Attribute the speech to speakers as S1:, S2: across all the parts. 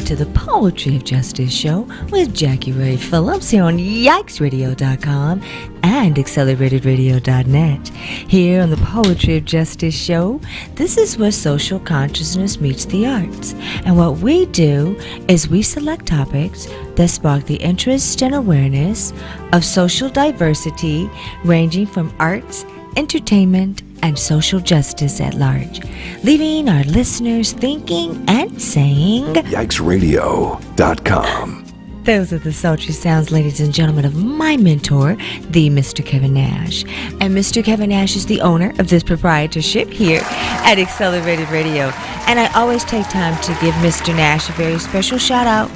S1: to the Poetry of Justice show with Jackie Ray Phillips here on YikesRadio.com and AccelerateDradio.net. Here on the Poetry of Justice show, this is where social consciousness meets the arts. And what we do is we select topics that spark the interest and awareness of social diversity, ranging from arts, entertainment, and social justice at large, leaving our listeners thinking and saying,
S2: YikesRadio.com.
S1: Those are the sultry sounds, ladies and gentlemen, of my mentor, the Mr. Kevin Nash. And Mr. Kevin Nash is the owner of this proprietorship here at Accelerated Radio. And I always take time to give Mr. Nash a very special shout out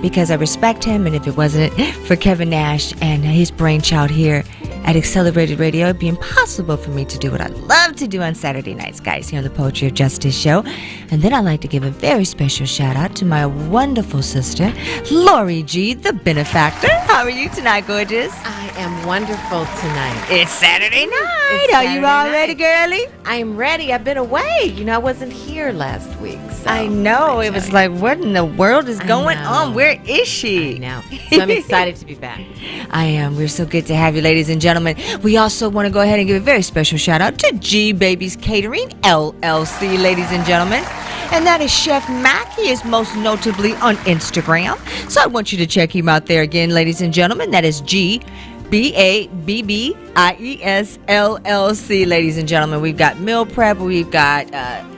S1: because I respect him, and if it wasn't for Kevin Nash and his brainchild here at Accelerated Radio, it'd be impossible for me to do what I love to do on Saturday nights, guys, here on the Poetry of Justice show. And then I'd like to give a very special shout out to my wonderful sister, Lori G, the benefactor. How are you tonight, gorgeous?
S3: I am wonderful tonight.
S1: It's Saturday night.
S3: It's
S1: Are you all ready,
S3: night.
S1: girlie?
S3: I am ready. I've been away. I wasn't here last week. So
S1: I know. It was like, what in the world is going
S3: know.
S1: on? Where is she?
S3: I know. So I'm excited to be back.
S1: I am. We're so good to have you, ladies and gentlemen. We also want to go ahead and give a very special shout out to G Babies Catering, LLC, ladies and gentlemen. And that is Chef Mac. He is most notably on Instagram. So I want you to check him out there again, ladies and gentlemen. That is GBABBIES LLC, ladies and gentlemen. We've got meal prep. We've got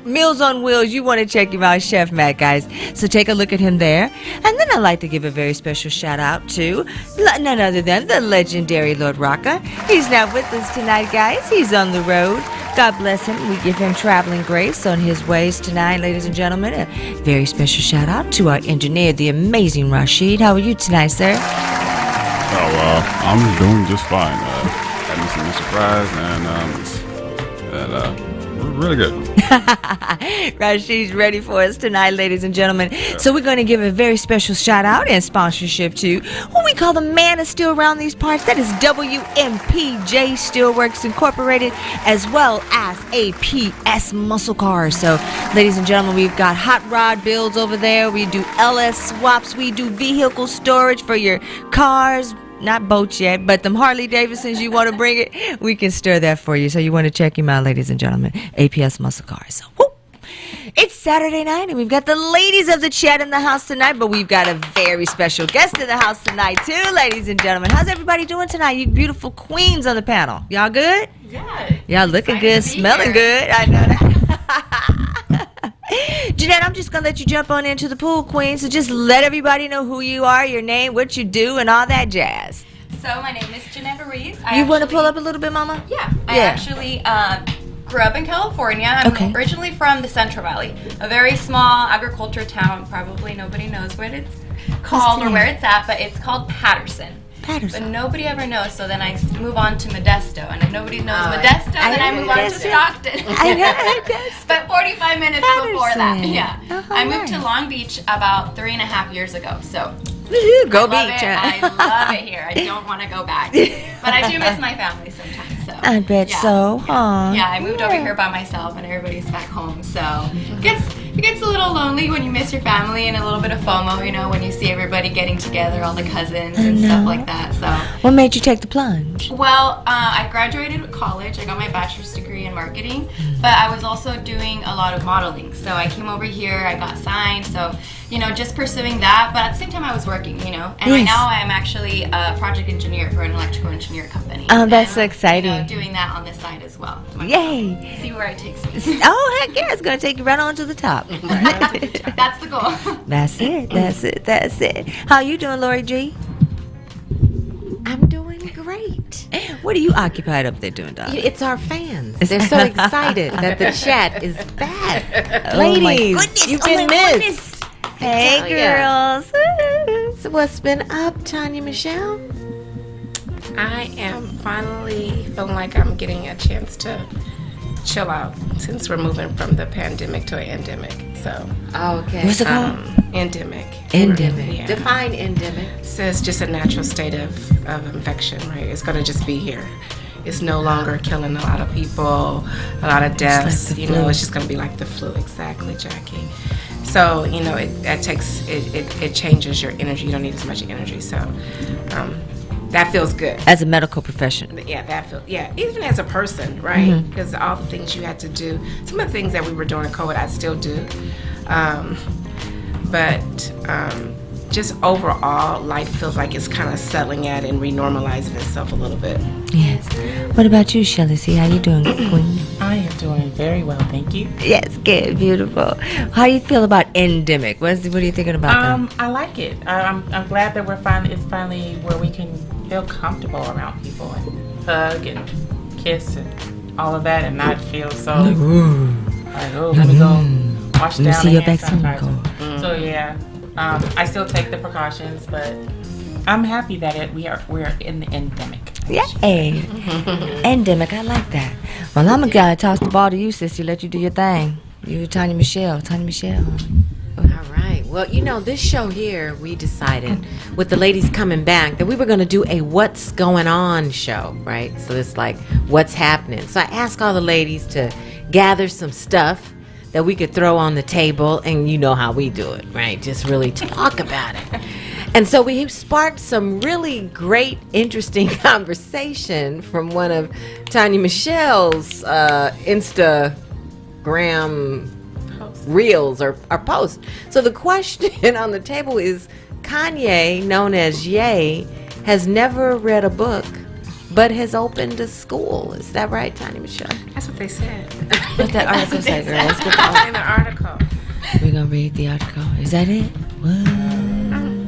S1: Meals on Wheels. You want to check him out, Chef Matt, guys. So take a look at him there. And then I'd like to give a very special shout out to none other than the legendary Lord Rocca. He's not with us tonight, guys. He's on the road. God bless him. We give him traveling grace on his ways tonight, ladies and gentlemen. A very special shout out to our engineer, the amazing Rashid. How are you tonight, sir?
S4: I'm doing just fine. Had me some surprise, and we're really good.
S1: Rashid's ready for us tonight, ladies and gentlemen. Yeah. So we're going to give a very special shout out and sponsorship to what we call the man of steel around these parts. That is WMPJ Steelworks Incorporated, as well as APS Muscle Cars. So, ladies and gentlemen, we've got hot rod builds over there. We do LS swaps. We do vehicle storage for your cars. Not boats yet, but them Harley Davidsons, you want to bring it, we can stir that for you. So you want to check him out, ladies and gentlemen. APS Muscle Cars. So, whoop. It's Saturday night, and we've got the ladies of the chat in the house tonight, but we've got a very special guest in the house tonight, too, ladies and gentlemen. How's everybody doing tonight, you beautiful queens on the panel? Y'all good?
S5: Yeah.
S1: Y'all looking good, smelling good. I know that. Jeanette, I'm just going to let you jump on into the pool, queen. So just let everybody know who you are, your name, what you do, and all that jazz.
S5: So my name is Jeanette Ruiz.
S1: You want to pull up a little bit, Mama?
S5: Yeah. I actually grew up in California. I'm originally from the Central Valley, a very small agriculture town. Probably nobody knows what it's called or where it's at, but it's called Patterson. But nobody ever knows, so then I move on to Modesto. And if nobody knows Modesto, then I move on to Stockton.
S1: I know Modesto.
S5: But 45 minutes before that, yeah. I moved to Long Beach about 3.5 years ago, so
S1: go beach.
S5: I love it here. I don't want to go back. But I do miss my family sometimes. So
S1: I bet so.
S5: Yeah, I moved over here by myself, and everybody's back home. So it gets a little lonely when you miss your family, and a little bit of FOMO, when you see everybody getting together, all the cousins and stuff like that. So
S1: what made you take the plunge?
S5: Well, I graduated college. I got my bachelor's degree in marketing, but I was also doing a lot of modeling. So I came over here, I got signed. So just pursuing that, but at the same time I was working, and right now I am actually a project engineer for an electrical engineer company.
S1: Oh, that's so exciting.
S5: Doing that on the side as well.
S1: Yay!
S5: See where it takes me.
S1: Oh, heck yeah, it's going to take you right on to the top.
S5: That's the goal.
S1: That's it. How you doing, Lori G?
S3: I'm doing great.
S1: What are you occupied up there doing, darling?
S3: It's our fans. They're so excited that the chat is back.
S1: Ladies,
S3: my goodness, you've been missed.
S1: Hey, girls.
S3: So what's been up, Tanya Michelle?
S6: I am finally feeling like I'm getting a chance to chill out since we're moving from the pandemic to an endemic. So,
S3: okay.
S1: What's it called?
S6: Endemic.
S1: Endemic.
S6: Yeah.
S3: Define endemic.
S6: So it's just a natural state of infection, right? It's going to just be here. It's no longer killing a lot of people, a lot of deaths.
S1: Like it's
S6: just going to be like the flu. Exactly, Jackie. So it changes your energy. You don't need as much energy. So that feels good.
S1: As a medical profession.
S6: Yeah, even as a person, right? Because all the things you had to do, some of the things that we were doing in COVID, I still do. But just overall, life feels like it's kind of settling at and renormalizing itself a little bit.
S1: Yes. What about you, Shelly? See, how you doing, Queen?
S2: I am doing very well, thank you.
S1: Yes, good, beautiful. How do you feel about endemic? What are you thinking about that?
S2: I like it. I'm glad that it's finally where we can feel comfortable around people and hug and kiss and all of that, and not feel so like, oh, let me go wash down
S1: see
S2: the
S1: your
S2: hand
S1: vaccine
S2: sanitizer. So yeah, I still take the precautions, but I'm happy that we're in the endemic.
S1: Yeah. Hey. Endemic, I like that. Well, I'm gonna toss the ball to you, sissy. Let you do your thing. You, Tanya Michelle.
S3: All right. Well, this show here, we decided with the ladies coming back that we were going to do a what's going on show, right? So it's like, what's happening? So I asked all the ladies to gather some stuff that we could throw on the table, and you know how we do it, right? Just really talk about it. And so we sparked some really great, interesting conversation from one of Tanya Michelle's Instagram reels or posts. So the question on the table is, Kanye, known as Ye, has never read a book, but has opened a school. Is that right, Tanya Michelle?
S6: That's what they said
S1: What that article say, girl? Let's get the
S6: in the article.
S1: We're gonna read the article. Is that it? What?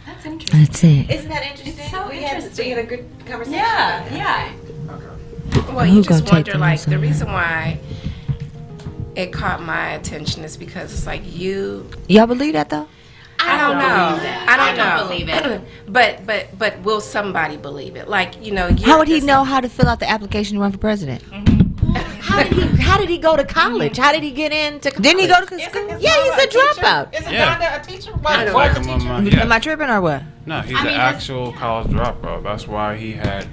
S5: That's interesting.
S1: That's it.
S3: Isn't that interesting?
S5: It's so
S3: we
S5: interesting.
S3: had a good conversation.
S5: Yeah.
S6: Well,
S1: Who's
S6: you
S1: gonna
S6: just
S1: take
S6: wonder,
S1: the
S6: like,
S1: notes on
S6: the
S1: that?
S6: reason why it caught my attention is because it's like
S1: Y'all believe that though?
S6: I don't know. I don't
S5: believe it.
S6: But will somebody believe it? Like,
S1: How would he know how to fill out the application to run for president?
S3: How did he go to college? How did he get into college?
S1: Didn't he go to school?
S3: Yeah, he's a dropout.
S2: Isn't
S4: Yeah.
S2: Donda a teacher?
S4: Like
S2: Was a
S4: him,
S2: teacher?
S4: yeah.
S1: Am I tripping or what?
S4: No, he's
S5: I
S4: an
S5: mean,
S4: actual college dropout. That's why he had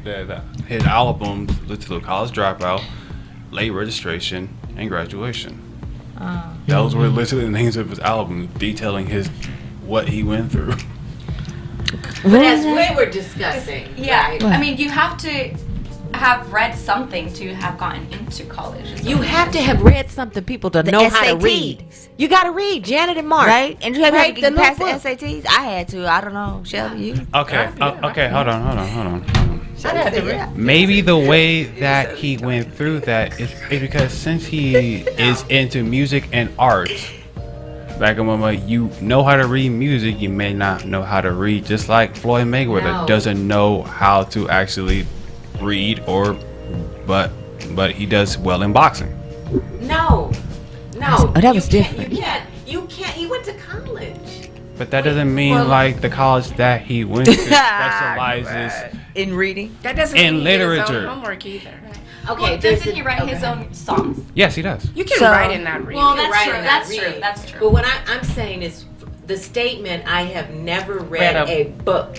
S4: his albums listed college dropout, late registration, and graduation. Those were listed the names of his albums, detailing what he went through.
S3: But as we were discussing,
S5: Yeah.
S3: right,
S5: I mean, you have to have read something to have gotten into college. is
S3: you
S5: what
S3: have
S5: it
S3: to
S5: is.
S3: have read something people to
S1: The
S3: know how to
S1: SATs.
S3: read. You got to read Janet and Mark.
S1: Right? And you have
S3: Right,
S1: to
S3: the
S1: pass the
S3: little book.
S1: SATs? I had to. I don't know. Shelby, you?
S4: Okay, okay, hold on.
S1: Yeah.
S4: Maybe the way that he went through that is because since he is into music and art, back in mama, you know how to read music, you may not know how to read, just like Floyd Mayweather
S3: No.
S4: doesn't know how to actually read but he does well in boxing.
S3: No.
S1: Oh, that was
S3: You can't-
S1: different.
S3: You can't. He went to college.
S4: But that doesn't mean like the college that he went to specializes
S1: In reading?
S6: That doesn't
S4: In
S6: mean he did his
S4: literature.
S6: own homework either.
S3: Okay.
S5: Well,
S3: there's
S5: doesn't he write his own songs?
S4: Yes, he does.
S6: You can
S1: So-
S6: write and not read.
S5: Well,
S3: You can
S5: that's
S3: write
S5: true.
S3: and not
S5: That's
S3: read.
S5: true. That's true.
S3: But what I'm saying is the statement, I have never read
S2: Read
S3: a book.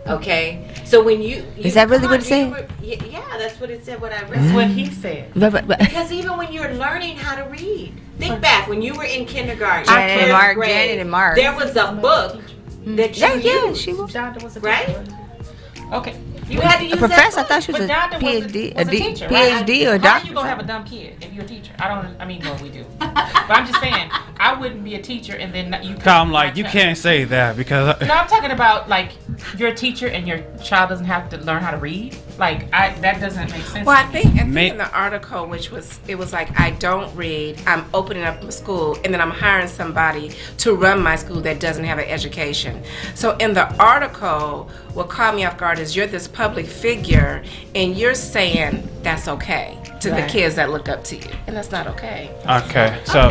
S3: Okay? So when you
S1: Is that really
S3: come
S1: what
S3: on,
S1: it said?
S3: you were- Yeah, that's what it said, what I
S2: That's
S3: read.
S2: what he said.
S1: But,
S3: Because even when you're learning how to read, think back when you were in kindergarten,
S1: Janet and
S3: first
S1: Mark,
S3: grade,
S1: Janet and Mark.
S3: there was a book that you
S1: yeah,
S3: used,
S1: she was.
S2: Donda was a
S3: right?
S2: teacher. Okay.
S3: You had to use
S1: A professor? I
S3: that
S1: thought she was
S2: But
S1: a
S2: Donda
S1: PhD,
S2: was a
S1: D,
S2: teacher, right?
S1: PhD or a
S2: How
S1: doctor.
S2: you gonna have a dumb kid if you're a teacher? I mean, well, we do. But I'm just saying, I wouldn't be a teacher and then you.
S4: I'm like, you can't say that because
S2: No, I'm talking about like you're a teacher and your child doesn't have to learn how to read. Like that doesn't make sense.
S6: Well, I
S2: to me.
S6: think
S4: May-
S6: in the article, it was like, I don't read, I'm opening up a school, and then I'm hiring somebody to run my school that doesn't have an education. So in the article, what caught me off guard is you're this public figure, and you're saying that's okay to the kids that look up to you, and that's not okay.
S4: okay, so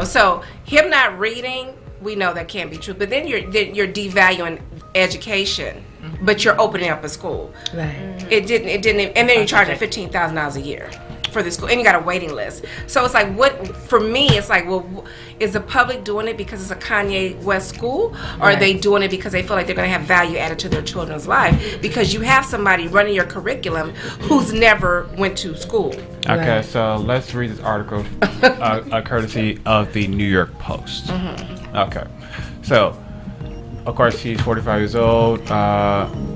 S6: So him not reading, we know that can't be true. But then you're devaluing education, but you're opening up a school.
S1: Right.
S6: It didn't, and then you're charging $15,000 a year. for the school, and you got a waiting list. So it's like, what for me? It's like, well, is the public doing it because it's a Kanye West school, or are they doing it because they feel like they're going to have value added to their children's life? Because you have somebody running your curriculum who's never went to school.
S4: Okay, so let's read this article, courtesy of the New York Post. Okay, so of course she's 45 years old,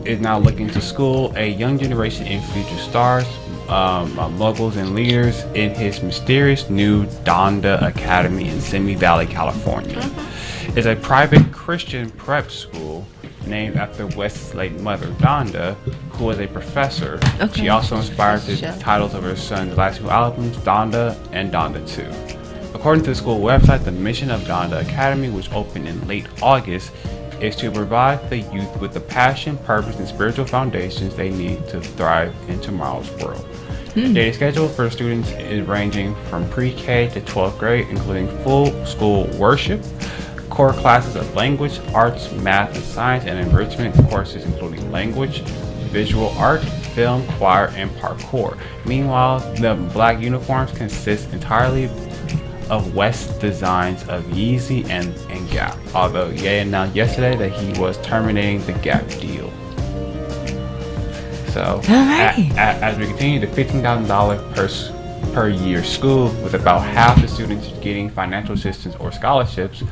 S4: is now looking to school a young generation in future stars, moguls and leaders in his mysterious new Donda Academy in Simi Valley, California. It's a private Christian prep school named after West's late mother, Donda, who was a professor. She also inspired the titles of her son's last two albums, Donda and Donda 2. According to the school website, the mission of Donda Academy, which opened in late August, is to provide the youth with the passion, purpose, and spiritual foundations they need to thrive in tomorrow's world. The daily schedule for students is ranging from pre-K to 12th grade, including full school worship, core classes of language, arts, math, and science, and enrichment courses including language, visual art, film, choir, and parkour. Meanwhile, the black uniforms consist entirely of West designs of Yeezy and Gap, although Ye announced yesterday that he was terminating the Gap deal. So, as we continue, the $15,000 per year school, with about half the students getting financial assistance or scholarships,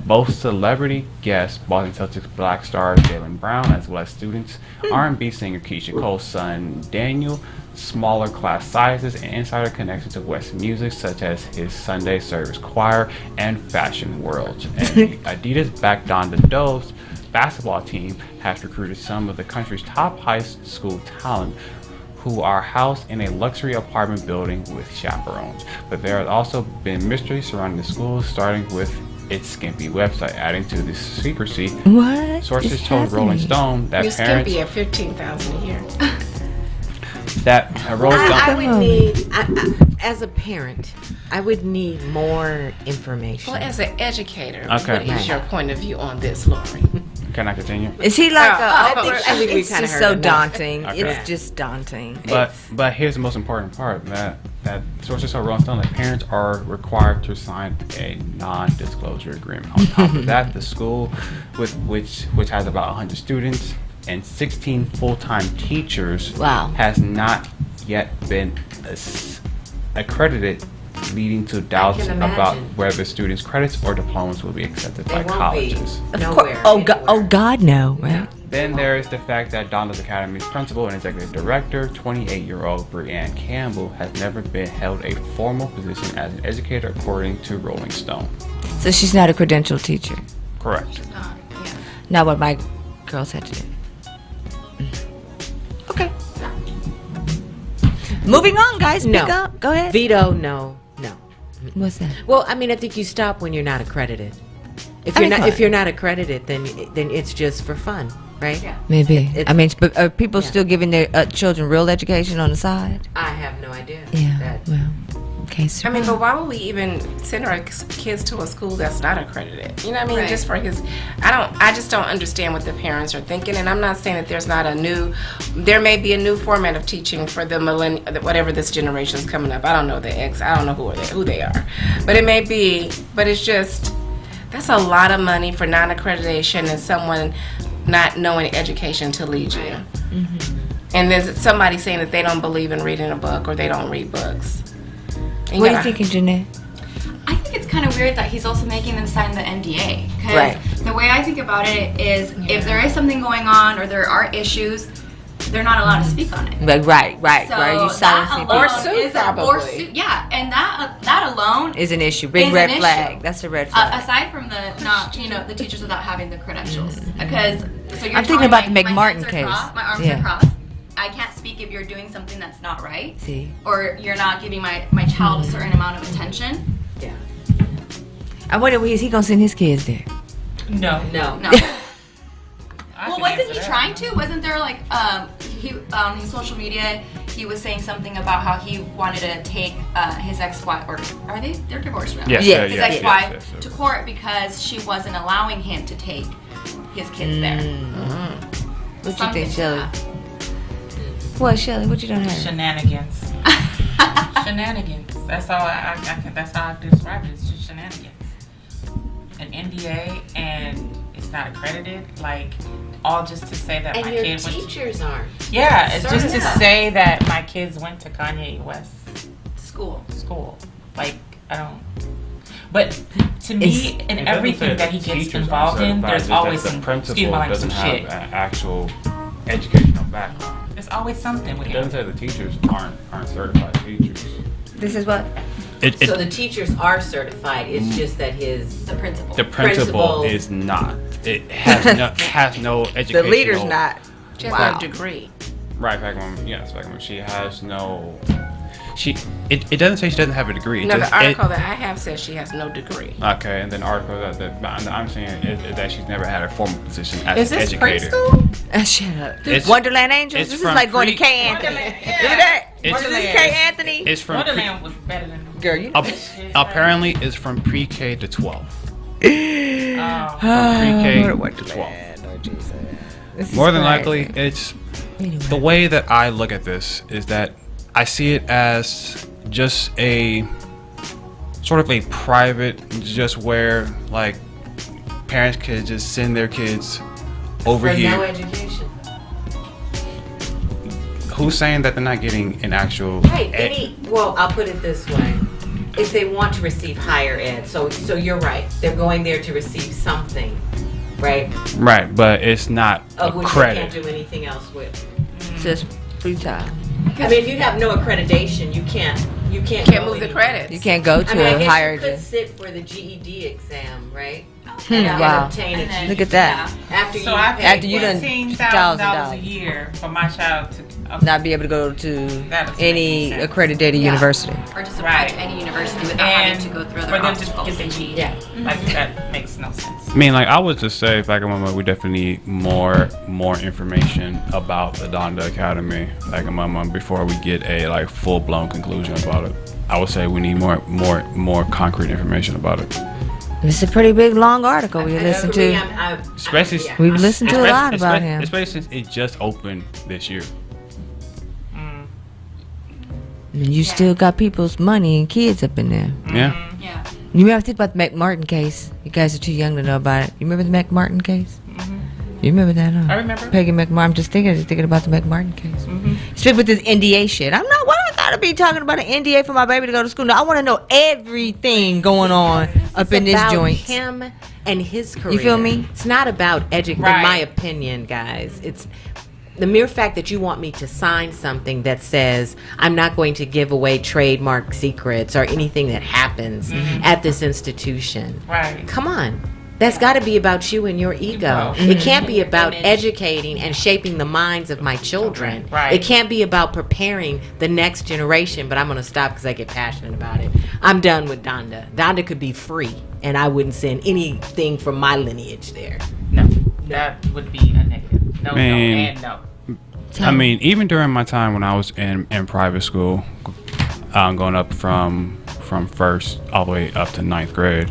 S4: both celebrity guests, Boston Celtics black star Jaylen Brown, as well as students, R&B singer Keisha Cole's son Daniel, smaller class sizes, and insider connections to West music, such as his Sunday service choir and fashion world. And Adidas-backed Donda Dove's basketball team has recruited some of the country's top high school talent, who are housed in a luxury apartment building with chaperones. But there has also been mystery surrounding the school, starting with its skimpy website, adding to the secrecy.
S1: What?
S4: Sources told Rolling Stone that
S6: You're
S4: parents
S6: skimpy at $15,000 a year.
S4: that Rolling Stone.
S3: I would need, as a parent, I would need more information.
S6: Well, as an educator,
S4: Okay.
S6: what is your point of view on this, Lori?
S4: Can I continue?
S1: Is he like
S3: I think we
S1: it's
S3: kinda
S1: just
S3: heard
S1: so
S3: enough.
S1: daunting.
S4: Okay.
S1: It's just daunting.
S4: But here's the most important part, that sources told Rolling Stone that parents are required to sign a non-disclosure agreement. On top of that, the school, which has about 100 students and 16 full-time teachers, has not yet been accredited, leading to doubts about whether students' credits or diplomas will be accepted by colleges.
S3: Nowhere.
S1: Oh God, no, right?
S4: Then there is the fact that Donda's Academy's principal and executive director, 28-year-old Brianne Campbell, has never been held a formal position as an educator, according to Rolling Stone.
S1: So she's not a credentialed teacher.
S4: Correct.
S1: Not what my girls had to do. Okay. Moving on, guys.
S3: No.
S1: Pick up. Go ahead.
S3: Veto, no.
S1: What's that?
S3: Well, I mean, I think you stop when you're not accredited. If
S1: I
S3: you're
S1: mean,
S3: not,
S1: fine.
S3: if you're not accredited, then it's just for fun, right?
S5: Yeah.
S1: Maybe.
S3: It's-
S1: I mean, but are people
S3: yeah.
S1: still giving their children real education on the side?
S3: I have no idea.
S1: Yeah. Well, okay. So
S6: I mean, but why would we even send our kids to a school that's not accredited? You know what I mean?
S5: Right.
S6: Just for his, I just don't understand what the parents are thinking. And I'm not saying that there's not there may be a new format of teaching for the whatever this generation is coming up. I don't know I don't know who they are, but it may be. But it's just, that's a lot of money for non-accreditation and someone not knowing education to lead you. And there's somebody saying that they don't believe in reading a book or they don't read books. And
S1: what are you thinking, Janae?
S5: I think it's kind of weird that he's also making them sign the NDA. Because
S1: Right.
S5: the way I think about it is, if there is something going on or there are issues, they're not allowed to speak on it.
S1: Right.
S5: So
S1: You
S5: that
S1: silencing
S5: alone
S1: people
S6: sue,
S5: is
S6: probably.
S5: yeah, and that alone
S1: is an issue. Big
S5: is
S1: red
S5: an
S1: flag.
S5: issue.
S1: That's a red flag.
S5: Aside from the teachers without having the credentials, because so you're
S1: I'm thinking
S5: telling
S1: about
S5: me
S1: the McMartin
S5: hands are
S1: case.
S5: crossed, my arms
S1: Yeah.
S5: are crossed. I can't speak if you're doing something that's not right.
S1: See,
S5: Or you're not giving my child a certain amount of attention.
S1: I wonder, is he gonna send his kids there?
S2: No.
S5: No. Well, wasn't he trying to? Wasn't there like he on his social media he was saying something about how he wanted to take his ex-wife, or they're divorced now?
S4: Yes,
S1: Yes.
S5: His
S4: yes,
S5: ex-wife
S4: yes, yes.
S5: to court because she wasn't allowing him to take his kids there.
S1: What you
S5: Something
S1: think,
S5: to
S1: Shelly?
S5: that.
S1: What, Shelly? What you done heard?
S2: Shenanigans. Shenanigans. That's all that's how I describe it. It's just shenanigans. An NDA and it's not accredited, like all just to say that
S3: And
S2: my
S3: your
S2: kid went.
S3: teachers aren't.
S2: Yeah, it's just to
S3: Certified.
S2: say that my kids went to Kanye West
S5: School.
S2: school. Like I don't. But to me, in
S4: It doesn't say
S2: everything that he
S4: the
S2: gets
S4: teachers are
S2: involved in,
S4: certified,
S2: there's
S4: just that
S2: always
S4: the
S2: some
S4: principal
S2: excuse my language, some
S4: doesn't have
S2: shit.
S4: an actual educational background.
S2: There's always something with
S4: It
S2: him.
S4: doesn't say the teachers aren't certified teachers.
S1: This is what?
S3: So the teachers are certified. It's just that his
S5: The principal.
S4: The principal
S3: Principal.
S4: is not. It has no
S1: The
S4: educational.
S1: leader's not.
S6: She has
S1: Wow.
S6: no degree.
S4: Right, Pacman. Yes, Pacman. She has no. It doesn't say she doesn't have a degree. It
S6: No,
S4: just-
S6: the article that I have says she has no degree.
S4: Okay, and then the article that I'm saying is that she's never had a formal position as
S2: Is
S4: an
S2: this
S4: educator.
S2: preschool?
S1: Shut up.
S4: It's-
S1: Wonderland Angels?
S4: it's
S1: This is
S4: from
S1: like going to
S4: pre-
S1: K. Anthony.
S2: Wonderland,
S1: Look at that.
S4: It's-
S1: This is K. Anthony.
S4: It's from
S2: Wonderland was better than.
S1: Girl, you.
S4: apparently it's from pre-K to 12.
S2: Oh.
S4: From pre-K
S1: Lord,
S4: to 12.
S1: Oh, Jesus. This is
S4: More than
S1: crazy.
S4: likely, it's
S1: Anyway.
S4: the way that I look at this is that I see it as just a sort of a private, just where like parents could just send their kids over
S3: for
S4: here.
S3: no education.
S4: Who's saying that they're not getting an actual?
S3: Right. Well, I'll put it this way: if they want to receive higher ed, so you're right. They're going there to receive something, right?
S4: Right, but it's not
S3: Of which they
S4: credit.
S3: can't do anything else with.
S1: Just free time.
S3: I mean, if you have no accreditation, you can't
S6: Can't
S3: go
S6: move the
S3: anywhere.
S6: credits.
S1: You can't go to
S3: I mean, I
S1: a
S3: guess
S1: higher.
S3: you could sit for the GED exam, right?
S1: Wow.
S3: Obtain a
S5: And then-
S3: GED.
S1: Look at that.
S3: After
S2: So
S3: you
S2: I
S3: pay
S1: After you
S3: what?
S1: done
S2: $15,000 a year for my child to.
S1: Not be able to go to
S2: That doesn't
S1: any
S2: make sense.
S1: accredited
S5: Yeah.
S1: university.
S5: Or just apply
S2: Right.
S5: to any university without
S2: And
S5: having to go through
S2: for
S5: other
S2: them to
S5: obstacles.
S2: get the GED.
S3: Yeah.
S2: Like that makes no sense.
S4: I mean, like I would just say, back in Mama, we definitely need more information about the Donda Academy, back in Mama, before we get a like full blown conclusion about it. I would say we need more concrete information about it.
S1: It's a pretty big, long article we
S3: I know
S1: listened
S3: for me,
S1: to.
S4: Especially-
S3: yeah.
S1: We've listened to a lot about him.
S4: Especially since it just opened this year.
S1: And you still got people's money and kids up in there.
S4: Yeah.
S5: Yeah.
S1: You remember think about the McMartin case? You guys are too young to know about it. You remember the McMartin case? You remember that, huh?
S2: I remember.
S1: Peggy McMartin. I'm just thinking about the McMartin case. Straight with this NDA shit. I'm not. Why I gotta be talking about an NDA for my baby to go to school? No, I want to know everything going on up in this
S3: about
S1: joint.
S3: him and his career.
S1: feel me?
S3: It's not about education.
S2: Right.
S3: In my opinion, guys, it's the mere fact that you want me to sign something that says I'm not going to give away trademark secrets or anything that happens at this institution.
S2: Right.
S3: Come on. That's got to be about you and your ego. It can't be about educating and shaping the minds of my children.
S2: Right.
S3: It can't be about preparing the next generation, but I'm going to stop because I get passionate about it. I'm done with Donda. Donda could be free, and I wouldn't send anything from my lineage there.
S2: No, that would be a negative. No,
S4: Man.
S2: no, and no.
S4: I mean, even during my time when I was in private school, going up from first all the way up to ninth grade.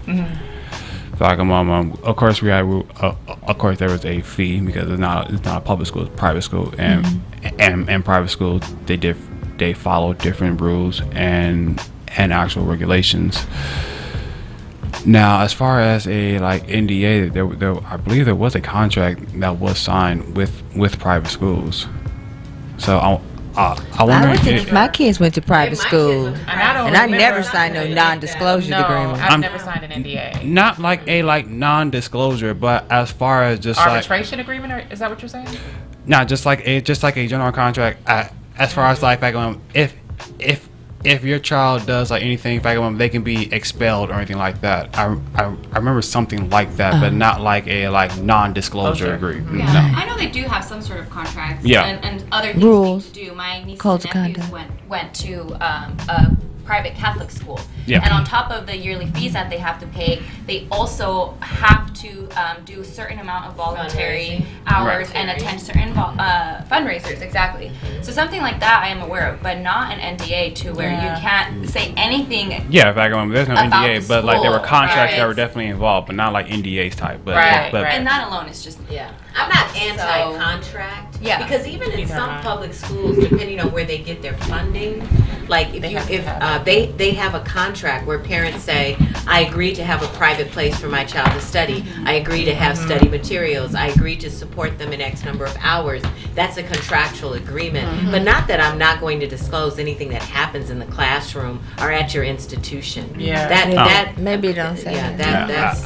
S4: So like, of course of course there was a fee because it's not a public school, it's a private school, and private schools they follow different rules and actual regulations. Now, as far as a like NDA, there I believe there was a contract that was signed with private schools. So I wonder
S1: I would think
S4: if
S1: if my kids went to private
S3: my kids
S1: school,
S3: went to
S2: And I don't
S1: and I
S2: remember-
S1: never signed no non-disclosure
S2: No,
S1: agreement.
S2: I've
S4: I'm-
S2: never signed an NDA.
S4: not like a non-disclosure, but as far as just like
S2: Arbitration agreement, or is that what you're saying?
S4: no, just like a general contract. As far as like back on if your child does like anything back on, they can be expelled or anything like that. I remember something like that, but not like a non-disclosure
S2: Okay.
S4: agreement.
S5: Yeah,
S4: No.
S5: I know they do have some sort of contracts
S4: Yeah.
S5: and other things
S1: Rules.
S5: to do. My nieces
S1: Codes
S5: and
S1: of
S5: nephews
S1: conduct.
S5: went to a private Catholic school.
S4: Yeah.
S5: And on top of the yearly fees that they have to pay, they also have to do a certain amount of voluntary
S3: Fundraising.
S5: hours
S4: Right.
S5: and attend certain fundraisers. Exactly. So something like that I am aware of, but not an NDA to where
S2: Yeah.
S5: you can't say anything.
S4: Yeah, Vagabond, there's no
S5: About
S4: NDA,
S5: the
S4: but like there were
S5: school,
S4: contracts
S5: right.
S4: that were definitely involved, but not like NDAs type. But
S2: Right,
S4: but
S2: right.
S5: And that alone is just
S3: Yeah, I'm not anti-contract.
S5: Yeah.
S3: Because even in
S2: Neither
S3: some
S2: am I.
S3: public schools, depending on where they get their funding, like
S2: They have to
S3: if
S2: have
S3: they have a contract where parents say, I agree to have a private place for my child to study. I agree to have study materials. I agree to support them in X number of hours. That's a contractual agreement. But not that I'm not going to disclose anything that happens in the classroom or at your institution.
S2: Yeah.
S3: That
S1: Maybe don't say
S3: yeah,
S1: that.
S3: that's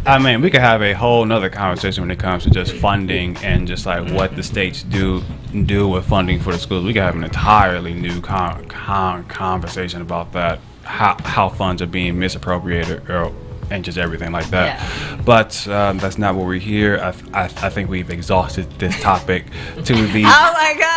S4: I mean, we could have a whole nother conversation when it comes to just funding and just like what the states do with funding for the schools. We could have an entirely new conversation about that, how funds are being misappropriated and just everything like that. But that's not what we're here. I think we've exhausted this topic to the
S1: Oh my God.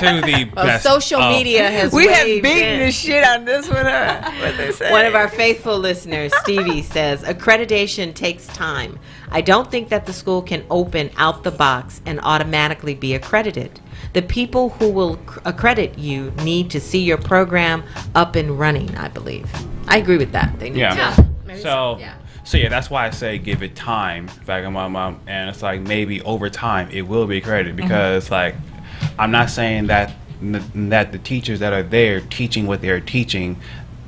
S4: to the best.
S3: social
S4: of-
S3: media has
S1: We have
S3: weighed
S1: beaten
S3: in.
S1: the shit on this one, huh? What they say.
S3: One of our faithful listeners, Stevie, says accreditation takes time. I don't think that the school can open out the box and automatically be accredited. The people who will accredit you need to see your program up and running, I believe. I agree with that. They need
S4: Yeah.
S3: to.
S4: So,
S3: Yeah.
S4: so yeah, that's why I say give it time, Vagabond, and it's like maybe over time it will be accredited because like I'm not saying that that the teachers that are there teaching what they're teaching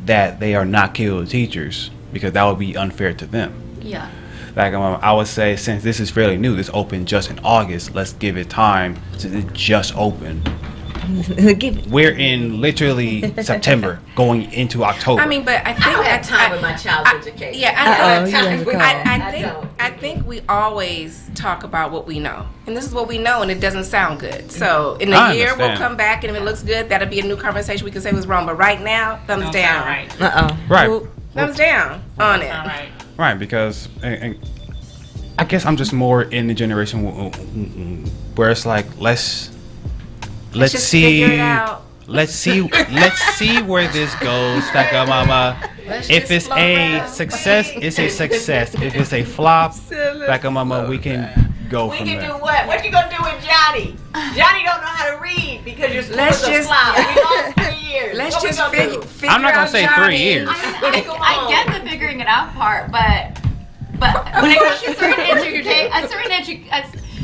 S4: that they are not capable teachers because that would be unfair to them.
S5: yeah.
S4: Vagabond, I would say since this is fairly new, this opened just in August. Let's give it time since it just opened.
S1: Give it.
S4: We're in literally September, going into October.
S6: I mean, but I think
S3: I don't have
S6: that-
S3: time with my child's education.
S6: Yeah,
S1: Uh-oh, you
S6: I,
S1: have a call.
S6: I think we always talk about what we know, and this is what we know, and it doesn't sound good. So in
S4: I
S6: a year, we'll
S4: understand.
S6: come back, and if it looks good, that'll be a new conversation. We can say was wrong, but right now, thumbs
S2: Don't
S6: down.
S2: sound right.
S1: Uh-oh.
S4: Right.
S1: Well,
S6: Thumbs down on it.
S2: All right.
S4: Right, because and I guess I'm just more in the generation where it's like let's
S6: just
S4: see
S6: figure it out.
S4: let's see where this goes, Mama. If it's a success, it's a success. If it's a flop, Mama, we can go from there.
S3: what? What you gonna do with Johnny? Johnny don't know how to read because your
S6: Let's
S3: school's a
S6: just-
S3: flop. We lost 3 years.
S6: Let's
S3: What we
S6: just
S3: gonna do?
S6: figure
S4: I'm not gonna
S6: out
S4: say 3
S6: Johnny.
S4: years.
S5: I get the figuring it out part, but when it comes to certain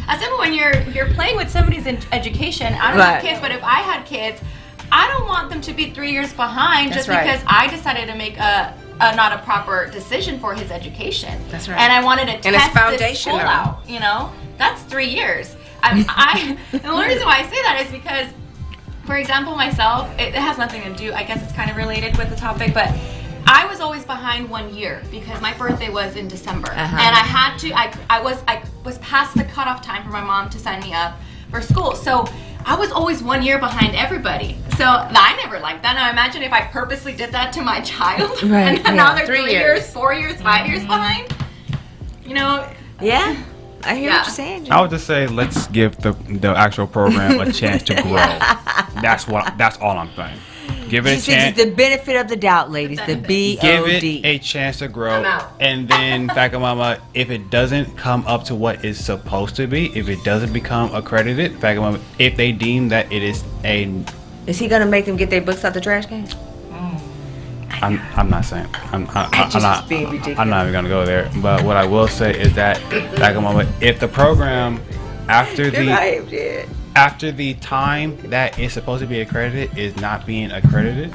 S5: example when you're playing with somebody's education, I don't
S1: Right.
S5: have kids, but if I had kids, I don't want them to be 3 years behind
S6: That's
S5: just
S6: right.
S5: because I decided to make a not a proper decision for his education.
S6: That's right.
S5: And I wanted to
S6: And it's
S5: test this
S6: foundational.
S5: school out. You know, that's 3 years. And the only reason why I say that is because, for example, myself, it has nothing to do. I guess it's kind of related with the topic, but I was always behind 1 year because my birthday was in December,
S1: Uh-huh.
S5: and I had to. I was past the cutoff time for my mom to sign me up for school, so I was always 1 year behind everybody. So I never liked that. Now imagine if I purposely did that to my child,
S1: Right,
S5: and now
S1: yeah.
S5: they're
S6: 3
S5: 3
S6: years.
S5: years, 4 years, 5 years behind. You know,
S1: Yeah. I hear
S5: Yeah.
S1: what you're saying,
S4: I would just say let's give the actual program a chance to grow. That's all I'm saying. Give it
S1: She
S4: a
S1: says
S4: chance.
S1: it's the benefit of the doubt, ladies. The B-O-D.
S4: Give it a chance to grow,
S3: I'm out.
S4: and then Mama, if it doesn't come up to what it's supposed to be, if it doesn't become accredited, Mama, if they deem that it is
S1: Is he gonna make them get their books out the trash can?
S4: I'm not saying I'm
S1: just
S4: not
S1: being ridiculous.
S4: I'm not even gonna go there. But what I will say is that Mama, if the program after the time that it's supposed to be accredited is not being accredited,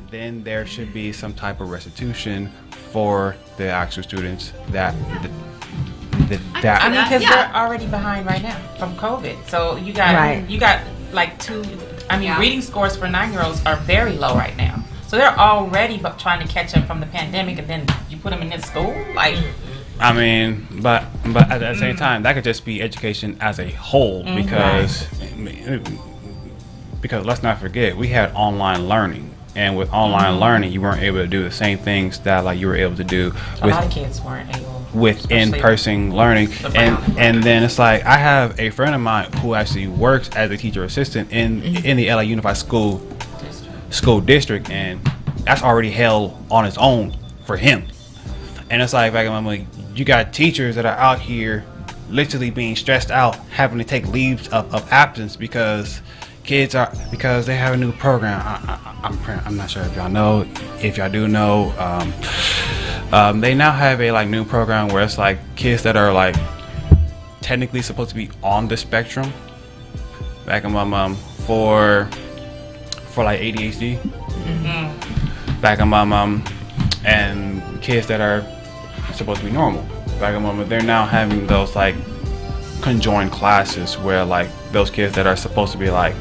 S4: then there should be some type of restitution for the actual students that
S2: I mean, because
S5: Yeah.
S2: they're already behind right now from COVID. So you got
S1: Right.
S2: like
S5: Yeah.
S2: reading scores for 9-year-olds are very low right now. So they're already trying to catch up from the pandemic, and then you put them in this school, like.
S4: I mean, but at the same time, that could just be education as a whole because let's not forget we had online learning, and with online learning, you weren't able to do the same things that like you were able to do
S2: A lot of
S4: with
S2: kids weren't able.
S4: with in-person learning, and then it's like I have a friend of mine who actually works as a teacher assistant in the LA Unified School District, and that's already hell on its own for him. And it's like, I'm like, you got teachers that are out here literally being stressed out, having to take leaves of absence because they have a new program. I'm not sure if y'all know. If y'all do know, they now have a like new program where it's like kids that are like technically supposed to be on the spectrum. Back in my mom for like ADHD. Back in my mom and kids that are supposed to be normal. Back in my mom, they're now having those like conjoined classes where like those kids that are supposed to be like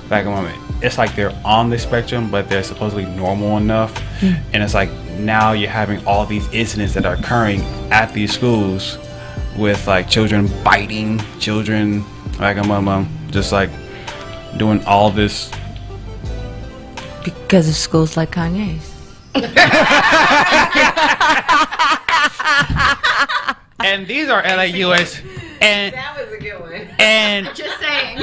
S4: back in my mom, it's like they're on the spectrum, but they're supposedly normal enough. And it's like now you're having all these incidents that are occurring at these schools with like children biting children, back in my mom, just like doing all this
S1: Because of schools like Kanye's.
S4: And these are LAUS, and
S3: That was a good one.
S4: and
S5: Just saying.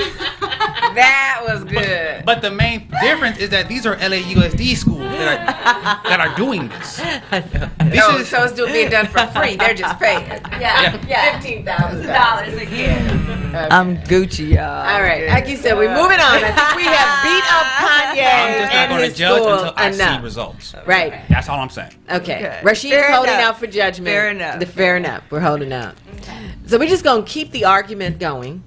S6: That was good.
S4: but the main difference is that these are LAUSD schools that are doing this.
S6: So it's being done for free. They're just paying.
S5: Yeah. Yeah.
S6: $15,000
S5: again.
S1: I'm Gucci, y'all.
S3: All right, like you said, we're moving on. I think we have beat up Kanye
S4: I'm just not
S3: and
S4: going to
S3: his
S4: judge
S3: school
S4: until I see
S3: enough.
S4: results.
S3: Right.
S4: That's all I'm saying.
S3: Okay.
S1: Okay.
S3: Rashid's
S1: Fair
S3: holding
S1: enough.
S3: out for judgment.
S1: Fair enough.
S3: Fair enough. We're holding out. So we're just going to keep the argument going.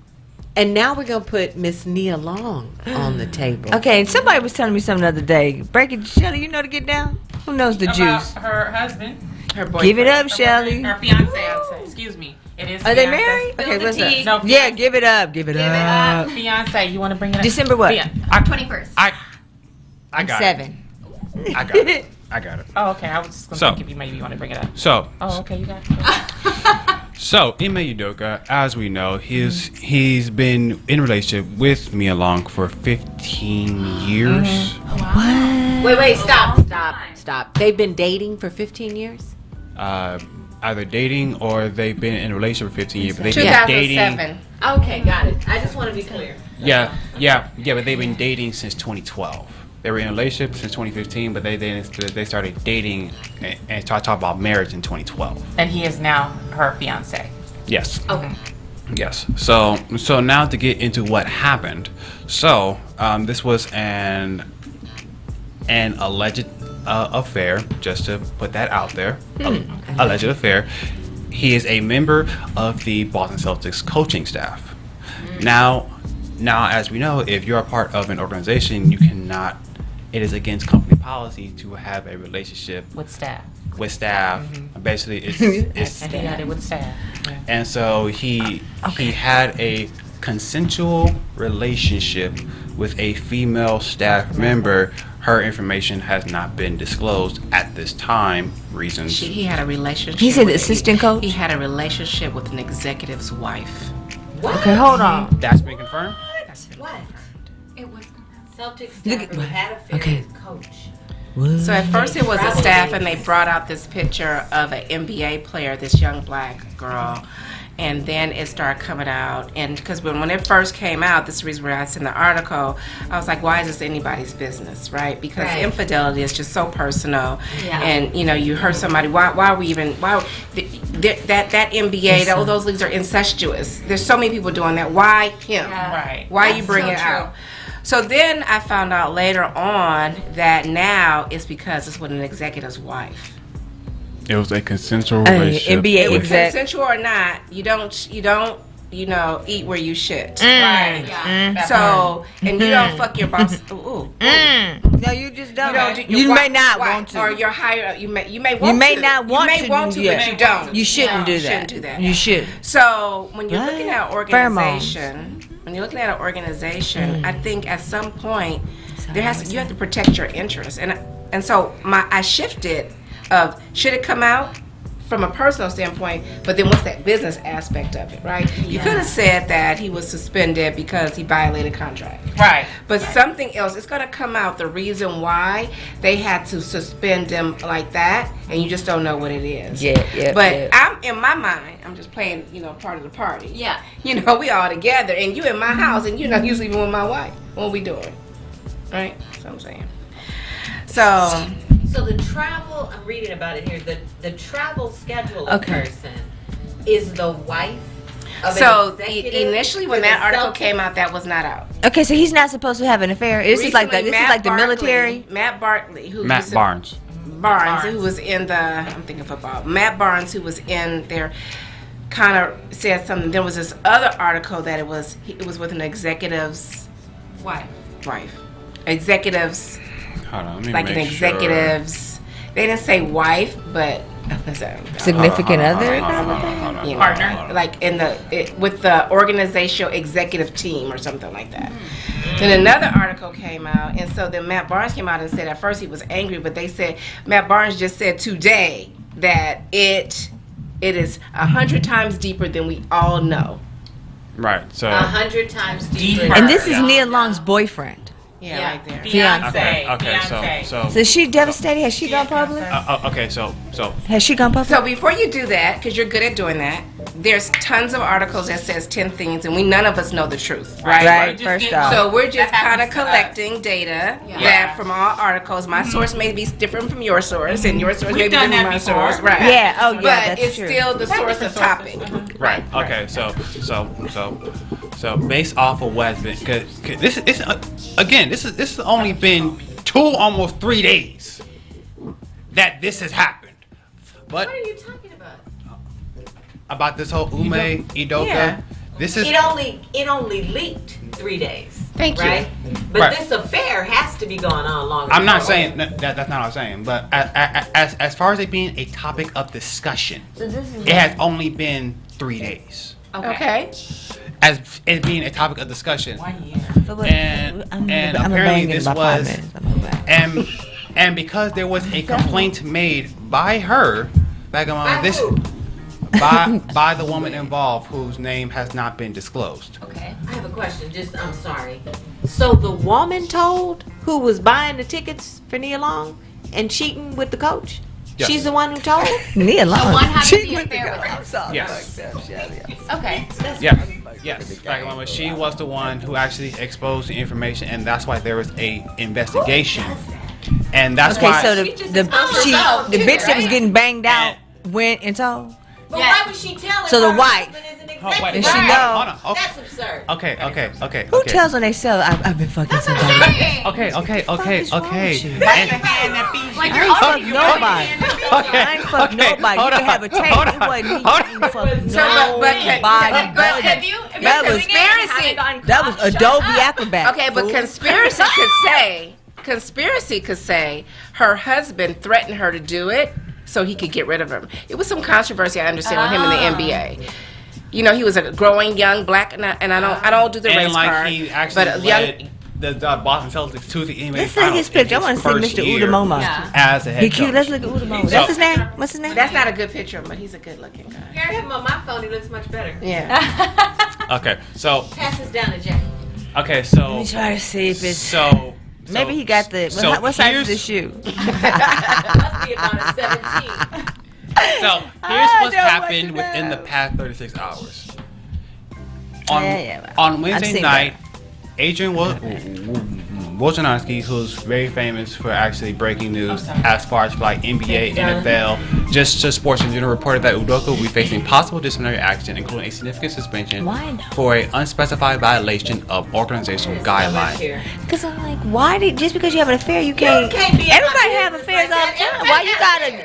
S3: And now we're going to put Miss Nia Long on the table.
S1: Okay, and somebody was telling me something the other day. Break it, Shelly, you know to get down? Who knows the
S2: About
S1: juice?
S2: her husband.
S6: Her boyfriend.
S1: Give it up, Shelly.
S2: Her fiance. Excuse me. It is.
S1: Are they
S2: fiancé.
S1: married?
S5: Spill
S1: Okay,
S5: the
S1: what's
S5: tea.
S1: up?
S2: No,
S1: Yeah, give it up. Give it up.
S2: Fiance. You want to bring it up?
S1: December what?
S5: 21st.
S4: I got
S1: 7.
S4: it. I got it. I got it.
S2: Oh, okay. I was just going to think if you maybe want to bring it up.
S4: So,
S2: Oh, okay. You got it.
S4: So, Ime Udoka, as we know, he's been in a relationship with Mia Long for 15 years.
S3: Wait, stop. They've been dating for 15 years?
S4: Either dating or they've been in a relationship for 15 years. But they've been dating.
S6: 2007.
S3: Okay, got it. I just want to be clear.
S4: Yeah, but they've been dating since 2012. They were in a relationship since 2015, but they started dating and talk about marriage in 2012.
S2: And he is now her fiance.
S4: Yes.
S3: Okay.
S4: Yes. So now to get into what happened. So this was an alleged affair, just to put that out there. Alleged affair. He is a member of the Boston Celtics coaching staff. Now, as we know, if you're a part of an organization, you cannot. It is against company policy to have a relationship
S2: With staff.
S4: Basically, it's
S2: And he had it with staff. Yeah.
S4: and so he had a consensual relationship with a female staff member. Her information has not been disclosed at this time. Reasons.
S6: He had a relationship.
S1: He said
S6: with-
S1: assistant coach?
S6: He had a relationship with an executive's wife.
S1: Okay, hold on.
S4: That's been confirmed.
S3: What?
S5: It was.
S3: Celtics
S1: Look
S3: staff
S1: at-
S3: who had a
S1: okay.
S3: coach.
S6: So at first it was a
S3: Travel
S6: staff,
S3: days.
S6: and they brought out this picture of an NBA player, this young black girl, and then it started coming out. And because when it first came out, this is the reason why I sent the article. I was like, why is this anybody's business, right? Because
S3: Right.
S6: infidelity is just so personal.
S3: Yeah.
S6: And you hurt somebody. Why are we even? Why that NBA? All those leagues are incestuous. There's so many people doing that. Why him?
S2: Right.
S6: Why you
S5: That's
S6: bring
S5: so
S6: it
S5: true.
S6: out? So then I found out later on that now it's because it's with an executive's wife.
S4: It was a consensual
S1: Hey,
S4: relationship.
S1: NBA
S4: with-
S1: exec.
S6: Consensual or not, you don't eat where you shit.
S2: Right.
S5: Yeah.
S6: So and you don't fuck your boss. Ooh.
S1: No, you just don't.
S6: You don't do-
S1: You
S6: your
S1: may
S6: wife-
S1: not
S6: wife,
S1: want to.
S6: or your higher. You may want.
S1: You may
S6: to.
S1: not want
S6: You may
S1: to.
S6: want to,
S1: yeah.
S6: but you don't.
S1: You shouldn't do
S6: You
S1: that.
S6: shouldn't do that.
S1: You should.
S6: So when you're
S1: Right.
S6: looking at an organization, I think at some point you have to protect your interests, and so I shifted of should it come out from a personal standpoint, but then what's that business aspect of it, right? You could have said that he was suspended because he violated contract.
S2: Right.
S6: But something else, it's going to come out the reason why they had to suspend him like that, and you just don't know what it is.
S1: Yeah,
S6: But
S1: yeah.
S6: I'm in my mind, I'm just playing, part of the party.
S5: Yeah.
S6: We all together, and you in my house, and you're not usually even with my wife. What we doing? Right? That's what I'm saying. So,
S3: So the travel, I'm reading about it here. The travel scheduler
S1: Okay.
S3: person is the wife of
S6: So
S3: an executive
S6: initially, when
S3: for
S6: that
S3: the
S6: article
S3: Celtics?
S6: came out, that was not out.
S1: Okay, so he's not supposed to have an affair. This is like the
S6: Recently,
S1: this is
S6: Matt
S1: like the
S6: Barkley-
S1: military.
S6: Matt Barkley, who
S4: Matt
S6: used to-
S4: Barnes.
S6: Barnes, who was in the, I'm thinking football. Matt Barnes, who was in there, kind of said something. There was this other article that it was with an executive's wife. Executives,
S4: Hold on, let me
S6: like
S4: make
S6: an executive's. They didn't say wife, but what's that?
S1: Significant other.
S6: You know,
S2: Partner.
S6: like with the organizational executive team or something like that. Then another article came out, and so then Matt Barnes came out and said at first he was angry, but they said Matt Barnes just said today that it is 100 times deeper than we all know.
S4: Right. So
S3: 100 times deeper.
S2: Deeper.
S1: And this is
S3: Yeah.
S1: Nia Long's boyfriend.
S3: Yeah.
S6: Right there.
S2: Beyonce.
S4: okay. So
S1: So is she devastated? Has she gone public?
S4: okay. So
S1: Has she gone public?
S6: So before you do that, because you're good at doing that, there's tons of articles that says 10 things, and none of us know the truth, right?
S1: Right.
S2: Just
S1: First
S2: get-
S1: off.
S6: So we're just
S2: That
S6: kind of
S2: happens to us.
S6: collecting data that from all articles. My source may be different from your source, and your source may
S2: We've
S6: be
S2: done
S6: different from
S2: that
S6: my
S2: before.
S6: source, right?
S1: Yeah. Oh, yeah.
S6: But
S1: That's
S6: it's
S1: true.
S6: still the source of topic.
S4: right. Okay. So based off of what's been, cause this has only been almost 3 days that this has happened. But
S3: What are you talking about?
S4: this whole Ume Idoka,
S6: Yeah.
S4: this is
S3: It only leaked 3 days.
S6: Thank you.
S3: Right? But
S4: Right.
S3: this affair has to be going on longer.
S4: I'm not
S3: before.
S4: saying that's not what I'm saying, but as far as it being a topic of discussion, it has only been 3 days.
S6: Okay.
S4: As it being a topic of discussion,
S2: 1 year.
S4: and apparently this was
S1: was.
S4: and because there was a complaint made by her back on
S3: By
S4: this
S3: who?
S4: by the woman involved whose name has not been disclosed.
S3: Okay, I have a question. I'm sorry. So the woman told who was buying the tickets for Nia Long and cheating with the coach?
S4: Yes.
S3: She's the one who told?
S1: Nia Long.
S5: one had to
S1: She
S5: be
S1: went
S5: affair
S1: go.
S5: with her.
S1: I'm sorry.
S4: Yes.
S5: Okay.
S4: Yes. Back on she was the one who actually exposed the information, and that's why there was a investigation. And that's
S1: Okay,
S4: why
S1: so the
S3: She just
S1: the
S3: exposed
S1: she,
S3: herself
S1: the
S3: too,
S1: bitch that was
S3: right?
S1: getting banged out went and told.
S3: But
S5: Yes.
S3: why would she tell it?
S1: So the
S3: her
S1: wife.
S3: husband is an
S4: Oh, wait,
S3: executive?
S1: Does she
S4: hold
S1: know?
S4: on, hold on. Okay.
S3: That's absurd.
S4: Okay.
S1: Who tells when they sell? I've been fucking somebody.
S4: Okay.
S1: is wrong with you?
S4: And-
S5: Like
S1: I
S5: you're
S1: ain't fuck
S5: already
S1: nobody.
S4: Okay,
S1: I ain't fuck
S4: okay,
S1: nobody.
S4: hold
S1: You can have a
S4: on,
S1: tape.
S4: hold
S1: It
S4: on,
S1: wasn't me.
S4: hold
S1: You
S4: on.
S1: ain't fuck
S6: So, but can-
S1: nobody.
S6: but
S5: Have you?
S1: That was That was Adobe Acrobat.
S6: Okay, but
S1: fool.
S6: conspiracy could say her husband threatened her to do it so he could get rid of him. It was some controversy, I understand, with him in the NBA. You know, he was a growing young black, and I don't do the race
S4: And like
S6: card,
S4: he actually
S6: but a young.
S4: led the Boston Celtics to the NBA
S1: Let's see
S4: Finals
S1: his picture. I
S4: in
S1: want to see
S4: first
S1: Mr.
S4: year
S1: Udamomo.
S5: Yeah.
S4: as a head
S1: He cute.
S4: coach.
S1: Let's look at Udamomo.
S4: So-
S1: That's his name. What's his name?
S6: That's not a good picture, but he's a good-looking guy.
S3: Here I have him on my phone. He looks much better.
S6: Yeah.
S4: Okay, so
S3: Pass this down to Jackie.
S1: Let me try to see if it's.
S4: so
S1: Maybe he got the.
S4: so
S1: what size is
S4: here's-
S1: the shoe?
S3: Must be about a 17.
S4: So here's
S1: I
S4: what's
S1: don't
S4: happened
S1: want to
S4: within the
S1: know.
S4: past 36 hours. On
S1: Yeah,
S4: on
S1: I've
S4: Wednesday
S1: seen
S4: night, Adrian Wojnarowski, who's very famous for actually breaking news as far as like NBA, NFL, just sports in general, reported that Udoka will be facing possible disciplinary action, including a significant suspension
S1: Why no?
S4: for an unspecified violation of organizational guidelines.
S1: Because I'm like, why did just because you have an affair you can't?
S3: can't be in
S1: Everybody
S3: my
S1: have
S3: business
S1: affairs
S3: like
S1: all the
S3: that.
S1: time. Why you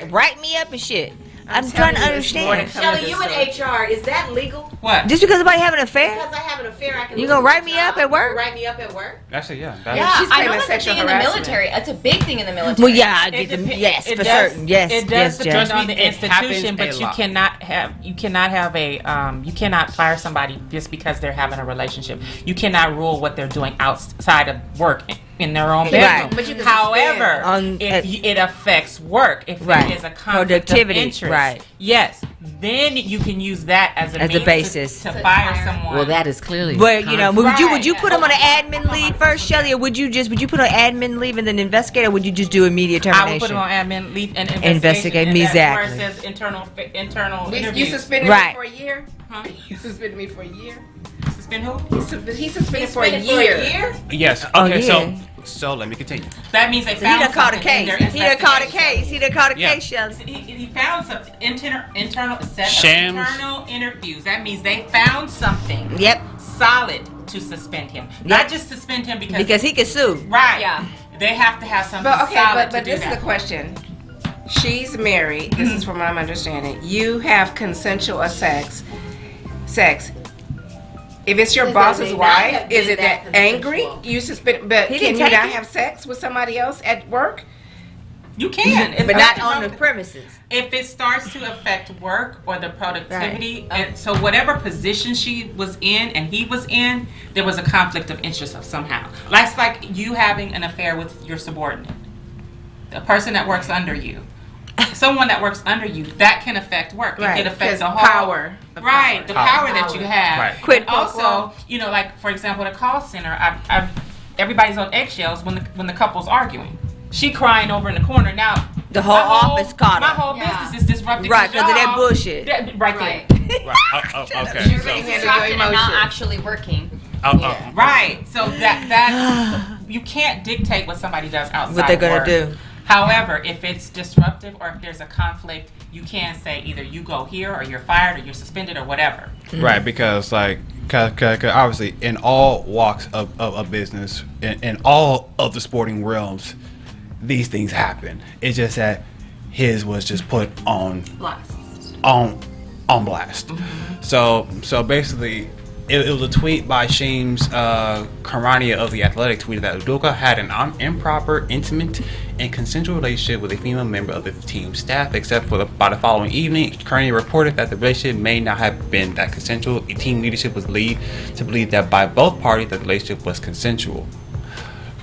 S1: gotta write me up and shit? I'm trying to
S6: telling you, it's more
S1: understand.
S6: than coming
S3: Shelly, you
S6: this
S3: in HR, is that legal?
S2: What?
S1: Just because somebody have an affair?
S3: Because I have an affair, I can.
S1: You
S3: lose
S1: gonna
S3: my
S1: write me
S3: job.
S1: up at work?
S3: Write me up at work?
S4: Actually, yeah.
S5: Yeah,
S6: She's
S5: I
S6: claiming
S5: know that's a
S6: sexual
S5: thing in the
S6: harassment.
S5: military. It's a big thing in the military.
S1: Well, yeah, I
S2: It
S1: get them.
S2: dep-
S1: Yes,
S2: it
S1: for
S2: does-
S1: certain. Yes,
S2: It does
S1: yes,
S2: depend
S1: Jeff.
S2: on the
S4: It happens
S2: institution, but
S4: a
S2: you
S4: lot.
S2: cannot have a you cannot fire somebody just because they're having a relationship. You cannot rule what they're doing outside of work in their own bedroom.
S6: But you can
S2: However,
S1: suspend.
S2: it affects work, if
S1: Right.
S2: there is a conflict
S1: Productivity,
S2: of interest,
S1: right.
S2: Yes, then you can use that as a
S1: As a
S2: means
S1: basis.
S2: to fire someone.
S3: Well, that is clearly.
S1: But you know, would you
S2: Right.
S1: put him on an admin leave first, Shelly, or would you put on admin leave and then investigate, or would you just do immediate termination?
S2: I would put him on admin leave and
S1: Investigate me,
S2: and that's where
S1: exactly.
S2: it says internal
S6: You
S2: interviews.
S6: suspended
S1: Right.
S6: me for a year?
S2: Huh?
S6: You suspended me for a year?
S2: Suspend who?
S6: He's suspended for a year.
S4: Yes.
S1: Oh,
S4: Okay.
S1: yeah.
S4: So let me continue.
S2: That means they
S1: He
S2: found
S1: done caught a
S2: something in
S1: case.
S2: their
S1: He done caught a
S2: investigation.
S1: case. He done caught a
S4: Yeah.
S1: case, Shelly.
S2: He found some internal set
S4: Shams.
S2: of internal interviews. That means they found something
S1: Yep.
S2: solid to suspend him. Not just suspend him
S1: Because he can sue.
S2: right.
S5: Yeah.
S2: They have to have something
S6: But okay,
S2: solid
S6: but
S2: to do
S6: this
S2: that.
S6: is the question. She's married. This is from what I'm understanding. You have consensual sex. If it's your
S3: Is
S6: boss's
S3: it
S6: wife,
S3: not
S6: is it
S3: that
S6: that angry?
S3: consensual?
S6: You suspend, but
S1: He
S6: can
S1: didn't
S6: you
S1: take
S6: not
S1: it?
S6: have sex with somebody else at work?
S2: You can, It's
S1: But not
S2: nothing
S1: on
S2: wrong
S1: the
S2: with-
S1: premises.
S2: If it starts to affect work or the productivity, and so whatever position she was in and he was in, there was a conflict of interest of somehow. That's like you having an affair with your subordinate, the person that works under you. Someone that works under you, that can affect work. It can affect
S6: because
S2: the whole
S6: power.
S2: Right, the power that you have.
S4: Right.
S1: Quid
S2: And
S1: pro quo.
S2: also, you know, like for example, the call center. Everybody's on eggshells when the couple's arguing. She crying over in the corner. Now
S1: The whole office caught
S2: my
S1: her.
S2: whole
S5: Yeah.
S2: business is disrupted.
S1: Right, 'cause of that
S2: y'all-
S1: bullshit.
S2: Right
S5: Right.
S2: there.
S4: Right. Okay.
S6: You're
S4: So,
S6: really handling
S5: Distracted
S6: your
S5: and not
S6: emotions.
S5: actually working.
S2: Right. So that you can't dictate what somebody does outside.
S1: What they're gonna
S2: work.
S1: do.
S2: However, if it's disruptive or if there's a conflict, you can say either you go here or you're fired or you're suspended or whatever.
S4: right, because like, cause obviously in all walks of business, in all of the sporting realms, these things happen. It's just that his was just put on on blast. So basically, it was a tweet by Shames Karania of The Athletic tweeted that Udoka had an improper, intimate, and consensual relationship with a female member of the team staff, except for by the following evening, Karania reported that the relationship may not have been that consensual. The team leadership was led to believe that by both parties that the relationship was consensual.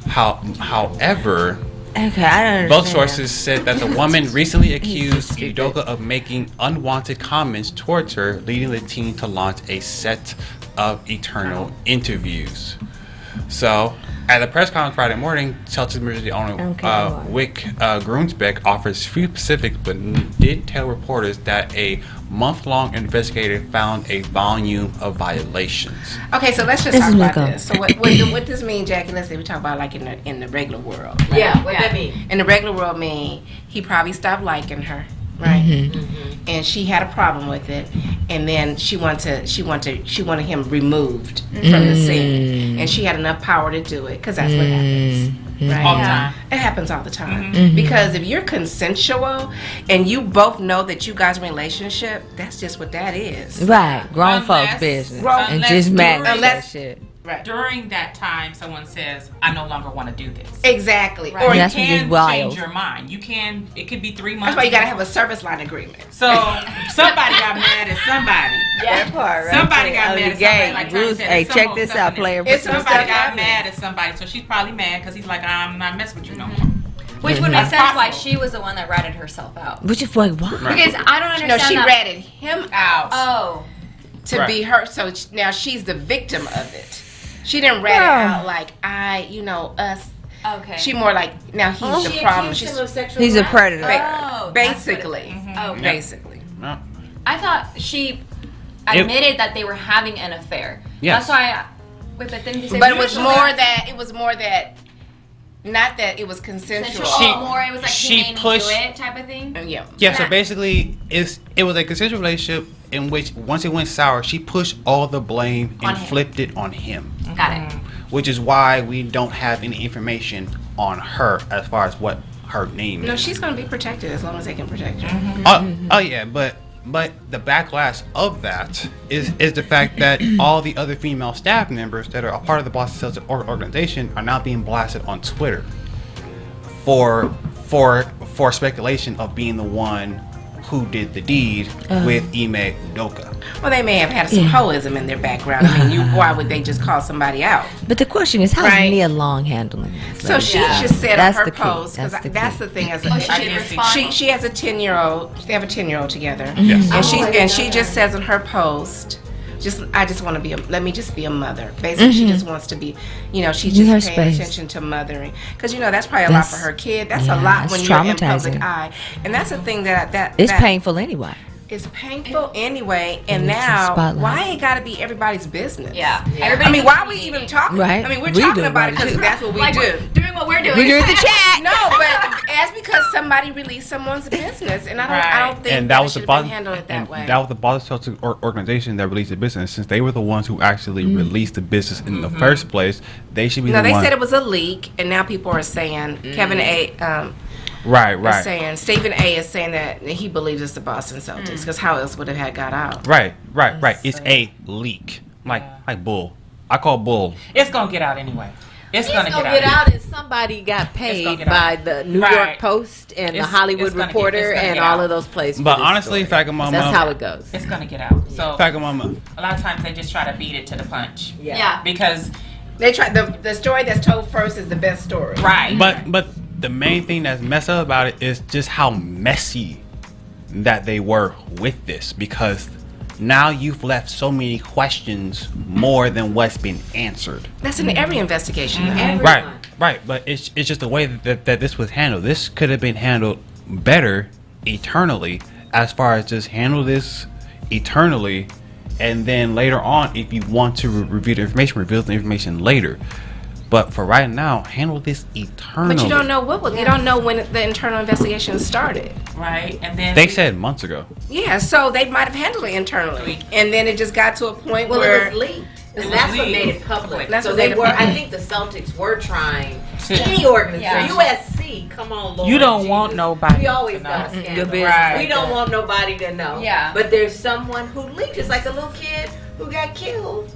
S4: However,
S1: Okay, I don't understand.
S4: both sources said that the woman recently accused Udoka of making unwanted comments towards her, leading the team to launch a set of eternal interviews. So, at a press conference Friday morning, Celtics emergency owner Wick Grunsbeck offers few specifics, but did tell reporters that a month-long investigator found a volume of violations.
S6: Okay, so let's just
S1: This
S6: talk
S1: is
S6: about
S1: Nico.
S6: this. So what does mean, Jackie? Let's say we talk about like in the regular world. Right?
S3: Yeah, what that mean?
S6: In the regular world, mean he probably stopped liking her, right?
S1: Mm-hmm.
S6: And she had a problem with it, and then she wanted him removed from the scene, and she had enough power to do it because that's what happens. Right?
S2: All the time.
S6: It happens all the time. Because if you're consensual and you both know that you guys are in a relationship, that's just what that is.
S1: Right, grown
S2: Unless-
S1: folks business.
S6: Grown-
S1: And
S2: unless
S1: just manage
S2: during-
S1: that shit.
S6: Right.
S2: During that time, someone says, "I no longer want to do this."
S6: Exactly.
S5: Right.
S6: Or
S2: Or
S1: That's
S2: you
S1: when it's
S2: can
S1: wild.
S2: change your mind. You can. It could be 3 months.
S6: that's why you gotta have a service line agreement.
S2: So somebody got mad at somebody.
S1: That part, right?
S2: Somebody
S1: there.
S2: got
S1: Oh,
S2: mad
S1: the
S2: at
S1: game.
S2: somebody. Like
S1: Bruce,
S2: Tony said,
S1: hey,
S2: there's
S1: check
S2: some
S1: this
S2: stuff
S1: out,
S2: in there.
S1: player.
S6: It's some
S2: Somebody
S6: stuff
S2: got
S6: happening.
S2: mad at somebody, so she's probably mad because he's like, I'm not messing with you no more.
S5: Which would make
S2: That's
S5: sense why
S2: possible.
S5: she was the one that ratted herself out.
S1: Which is like, what?
S5: Because I don't understand
S6: No, she
S5: that.
S6: ratted him out
S5: Oh.
S6: to
S4: Right.
S6: be her. So now she's the victim of it. She didn't rat it
S1: Yeah.
S6: out like us.
S5: Okay.
S6: She more like now he's the problem. She's
S1: He's a predator.
S5: Oh, that's what it
S6: basically,
S5: is. Okay.
S6: basically.
S4: No.
S5: I thought she admitted that they were having an affair.
S4: Yes.
S5: That's why. Wait, but then you say
S6: But it was more that. Not that it was consensual.
S5: more. It was like
S4: she
S5: he made me
S4: pushed-
S5: do it type of thing.
S6: Yeah.
S4: Yeah, so basically, it was a consensual relationship in which once it went sour, she pushed all the blame
S5: On
S4: and
S5: him.
S4: flipped it on him,
S5: Got it.
S4: which is why we don't have any information on her as far as what her name
S6: No,
S4: is.
S6: she's gonna be protected as long as they can protect her.
S4: Oh yeah, but the backlash of that is the fact that all the other female staff members that are a part of the Boston Celtics organization are now being blasted on Twitter for speculation of being the one who did the deed with Ime Udoka.
S6: Well, they may have had some hoism in their background. I mean, why would they just call somebody out?
S1: But the question is, how's
S6: Right.
S1: Nia Long handling this?
S6: So she just said
S1: That's
S6: on
S1: the
S6: her
S1: key.
S6: post because
S1: That's the
S6: that's
S1: key.
S6: the thing. As
S5: Oh, she
S6: I
S5: didn't
S6: didn't
S5: respond?
S6: she has a 10-year-old. They have a 10-year-old together.
S4: Yes.
S6: And she just says in her post, I just want to be let me just be a mother. Basically, she just wants to be, she's
S1: Give her
S6: just paying
S1: space.
S6: attention to mothering because that's probably a lot for her kid. That's a
S1: yeah,
S6: lot
S1: it's
S6: when you're in public
S1: traumatizing.
S6: eye, and that's the thing that
S1: It's
S6: that-
S1: painful anyway.
S6: It's painful anyway, and
S1: It's a
S6: now
S1: spotlight.
S6: why it got to be everybody's business?
S5: Yeah.
S6: I mean, why are we even talking?
S1: Right.
S6: I mean, we're
S1: We
S6: talking
S1: do
S6: about it
S1: about it
S6: because
S1: too.
S6: that's what we
S5: Like
S6: do.
S5: we're doing what we're doing.
S1: We're doing the chat.
S6: No, but that's because somebody released someone's business, and I don't think
S4: And
S6: that
S4: that was
S6: should
S4: the
S6: have been
S4: Boston,
S6: handled that
S4: and
S6: way.
S4: that was the Boston Celtics organization that released the business. Since they were the ones who actually released the business in the first place, they should be
S6: No,
S4: the
S6: they
S4: one.
S6: said it was a leak, and now people are saying Kevin A.
S4: Right,
S6: is
S4: right,
S6: saying Stephen A. is saying that he believes it's the Boston Celtics because how else would it have got out?
S4: right. It's a leak, like bull. I call bull.
S2: It's gonna get out anyway. It's gonna
S3: get out, and somebody got paid
S2: get
S3: by
S2: out.
S3: the New
S2: Right.
S3: York Post and the
S2: It's
S3: Hollywood
S2: gonna
S3: Reporter
S2: get
S3: and
S2: out.
S3: all of those places.
S4: But
S3: for this
S4: honestly,
S3: story.
S4: Faggot Mama,
S3: That's how it goes.
S2: It's gonna get out. So
S4: Faggot Mama,
S2: a lot of times they just try to beat it to the punch.
S5: Yeah.
S2: Because
S6: They try the story that's told first is the best story.
S2: right.
S4: but the main thing that's messed up about it is just how messy that they were with this, because now you've left so many questions more than what's been answered.
S6: That's in every investigation. though.
S3: Everyone.
S4: Right, but it's just the way that this was handled. This could have been handled better eternally, as far as just handle this eternally, and then later on, if you want to review the information, reveal the information later. But for right now, handle this eternally.
S6: But you don't know you don't know when the internal investigation started.
S2: right. And then
S4: They said months ago.
S6: Yeah, so they might have handled it internally, and then it just got to a point
S3: Well,
S6: where
S3: it was leaked.
S2: It
S3: And
S2: was
S3: that's what
S2: leaked.
S3: made it public.
S6: That's
S3: So
S6: what
S3: they
S6: made it
S3: were. I
S6: public.
S3: think the Celtics were trying.
S2: To-
S3: Any organization,
S5: Yeah.
S3: USC, come on, Lord.
S2: You don't
S3: Jesus.
S2: want nobody
S3: We always
S2: to
S3: got
S2: know.
S3: a scandal.
S1: business
S2: Right.
S3: We don't want nobody to know.
S5: Yeah.
S3: But there's someone who leaked. It's like a little kid who got killed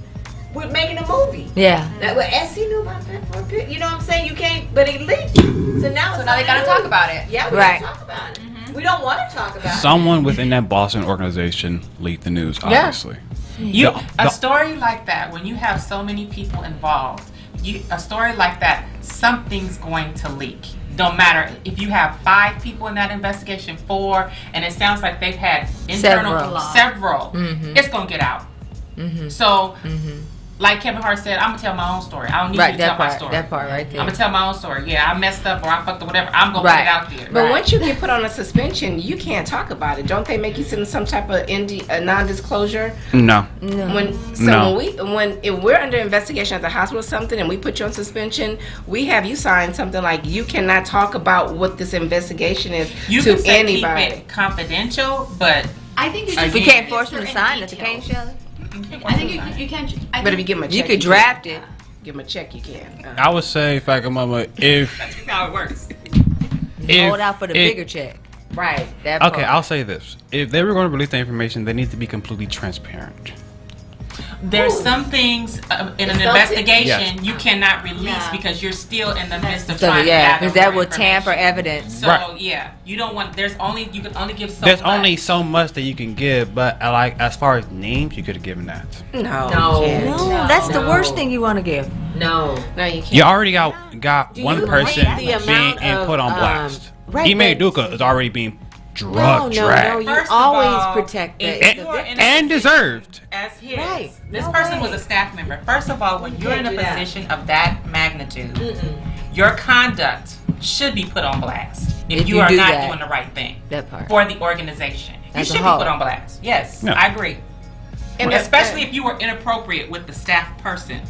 S3: with making a movie.
S1: Yeah.
S3: That what SC knew about that for a bit. You know what I'm saying? You can't, but he leaked. So now,
S5: So
S3: it's
S5: now they gotta
S3: on
S5: talk
S3: news.
S5: about it.
S3: Yeah, we
S1: Right.
S3: gotta talk about it. We don't want to talk about it.
S4: Someone within that Boston organization leaked the news, obviously.
S2: You
S4: The-
S2: a story like that, when you have so many people involved, a story like that, something's going to leak. Don't matter if you have 5 people in that investigation, 4, and it sounds like they've had internal several. It's gonna get out. So, like Kevin Hart said, I'm gonna tell my own story. I don't need you to tell my story.
S1: That part right there.
S2: I'm gonna tell my own story. Yeah, I messed up or I fucked or whatever. I'm gonna put it out there.
S6: But once you get put on a suspension, you can't talk about it. Don't they make you send some type of non-disclosure?
S4: No.
S6: When if we're under investigation at the hospital or something, and we put you on suspension, we have you sign something like you cannot talk about what this investigation is
S2: You
S6: to
S2: can say
S6: anybody.
S2: keep it confidential, but
S5: I think you
S2: We
S5: just
S1: We
S2: Again,
S1: can't force them to sign it, can't Shelley?
S5: I think you can't.
S6: But if you give them a check,
S1: You could
S6: can.
S1: draft it.
S6: Give them a check, you can.
S4: I would say, Faggot Mama, if
S2: that's how it works.
S1: Hold out for the bigger check.
S3: Right.
S1: That part.
S4: Okay, I'll say this: if they were going to release the information, they need to be completely transparent.
S2: There's some things in an
S3: It's
S2: investigation
S4: Yes.
S2: you cannot release
S3: Yeah.
S2: because you're still in the midst of
S1: So,
S2: trying
S1: yeah,
S2: to gather
S1: because that
S2: more
S1: will tamper
S2: information.
S1: evidence.
S2: So
S4: Right.
S2: yeah, you don't want. You can only give so
S4: There's
S2: much.
S4: only so much that you can give, but like as far as names, you could have given that.
S6: No,
S3: No.
S6: you can't.
S1: No, that's the
S3: No.
S1: worst thing you want to give.
S3: No.
S6: No, you can't.
S4: You already got
S3: Do
S4: one
S3: you
S4: person
S3: rate the amount
S4: being
S3: of,
S4: put on blast.
S1: right,
S4: Ime
S1: but-
S4: Udoka is already being
S3: No,
S4: dragged.
S3: you
S2: First of
S3: always
S2: all,
S3: protect
S2: if
S3: the
S2: you are in a
S4: And
S2: position
S4: deserved.
S2: as his.
S3: Right.
S2: This
S3: No
S2: person
S3: way.
S2: was a staff member. First of all, when you're in
S3: can't
S2: a
S3: do that.
S2: position of that magnitude, your conduct should be put on blast if
S1: If
S2: you
S1: you
S2: are
S1: do
S2: not
S1: that.
S2: doing the right thing
S1: That part.
S2: for the organization. You
S1: As a
S2: should be
S1: whole.
S2: put on blast. Yes,
S4: Yeah.
S2: I agree.
S6: And
S2: Especially if you were inappropriate with the staff person,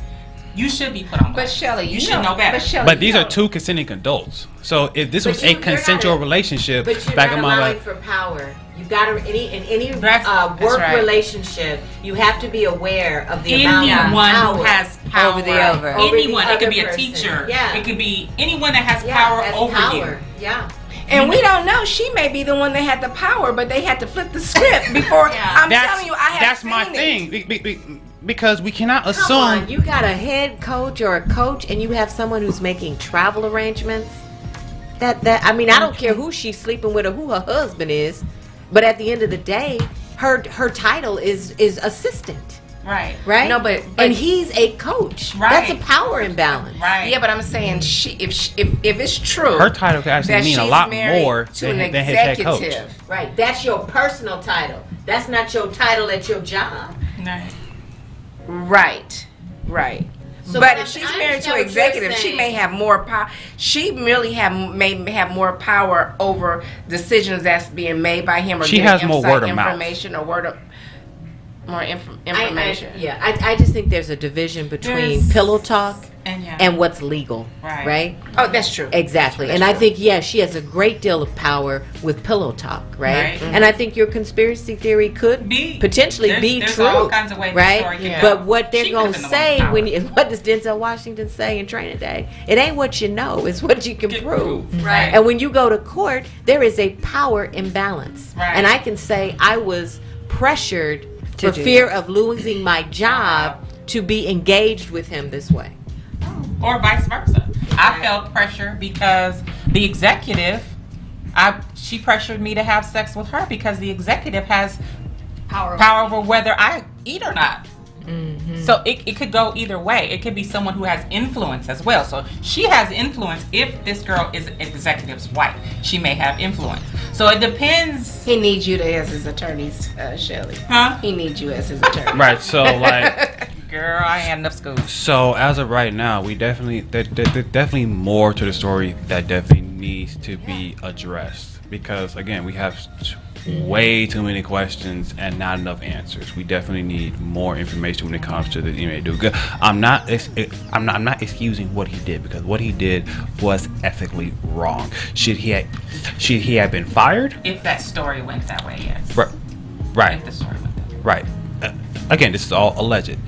S2: you should be put on
S6: But
S2: blast.
S6: Shelley,
S2: you should know better.
S4: But these are 2 consenting adults. So if this
S3: But
S4: was
S3: you're
S4: a
S3: not
S4: consensual relationship,
S3: But you're
S4: back
S3: not
S4: in my
S3: allowing
S4: life,
S3: for power. You got to in any
S2: That's
S3: work
S6: right.
S3: relationship, you have to be aware of the amount of
S2: Anyone
S3: power.
S2: who has power
S1: Over the other.
S3: Over the
S2: anyone, it could be a
S3: other person.
S2: teacher,
S3: Yeah.
S2: it could be anyone that has
S3: Yeah,
S2: power
S3: that's
S2: over
S3: power.
S2: you.
S3: Yeah.
S6: And we don't know. She may be the one that had the power, but they had to flip the script before. I'm telling you, I have
S4: that's
S6: seen
S4: my
S6: it.
S4: thing. Because we cannot
S3: Come
S4: assume.
S3: on, you got a head coach or a coach, and you have someone who's making travel arrangements. I mean, I don't care who she's sleeping with or who her husband is, but at the end of the day, her title is assistant,
S2: Right.
S3: right?
S6: No, but-
S3: and he's a coach.
S2: Right.
S3: That's a power imbalance.
S2: Right.
S6: Yeah, but I'm saying if it's true,
S4: Her title could actually
S6: that
S4: mean a
S6: she's
S4: lot
S6: married
S4: more
S6: to
S4: than
S6: an
S4: his head coach.
S6: executive.
S3: Right. That's your personal title. That's not your title at your job.
S2: Nice.
S6: Right. But if she's married to an executive, she may have more power. She merely may have more power over decisions that's being made by him, or
S4: She has more word of mouth.
S6: information or more information.
S3: I just think there's a division between pillow talk and what's legal, right?
S6: Oh, that's true.
S3: Exactly.
S6: That's
S3: and
S6: true.
S3: I think, she has a great deal of power with pillow talk, right? And I think your conspiracy theory could potentially be
S2: there's
S3: true,
S2: all kinds of ways the
S3: right?
S2: story can
S3: But
S2: go.
S3: what they're
S2: She
S3: going
S2: could've
S3: to
S2: been the
S3: say,
S2: one with
S3: what does Denzel Washington say in Training Day? It ain't what you know, it's what you can prove.
S5: Right.
S3: And when you go to court, there is a power imbalance.
S2: Right.
S3: And I can say I was pressured
S1: To
S3: for
S1: do
S3: fear of losing my job to be engaged with him this way.
S2: Or vice versa. I felt pressure because the executive, she pressured me to have sex with her because the executive has
S5: Power.
S2: power over whether I eat or not. So it could go either way. It could be someone who has influence as well. So she has influence. If this girl is an executive's wife, she may have influence. So it depends.
S6: He needs you as his attorney, Shelley.
S2: Huh?
S6: He needs you as his attorney.
S4: Right. So like.
S2: Girl, I ain't had enough school.
S4: So as of right now, we definitely there's definitely more to the story that definitely needs to be addressed, because again, we have way too many questions and not enough answers. We definitely need more information when it comes to the do. I'm not excusing what he did, because what he did was ethically wrong. Should he have been fired?
S2: If that story went that way, yes.
S4: Right.
S2: If the story went that way.
S4: Right. Again, this is all alleged.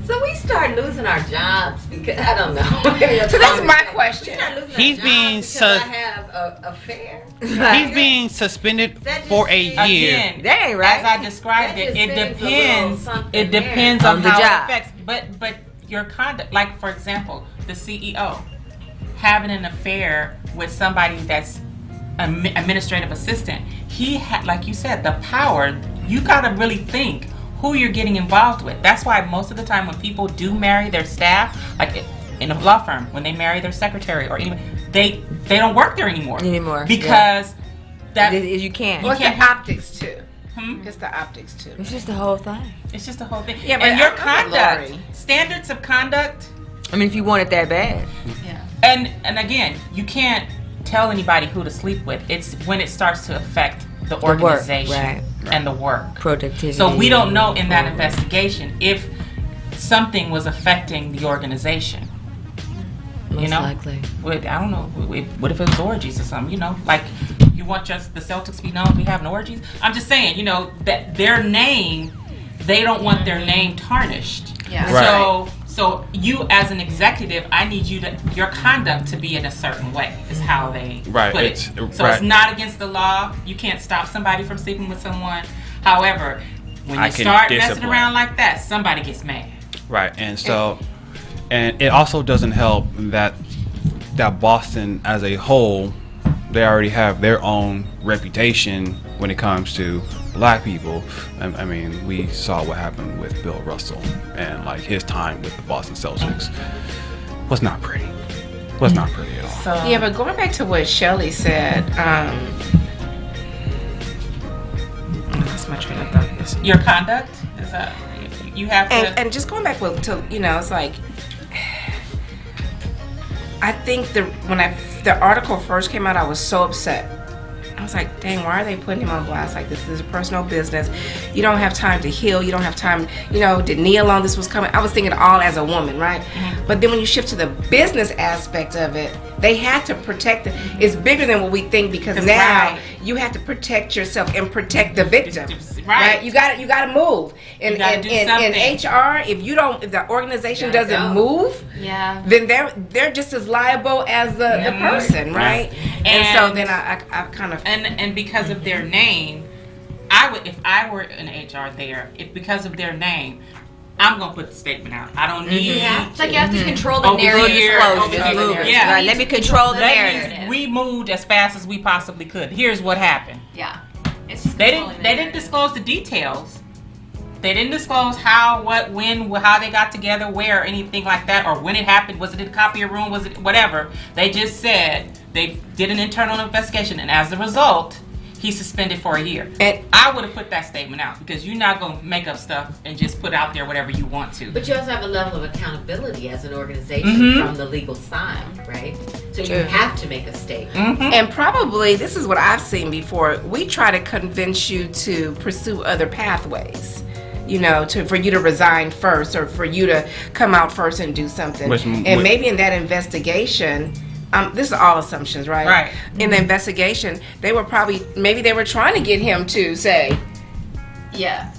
S3: So we start losing our jobs because I don't know.
S6: So that's my question.
S4: He's being
S3: I have a affair.
S4: He's being suspended for a year.
S2: Again,
S1: That ain't right.
S2: as I described
S3: That
S2: it,
S3: just
S2: it
S3: seems a
S2: depends.
S3: little
S2: It
S3: something
S2: depends
S3: there.
S2: on
S1: On the
S2: how
S1: job.
S2: it affects. But your conduct, like for example, the CEO having an affair with somebody that's an administrative assistant. He had, like you said, the power. You got to really think who you're getting involved with. That's why most of the time when people do marry their staff, like in a law firm, when they marry their secretary or even they don't work there anymore because that
S1: You can't.
S6: Well, it's
S2: can't
S6: the optics too.
S2: Hmm?
S6: It's the optics too.
S1: It's just the whole thing.
S2: it's just the whole thing.
S6: Yeah, but
S2: and your
S6: I'm with
S2: conduct,
S6: Lori.
S2: standards of conduct,
S1: I mean, if you want it that bad.
S2: and again, you can't tell anybody who to sleep with. It's when it starts to affect the
S1: work,
S2: organization
S1: right.
S2: and the work.
S1: Productivity.
S2: So we don't know in that investigation if something was affecting the organization.
S3: Most
S2: You know,
S3: likely.
S2: I don't know. What if it was orgies or something? You know, like you want just the Celtics to be known we having orgies. I'm just saying, you know, that their name, they don't want their name tarnished.
S5: Yeah.
S4: Right.
S2: So you as an executive, I need your conduct to be in a certain way. Is how they
S4: Right,
S2: put
S4: it's-
S2: it. So
S4: right.
S2: it's not against the law. You can't stop somebody from sleeping with someone. However, when
S4: I
S2: you
S4: can
S2: start messing
S4: discipline.
S2: around like that, somebody gets mad.
S4: Right, and so, and it also doesn't help that Boston as a whole, they already have their own reputation when it comes to black people. I mean, we saw what happened with Bill Russell and like his time with the Boston Celtics was not pretty. Was not pretty at all.
S2: So
S6: Yeah, but going back to what Shelley said, that's my train of thought.
S2: your conduct is that you have to.
S6: And just going back to it's like, I think when the article first came out, I was so upset. I was like, dang, why are they putting him on blast? Like, this is a personal business. You don't have time to heal. You don't have time, to kneel on this was coming. I was thinking all as a woman, right? Mm-hmm. But then when you shift to the business aspect of it, they had to protect it. It's bigger than what we think, because
S2: That's
S6: now
S2: right.
S6: you have to protect yourself and protect the victim.
S2: Right.
S6: You got to move. And
S2: You gotta do
S6: in
S2: something.
S6: HR, if the organization doesn't move,
S5: Yeah.
S6: then they're just as liable as the person, right? And so then I kind of
S2: and because of their name, if I were an HR there, if because of their name, I'm gonna put the statement out. I don't need.
S5: It's like you have to control the
S2: Over
S5: narrative.
S2: here,
S5: Over
S2: over
S5: here.
S2: there. Yeah.
S1: Right, let me control the narrative.
S5: narrative.
S2: We moved as fast as we possibly could. Here's what happened.
S5: Yeah. It's just
S2: They
S5: controlling
S2: didn't.
S5: the
S2: They didn't
S5: narrative.
S2: disclose the details. They didn't disclose how, what, when, how they got together, where, or anything like that, or when it happened. Was it in the copier room? Was it whatever? They just said they did an internal investigation, and as a result, he's suspended for a year.
S6: And
S2: I would have put that statement out because you're not going to make up stuff and just put out there whatever you want to.
S3: But you also have a level of accountability as an organization from the legal side, right? So you have to make a statement.
S6: And probably, this is what I've seen before, we try to convince you to pursue other pathways. You know, for you to resign first or for you to come out first and do something. Maybe in that investigation, this is all assumptions, right?
S2: Right.
S6: In the investigation, maybe they were trying to get him to say,
S5: Yeah.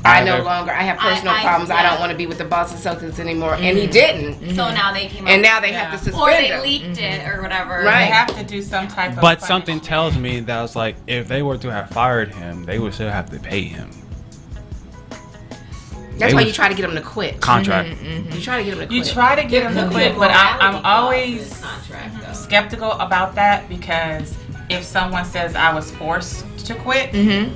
S6: I have personal problems. I don't want to be with the Boston Celtics anymore. And he didn't.
S5: So now they came up.
S6: And now they have to suspend
S5: or they
S6: him.
S5: leaked it or whatever.
S6: Right.
S2: They have to do some type of.
S4: But something tells me that was like, if they were to have fired him, they would still have to pay him.
S6: That's why you try to get him to quit.
S4: Contract.
S6: You try to get him to quit.
S2: You try to get him to quit, but I'm always skeptical about that because if someone says I was forced to quit, then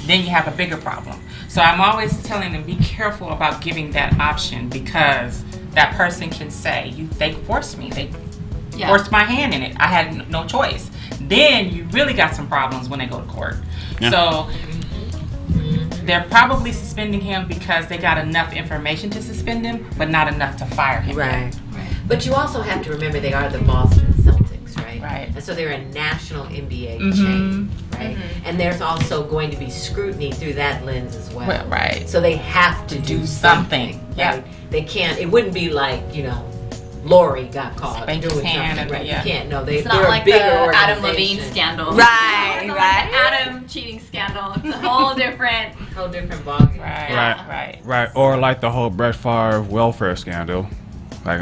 S2: you have a bigger problem. So I'm always telling them, be careful about giving that option because that person can say, they forced me. They forced my hand in it. I had no choice. Then you really got some problems when they go to court.
S4: Yeah.
S2: So they're probably suspending him because they got enough information to suspend him, but not enough to fire him.
S3: Right. But you also have to remember they are the Boston Celtics, right?
S2: Right.
S3: And so they're a national NBA chain, right? And there's also going to be scrutiny through that lens as well.
S2: Well, right.
S3: So they have to do something.
S2: Yeah.
S3: Right? They can't. It wouldn't be like Lori got caught
S2: Spanked
S3: doing
S2: his hand
S3: something.
S2: and-
S3: Right.
S2: yeah.
S3: You can't. No,
S5: It's
S3: they're
S5: not
S3: a
S5: like the
S3: bigger
S5: Adam
S3: organization.
S5: Levine scandal.
S1: Right,
S5: It's not
S1: right.
S5: like the Adam cheating scandal. It's a whole different.
S3: Whole different ballgame.
S2: Right.
S4: Or like the whole Brett Favre welfare scandal, like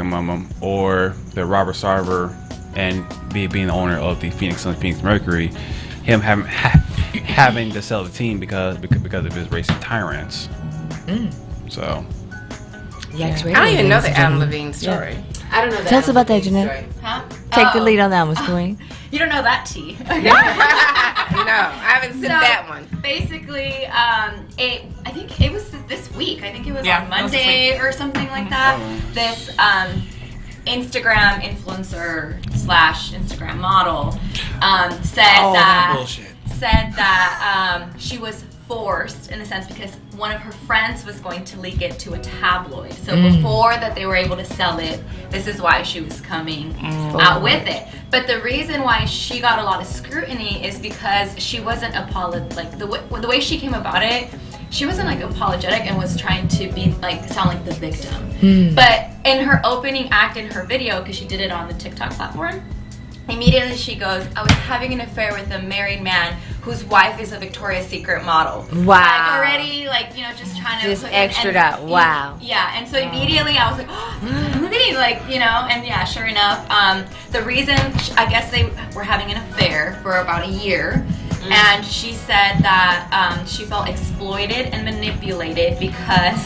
S4: or the Robert Sarver and being the owner of the Phoenix Suns, Phoenix Mercury, him having to sell the team because of his racist tyrants. So
S1: Yikes,
S6: I don't even know the Adam Levine story.
S3: I don't know that.
S1: Tell us about that, Jeanette.
S5: Huh?
S1: Take the lead on that one, Squeen.
S5: You don't know that tea.
S6: No, I haven't seen that one.
S5: Basically, I think it was this week. I think it was
S2: Yeah,
S5: on
S2: it was this
S5: Monday
S2: week.
S5: or something like that. This Instagram influencer / Instagram model said that she was forced in a sense because one of her friends was going to leak it to a tabloid. So before that they were able to sell it, this is why she was coming out with it. But the reason why she got a lot of scrutiny is because she wasn't the way she came about it, she wasn't like apologetic and was trying to be like sound like the victim. But in her opening act in her video, because she did it on the TikTok platform, immediately she goes, I was having an affair with a married man whose wife is a Victoria's Secret model.
S1: Wow.
S5: Like already, just trying to
S1: Just
S5: put
S1: extra out. Wow.
S5: Yeah, and so immediately I was like, oh, and yeah, sure enough, the reason, I guess they were having an affair for about a year, and she said that she felt exploited and manipulated because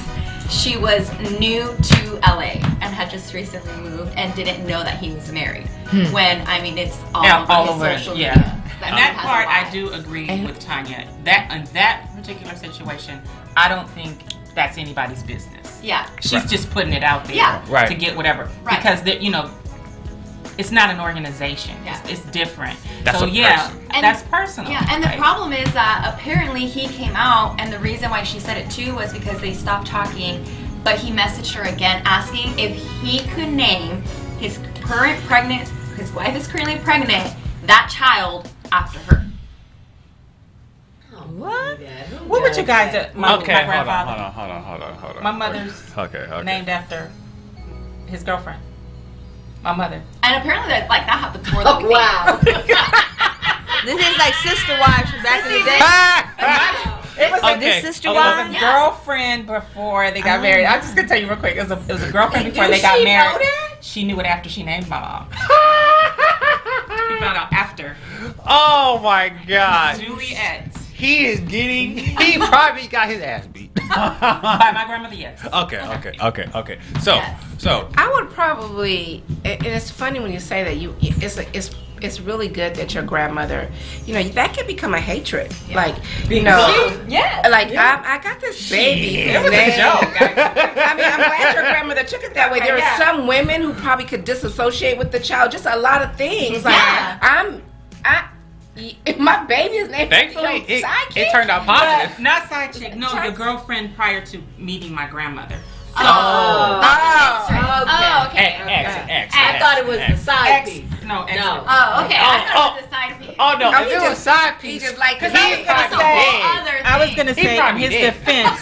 S5: she was new to LA and had just recently moved and didn't know that he was married. When it's all over his social media.
S2: And that part I do agree with Tanya. That in that particular situation, I don't think that's anybody's business.
S5: Yeah.
S2: She's just putting it out there to get whatever.
S5: Right.
S2: Because it's not an organization.
S5: Yeah.
S2: It's different.
S4: That's
S2: so
S4: a person.
S2: that's personal.
S5: Yeah, and the
S2: right?
S5: problem is that apparently he came out, and the reason why she said it too was because they stopped talking, but he messaged her again asking if he could name his wife is currently pregnant, that child after her.
S1: What?
S2: What would you guys do? My grandfather.
S4: Hold on.
S2: My mother's
S4: Okay.
S2: named after his girlfriend. My mother.
S5: And apparently that happens more than we think.
S3: Wow.
S1: This is like sister wives from back in the day.
S2: It was
S1: This sister
S2: It
S1: wife?
S2: was a girlfriend before they got married. I'm just gonna tell you real quick. It was a girlfriend before they got
S3: she
S2: married.
S3: know that?
S2: She knew it after she named my mom. We found out after.
S4: Oh my God.
S2: Juliet.
S4: He probably got his ass beat.
S2: By my grandmother, yes.
S4: Okay. So
S6: I would probably, and it's funny when you say that. It's really good that your grandmother, that can become a hatred.
S2: Yeah.
S6: I got this baby.
S2: It was a joke.
S6: I'm glad your grandmother took it that way. There are some women who probably could disassociate with the child. Just a lot of things. My baby is named
S4: Thankfully,
S6: your sidekick?
S4: it turned out positive.
S2: Not side chick. No, your girlfriend prior to meeting my grandmother.
S6: Oh,
S5: okay.
S4: X.
S3: I thought it was the side piece.
S2: No, X.
S3: No.
S5: Oh, okay. I thought it was a side piece.
S4: Oh no,
S6: Oh,
S4: if
S6: he
S4: it was
S6: just-
S4: side
S6: he
S4: piece,
S6: just like
S5: Because I was
S6: That's
S5: gonna
S6: a
S5: say
S6: whole
S5: other thing.
S2: I was gonna
S4: He
S2: say, in
S4: probably
S2: his
S4: did.
S2: defense,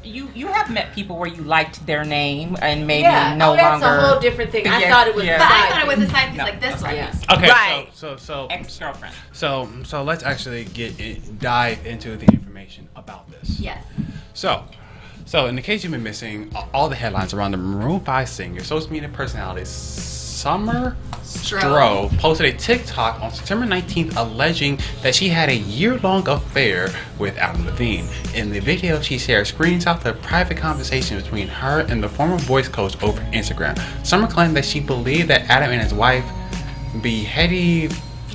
S2: you have met people where you liked their name and maybe
S3: Yeah,
S2: no
S3: that's
S2: longer
S3: a whole different thing. I
S2: Yeah,
S3: thought it was
S2: yeah.
S3: the
S5: But I
S3: side
S5: thought it was
S3: piece.
S5: a side piece
S2: No,
S5: like this
S2: that's
S5: one.
S2: right.
S4: okay.
S1: Right.
S4: So
S2: ex-girlfriend.
S4: So let's actually dive into the information about this.
S5: Yes.
S4: So in the case you've been missing, all the headlines around the Maroon 5 singer, social media personality Summer Stroh posted a TikTok on September 19th alleging that she had a year-long affair with Adam Levine. In the video, she shared screenshots of private conversation between her and the former voice coach over Instagram. Summer claimed that she believed that Adam and his wife, Hetty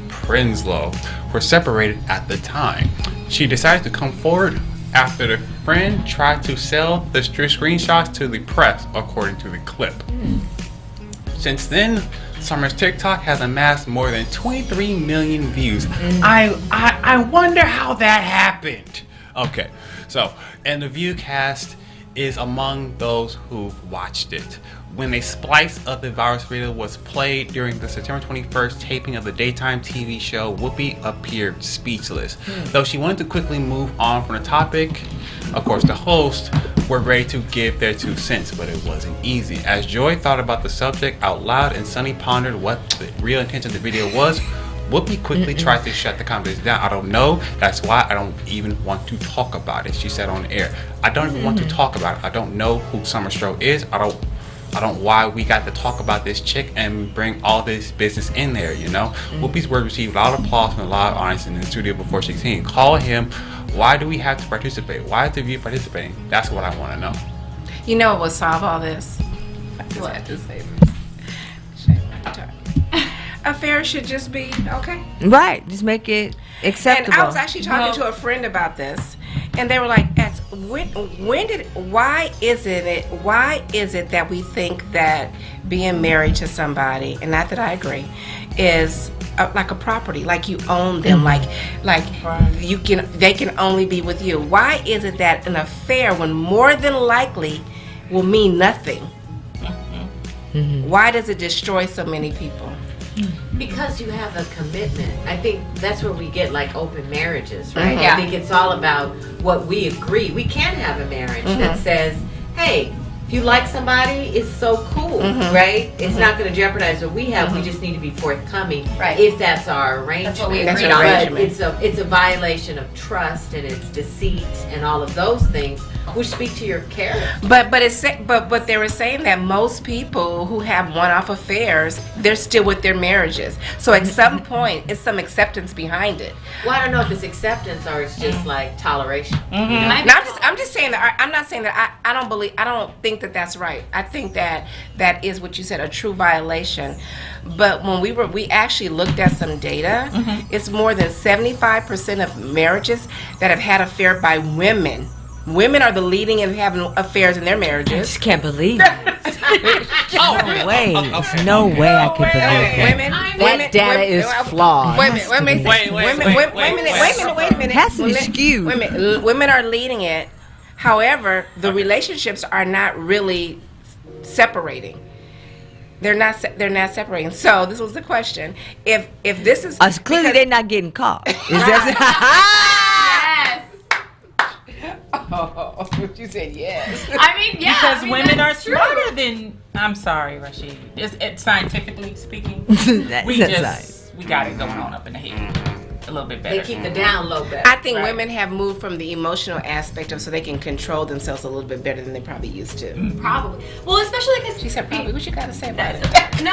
S4: Prinsloo, were separated at the time. She decided to come forward after the friend tried to sell the screenshots to the press, according to the clip. Since then, Summer's TikTok has amassed more than 23 million views. I wonder how that happened. Okay, so, and the Viewcast is among those who watched it. When a splice of the virus video was played during the September 21st taping of the daytime TV show, Whoopi appeared speechless. Though she wanted to quickly move on from the topic, of course the hosts were ready to give their 2 cents, but it wasn't easy. As Joy thought about the subject out loud and Sunny pondered what the real intention of the video was, Whoopi quickly tried to shut the conversation down. I don't know. That's why I don't even want to talk about it, she said on air. I don't even want to talk about it. I don't know who Summer Stroh is. I don't why we got to talk about this chick and bring all this business in there, you know? Whoopi's words received a lot of applause from a lot of audience in the studio before she came. Call him. Why do we have to participate? Why is the View participating? That's what I want to know.
S6: You know what will solve all this?
S5: What?
S6: I have to say this. Shame on the time. Affair should just be okay.
S1: Right. Just make it acceptable.
S6: And I was actually talking to a friend about this, and they were like, why is it that we think that being married to somebody, and not that I agree, is like a property, like you own them, like they can only be with you? Why is it that an affair, when more than likely will mean nothing, why does it destroy so many people?
S3: Because you have a commitment. I think that's where we get like open marriages, right?
S5: Yeah.
S3: I think it's all about what we agree. We can have a marriage that says, hey, if you like somebody, it's so cool, right? It's not going to jeopardize what we have. We just need to be forthcoming,
S5: Right.
S3: if that's our arrangement.
S5: That's what we
S6: That's
S5: agreed
S6: our
S5: on.
S6: arrangement.
S3: But it's a violation of trust, and it's deceit and all of those things, which speak to your character.
S6: But they were saying that most people who have one-off affairs, they're still with their marriages. So at some point, it's some acceptance behind it.
S3: Well, I don't know if it's acceptance or it's just like toleration.
S5: Might be
S6: Now, I'm just saying that I'm not saying that I don't think that that's right. I think that is what you said, a true violation. But when we actually looked at some data, it's more than 75% of marriages that have had affair by women. Women are the leading in having affairs in their
S1: I
S6: marriages.
S1: just can't believe it. No way. There's no way I can believe that.
S6: Women,
S3: data is flawed.
S6: Wait a minute. Wait a minute.
S1: It has to be skewed.
S6: Women are leading it. However, the relationships are not really separating. They're not separating. So this was the question: if this is
S1: Clearly, they're not getting caught. Is that?
S5: Yes.
S6: Oh, you said yes.
S5: I mean, yeah.
S2: Because
S5: I mean,
S2: women are
S5: that's true.
S2: smarter than. I'm sorry, Rashid. It's scientifically speaking.
S1: That's
S2: we
S1: not
S2: we got it going on up in the head a little bit better.
S3: They keep the down low better.
S6: I think
S2: Right.
S6: women have moved from the emotional aspect of so they can control themselves a little bit better than they probably used to.
S5: Probably. Well, especially because
S6: She said probably. What you got to say about it?
S5: No.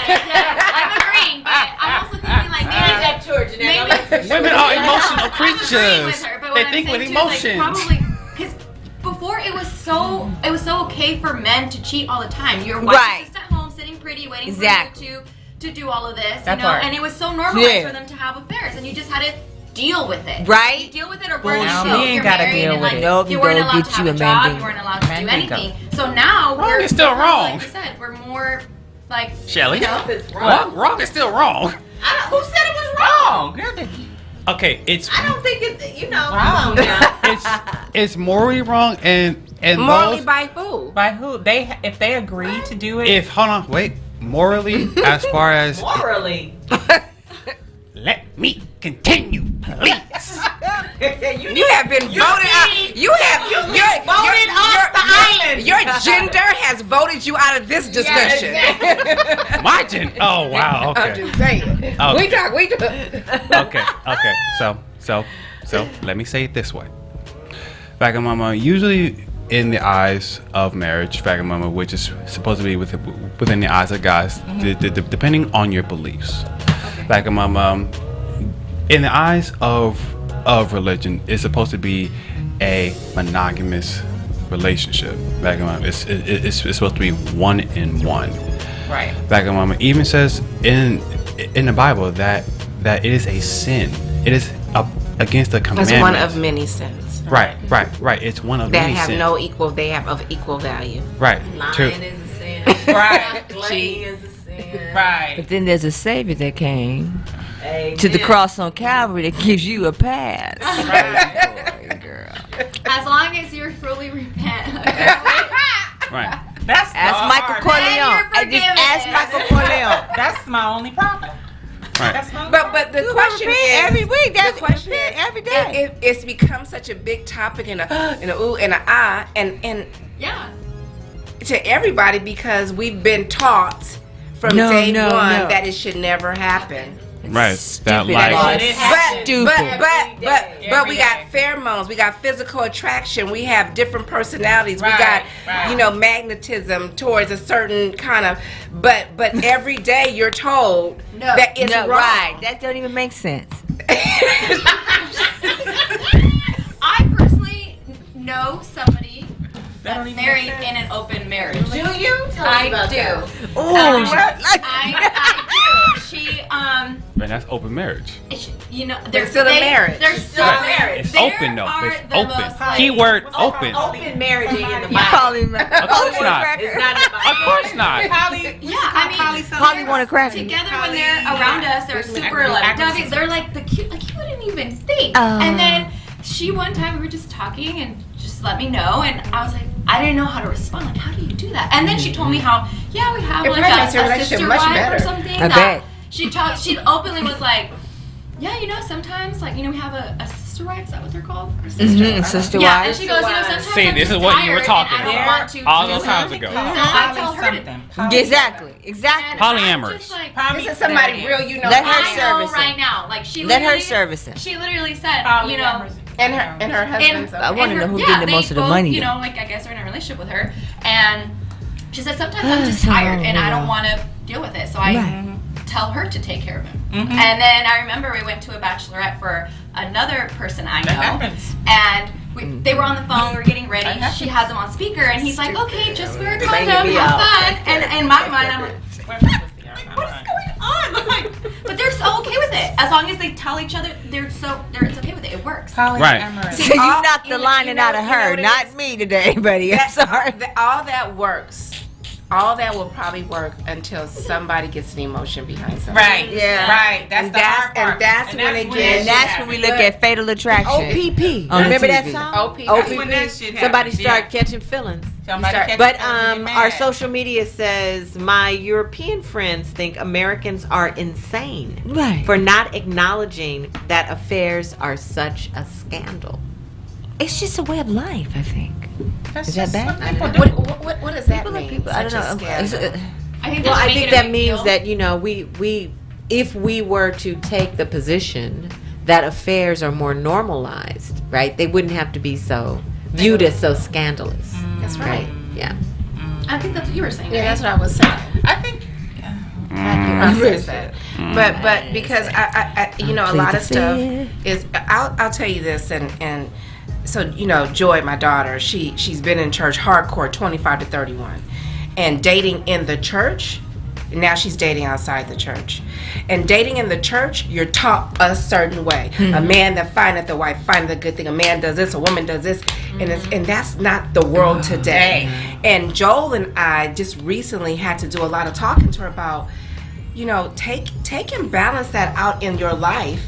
S5: I'm agreeing, but I'm also thinking like maybe
S3: that tour, Jeanette.
S5: maybe
S4: Women are emotional
S5: I'm agreeing
S4: creatures.
S5: with her, but
S4: They
S5: what I'm
S4: think with
S5: saying too is, like,
S4: emotions.
S5: probably because before it was so okay for men to cheat all the time. Your wife
S1: Right.
S5: was just at home sitting pretty, waiting
S1: Exactly.
S5: for you to do all of this,
S2: That
S5: you know,
S2: part.
S5: and it was so normalized
S1: Yeah.
S5: for them to have affairs, and you just had to deal with it.
S1: Right.
S5: You deal with it or burn
S2: Now,
S5: it.
S2: me ain't
S5: You're
S2: gotta
S5: married
S2: deal
S5: and,
S2: with
S5: like,
S2: it.
S1: Nope,
S5: you
S1: you
S5: weren't
S1: go
S5: allowed
S1: get
S5: to have
S1: you
S5: a
S1: a
S5: job.
S1: Mandingo.
S5: You weren't allowed to do
S2: Mandingo.
S5: anything. So now
S4: Wrong
S5: we're
S4: is still
S5: we're,
S4: wrong.
S5: Like you said, we're more like
S4: Shelly,
S5: you know,
S3: It's wrong.
S4: wrong is still wrong.
S3: Who said it was wrong?
S2: Girl,
S4: Okay, it's
S3: I don't think it. You know.
S2: Wow.
S3: Come on now.
S4: it's morally wrong and
S6: Morally
S4: those,
S6: by who?
S2: by who? If they agree to do it.
S4: if hold on, wait, morally as far as
S3: Morally.
S4: let me continue, please.
S6: You have been voted out. You have
S3: voted off the island.
S6: Your gender has voted you out of this discussion.
S4: My gen. Oh wow.
S6: I'm
S4: Okay.
S6: just saying.
S4: Okay.
S6: We talk.
S4: Okay. So let me say it this way. Vagamama, usually in the eyes of marriage, Vagamama, which is supposed to be within the eyes of guys, depending on your beliefs. Vagamama, in the eyes of religion, is supposed to be a monogamous relationship. Vagamama, it's supposed to be one in one.
S2: Right.
S4: Vagamama even says in the Bible that it is a sin. It is against the commandments.
S6: That's one of many sins.
S4: Right. It's one of
S6: That
S4: many
S6: have
S4: sins.
S6: they have of equal value.
S4: Right.
S3: Lying is a sin.
S2: Right.
S3: Gluttony is a sin.
S2: Right.
S1: But then there's a Savior that came
S3: Amen.
S1: to the cross on Calvary that gives you a pass.
S5: Right.
S1: Boy, girl.
S5: As long as you fully repent.
S4: Right.
S2: That's
S1: Ask
S2: the
S1: Michael
S2: hard-
S1: Corleone.
S5: Then
S1: And
S5: you're
S1: just ask
S5: forgiven.
S1: Michael Corleone.
S2: That's my only problem.
S4: Right.
S2: That's my
S6: But the question
S1: repent
S6: is
S1: every week. That's
S6: the question
S1: repent
S6: is,
S1: every day.
S6: It's become such a big topic and a ooh and a ah and
S5: Yeah.
S6: to everybody because we've been taught from
S1: No,
S6: day
S1: no,
S6: one
S1: no.
S6: that it should never happen.
S4: Right. That
S1: Stupid.
S4: like.
S2: But it happens.
S1: Stupid.
S6: But
S2: Every
S6: we got
S2: day.
S6: pheromones, we got physical attraction, we have different personalities, we
S2: Right,
S6: got
S2: right.
S6: magnetism towards a certain kind of but every day you're told that it's
S1: No,
S6: wrong.
S1: right. That don't even make sense.
S5: I personally know somebody
S2: That don't
S5: that's
S2: even
S5: married
S2: make sense.
S5: in an open marriage.
S3: Do you? Tell me
S5: I
S3: about
S5: do.
S3: that.
S1: Oh,
S5: I do. She
S4: And that's open marriage.
S5: you know,
S6: They're still in marriage.
S5: They're still
S4: Right.
S5: married.
S4: It's
S5: There
S4: open though.
S5: are
S4: It's
S5: the
S4: open.
S5: most, like-
S4: Keyword open.
S3: Open marriage ain't in the
S1: you
S3: Bible.
S1: call him
S4: Of course not.
S3: It's not in the Bible.
S4: Of course not.
S2: Polly,
S5: Yeah, I mean,
S1: Polly want a cracker.
S5: together when they're around us, they're super like dovey. They're like the cute, like you wouldn't even think.
S1: Oh.
S5: And then one time we were just talking and just let me know, and I was like, I didn't know how to respond. Like, how do you do that? And then she told me how, yeah, we have
S6: It
S5: like
S6: makes your
S5: a
S6: relationship
S5: sister
S6: much
S5: wife
S6: better.
S5: or something.
S1: I
S5: that
S1: bet.
S5: She openly was like, yeah, you know, sometimes like we have a sister wife. Is that what they're called? Or sister.
S1: Mhm, sister
S5: Yeah, and
S1: wife.
S5: she goes, you know, sometimes
S4: See,
S5: I'm
S4: this
S5: just
S4: is what you were
S5: tired
S4: talking
S5: and I don't
S2: about.
S5: want to
S4: All
S5: do
S4: those times
S5: something.
S4: ago.
S5: So I tell her to.
S1: Exactly.
S5: And
S1: Exactly.
S5: I'm
S4: Polyamorous.
S5: just like,
S6: This is somebody real you know.
S1: Let her
S5: I know
S1: service it.
S5: right now. Like she
S1: Let her
S5: literally-
S1: service it.
S5: She literally said, you know,
S2: Polyamorous.
S6: and her husband's
S1: I wanna
S5: and
S1: know who's
S5: yeah,
S1: getting the
S5: they
S1: most of the
S5: both,
S1: money
S5: You
S1: then.
S5: know, like I guess they're in a relationship with her, and she said sometimes I'm just tired and I don't want to deal with it, so I
S1: Right.
S5: tell her to take care of him. And then I remember we went to a bachelorette for another person I know,
S2: happens.
S5: and they were on the phone. We were getting ready.
S2: That
S5: She has him on speaker, and he's like, "Okay, just wear a
S3: Banging
S5: condom,
S3: me
S5: have
S3: out.
S5: fun." And in my mind, I'm like,
S2: Where's my pussy?
S5: what is going on? I'm like, but they're so okay with it. As long as they tell each other, it's okay with it. It works.
S2: Polyamorous.
S1: So you
S6: all-
S1: knocked the
S6: you know-
S1: lining
S6: you know-
S1: out of
S6: you know
S1: her,
S6: what it
S1: not
S6: is?
S1: me today, buddy. I'm sorry.
S6: All that works. All that will probably work until somebody gets an emotion behind something.
S2: Right.
S1: Yeah.
S2: Right. That's
S6: And
S2: the hard part.
S6: and that's when it
S2: it
S6: gets-
S1: And that's when we look at Fatal Attraction.
S3: OPP.
S1: On the
S3: Remember that
S1: TV.
S3: song?
S6: OPP.
S2: That's when that shit
S3: Somebody
S2: happens,
S3: start
S2: yeah.
S3: catching feelings.
S2: Somebody
S6: Start-
S2: catch
S3: But
S2: it and get
S3: our
S2: mad.
S3: social media says my European friends think Americans are insane
S1: Right.
S3: for not acknowledging that affairs are such a scandal.
S1: It's just a way of life, I think.
S2: That's
S1: Is that
S2: just
S1: bad?
S2: what people do.
S6: What does that
S1: People are
S6: mean?
S1: people. I don't
S6: Such a
S1: know.
S6: scandal?
S5: I think
S3: Well,
S5: that's
S3: I
S5: making
S3: think
S5: a
S3: that
S5: big
S3: means
S5: deal.
S3: that we if we were to take the position that affairs are more normalized, right? They wouldn't have to be so viewed as so scandalous.
S6: That's right.
S3: Yeah.
S5: I think that's what you were saying.
S6: Yeah,
S5: right?
S6: that's what I was saying.
S2: I think.
S6: I said that. But because I you know, a lot of stuff is I'll tell you this and so you know, Joy, my daughter, she's been in church hardcore 25 to 31 and dating in the church. Now she's dating outside the church. And dating in the church, you're taught a certain way. A man that findeth the wife, findeth a good thing. A man does this, a woman does this. And that's not the world today. And Joel and I just recently had to do a lot of talking to her about, take and balance that out in your life.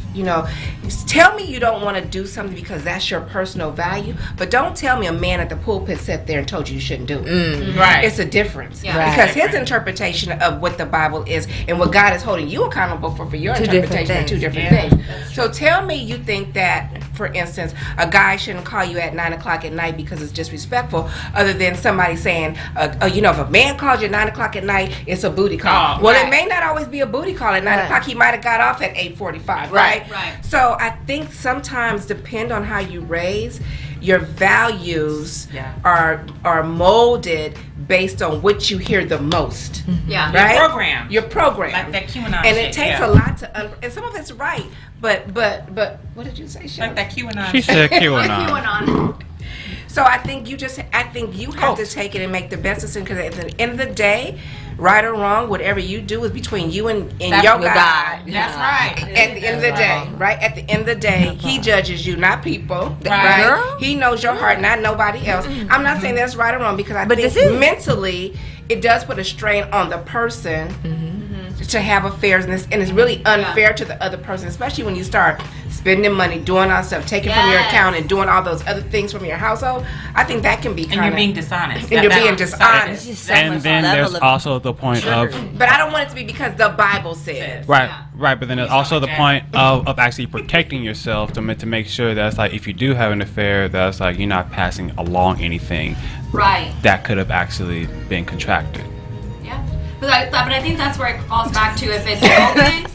S6: Tell me you don't want to do something because that's your personal value, but don't tell me a man at the pulpit sat there and told you shouldn't do it.
S2: Right.
S6: It's a difference.
S5: Yeah.
S1: Right.
S6: Because his interpretation of what the Bible is and what God is holding you accountable for your
S1: Two different
S6: interpretation are two
S1: things.
S6: different things. So tell me you think that, for instance, a guy shouldn't call you at 9 o'clock at night because it's disrespectful, other than somebody saying, if a man calls you at 9 o'clock at night, it's a booty call.
S2: Oh,
S6: Well,
S5: right.
S6: it may not always be a booty call at 9
S1: Right.
S6: o'clock. He might have got off at 8:45, right?
S5: Right.
S6: So I think sometimes depend on how you raise, your values are molded based on what you hear the most,
S5: Yeah.
S6: right?
S2: Program.
S6: Your program.
S2: Like that QAnon
S6: and
S2: shit,
S6: it takes
S2: yeah.
S6: a lot to, and some of it's right, but what did you say, Shelly?
S2: Like that QAnon
S4: She
S2: shit.
S4: said
S5: You
S4: QAnon.
S5: went on.
S6: So I think you have to take it and make the best decision, because at the end of the day, right or wrong, whatever you do is between you and
S1: That's
S6: your
S1: with
S6: God.
S1: God.
S2: That's right.
S6: At the end of the day, right? At the end of the day, he judges you, not people.
S2: Right.
S1: Girl.
S6: He knows your heart, not nobody else. I'm not saying that's right or wrong, because I
S1: But
S6: think
S1: this is-
S6: mentally it does put a strain on the person to have affairs, and it's really unfair to the other person, especially when you start spending money, doing all stuff, taking from your
S5: Yes.
S6: account and doing all those other things from your household. I think that can be
S2: And
S6: kind
S2: you're
S6: of
S2: being dishonest.
S6: And you're being
S1: It's
S6: dishonest.
S1: just so
S4: And
S1: much
S4: then
S1: level
S4: there's
S1: of-
S4: also the point of
S6: But I don't want it to be because the Bible says.
S4: right,
S5: Yeah.
S4: right. But then there's
S2: You sound
S4: also the
S2: like
S4: point of actually protecting yourself to make sure that's like if you do have an affair, that's like you're not passing along anything
S5: Right.
S4: that could have actually been contracted.
S5: Yeah. But I think that's where it falls back to if it's open.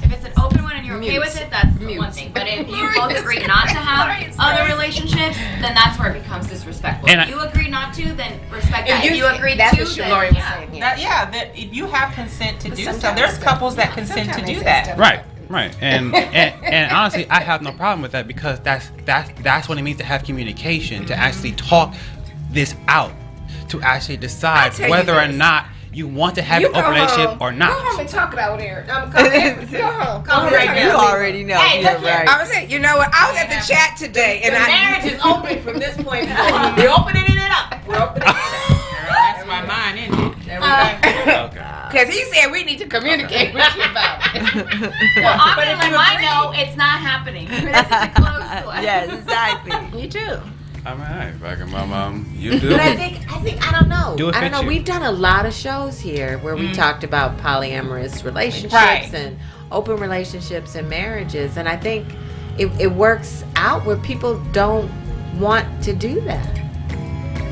S5: If it's an open one and you're okay with it, that's one thing. But if you both agree not to have other relationships, then that's where it becomes disrespectful.
S4: And
S5: If you agree not to, then respect that. If you agree
S6: that's
S5: to,
S6: what
S5: then
S6: Lori was
S5: yeah.
S6: saying. Yeah.
S2: That if you have consent to do so,
S6: sometimes
S2: there's
S6: it's
S2: couples that
S6: better.
S2: consent to
S6: Sometimes
S2: do
S6: it's
S2: that.
S6: better.
S4: Right, right. And honestly, I have no problem with that, because that's what it means to have communication, to actually talk this out, to actually decide
S6: tell you
S4: whether or
S6: this.
S4: not you want to have
S6: You
S4: an
S6: go
S4: open relationship
S6: home.
S4: or not.
S6: Go home and talk it out there. Go home. Go home.
S1: You already know.
S5: Hey,
S1: You're
S5: look here.
S1: right.
S6: I was saying, you know what? I was at the chat today, and
S3: Marriage is open from this point forward. We're opening it up. We're opening it up.
S2: Girl, that's my mind, isn't it?
S3: There we go.
S4: Okay.
S6: because he said we need to communicate with you about it.
S5: Well, I'm
S2: But
S5: gonna
S2: if
S5: let
S2: you
S5: mine
S2: agree-
S5: know it's not happening. This is a closed one.
S1: Yes, exactly.
S6: You too.
S4: I'm alright. Back in my mom, you do.
S3: But I think I don't know.
S4: Do it
S3: I don't
S4: fit
S3: know.
S4: you.
S3: We've done a lot of shows here where we talked about polyamorous relationships
S2: Right.
S3: and open relationships and marriages, and I think it works out where people don't want to do that.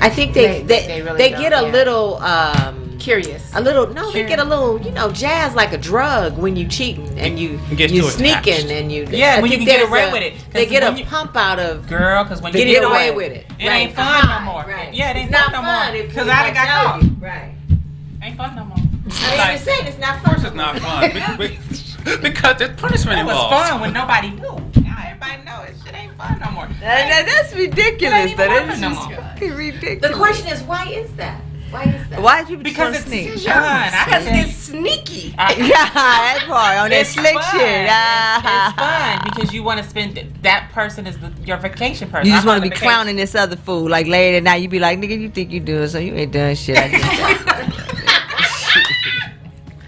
S3: I think they
S6: really
S3: get
S6: don't,
S3: a
S6: yeah.
S3: little
S6: Curious.
S3: they get a little jazz like a drug when you cheating and you
S4: Get too
S3: sneaking
S4: attached.
S3: and you
S2: Yeah,
S3: I
S2: when you
S3: think
S2: can get
S3: there's
S2: away
S3: a-
S2: with it. 'Cause
S3: They get
S2: when
S3: a
S2: you-
S3: pump out of
S2: Girl, because when you
S3: getting
S2: get
S3: away with it.
S2: it ain't fun no more.
S3: Right.
S2: Yeah, it ain't
S3: It's
S2: fun
S3: not
S2: no more.
S3: fun if
S2: Because
S3: you
S2: I done got
S3: don't
S2: caught.
S3: know. Right.
S2: Ain't fun no more.
S3: I mean, saying it's not
S4: Of
S3: fun.
S4: course, it's not fun because there's punishment
S2: It was
S4: involved.
S2: fun when nobody knew. Now everybody know it. Shit ain't fun no more.
S1: That's ridiculous.
S2: It ain't
S1: That
S2: even
S1: is
S2: working no
S1: just
S2: more.
S1: fucking ridiculous.
S3: The question is, why is that? Why is that?
S1: Why do people
S2: Because
S1: just
S2: it's
S1: sneak?
S2: fun. I
S6: Because
S2: can
S6: it's sneaky.
S1: Yeah, that part on that
S2: It's
S1: slick
S2: fun.
S1: shit.
S2: It's fun because you want to spend that person is your vacation person.
S1: You just
S2: I'm
S1: want
S2: on
S1: to be
S2: vacation.
S1: clowning this other fool. Like later at night, you be like, nigga, you think you doing so? You ain't doing shit. I just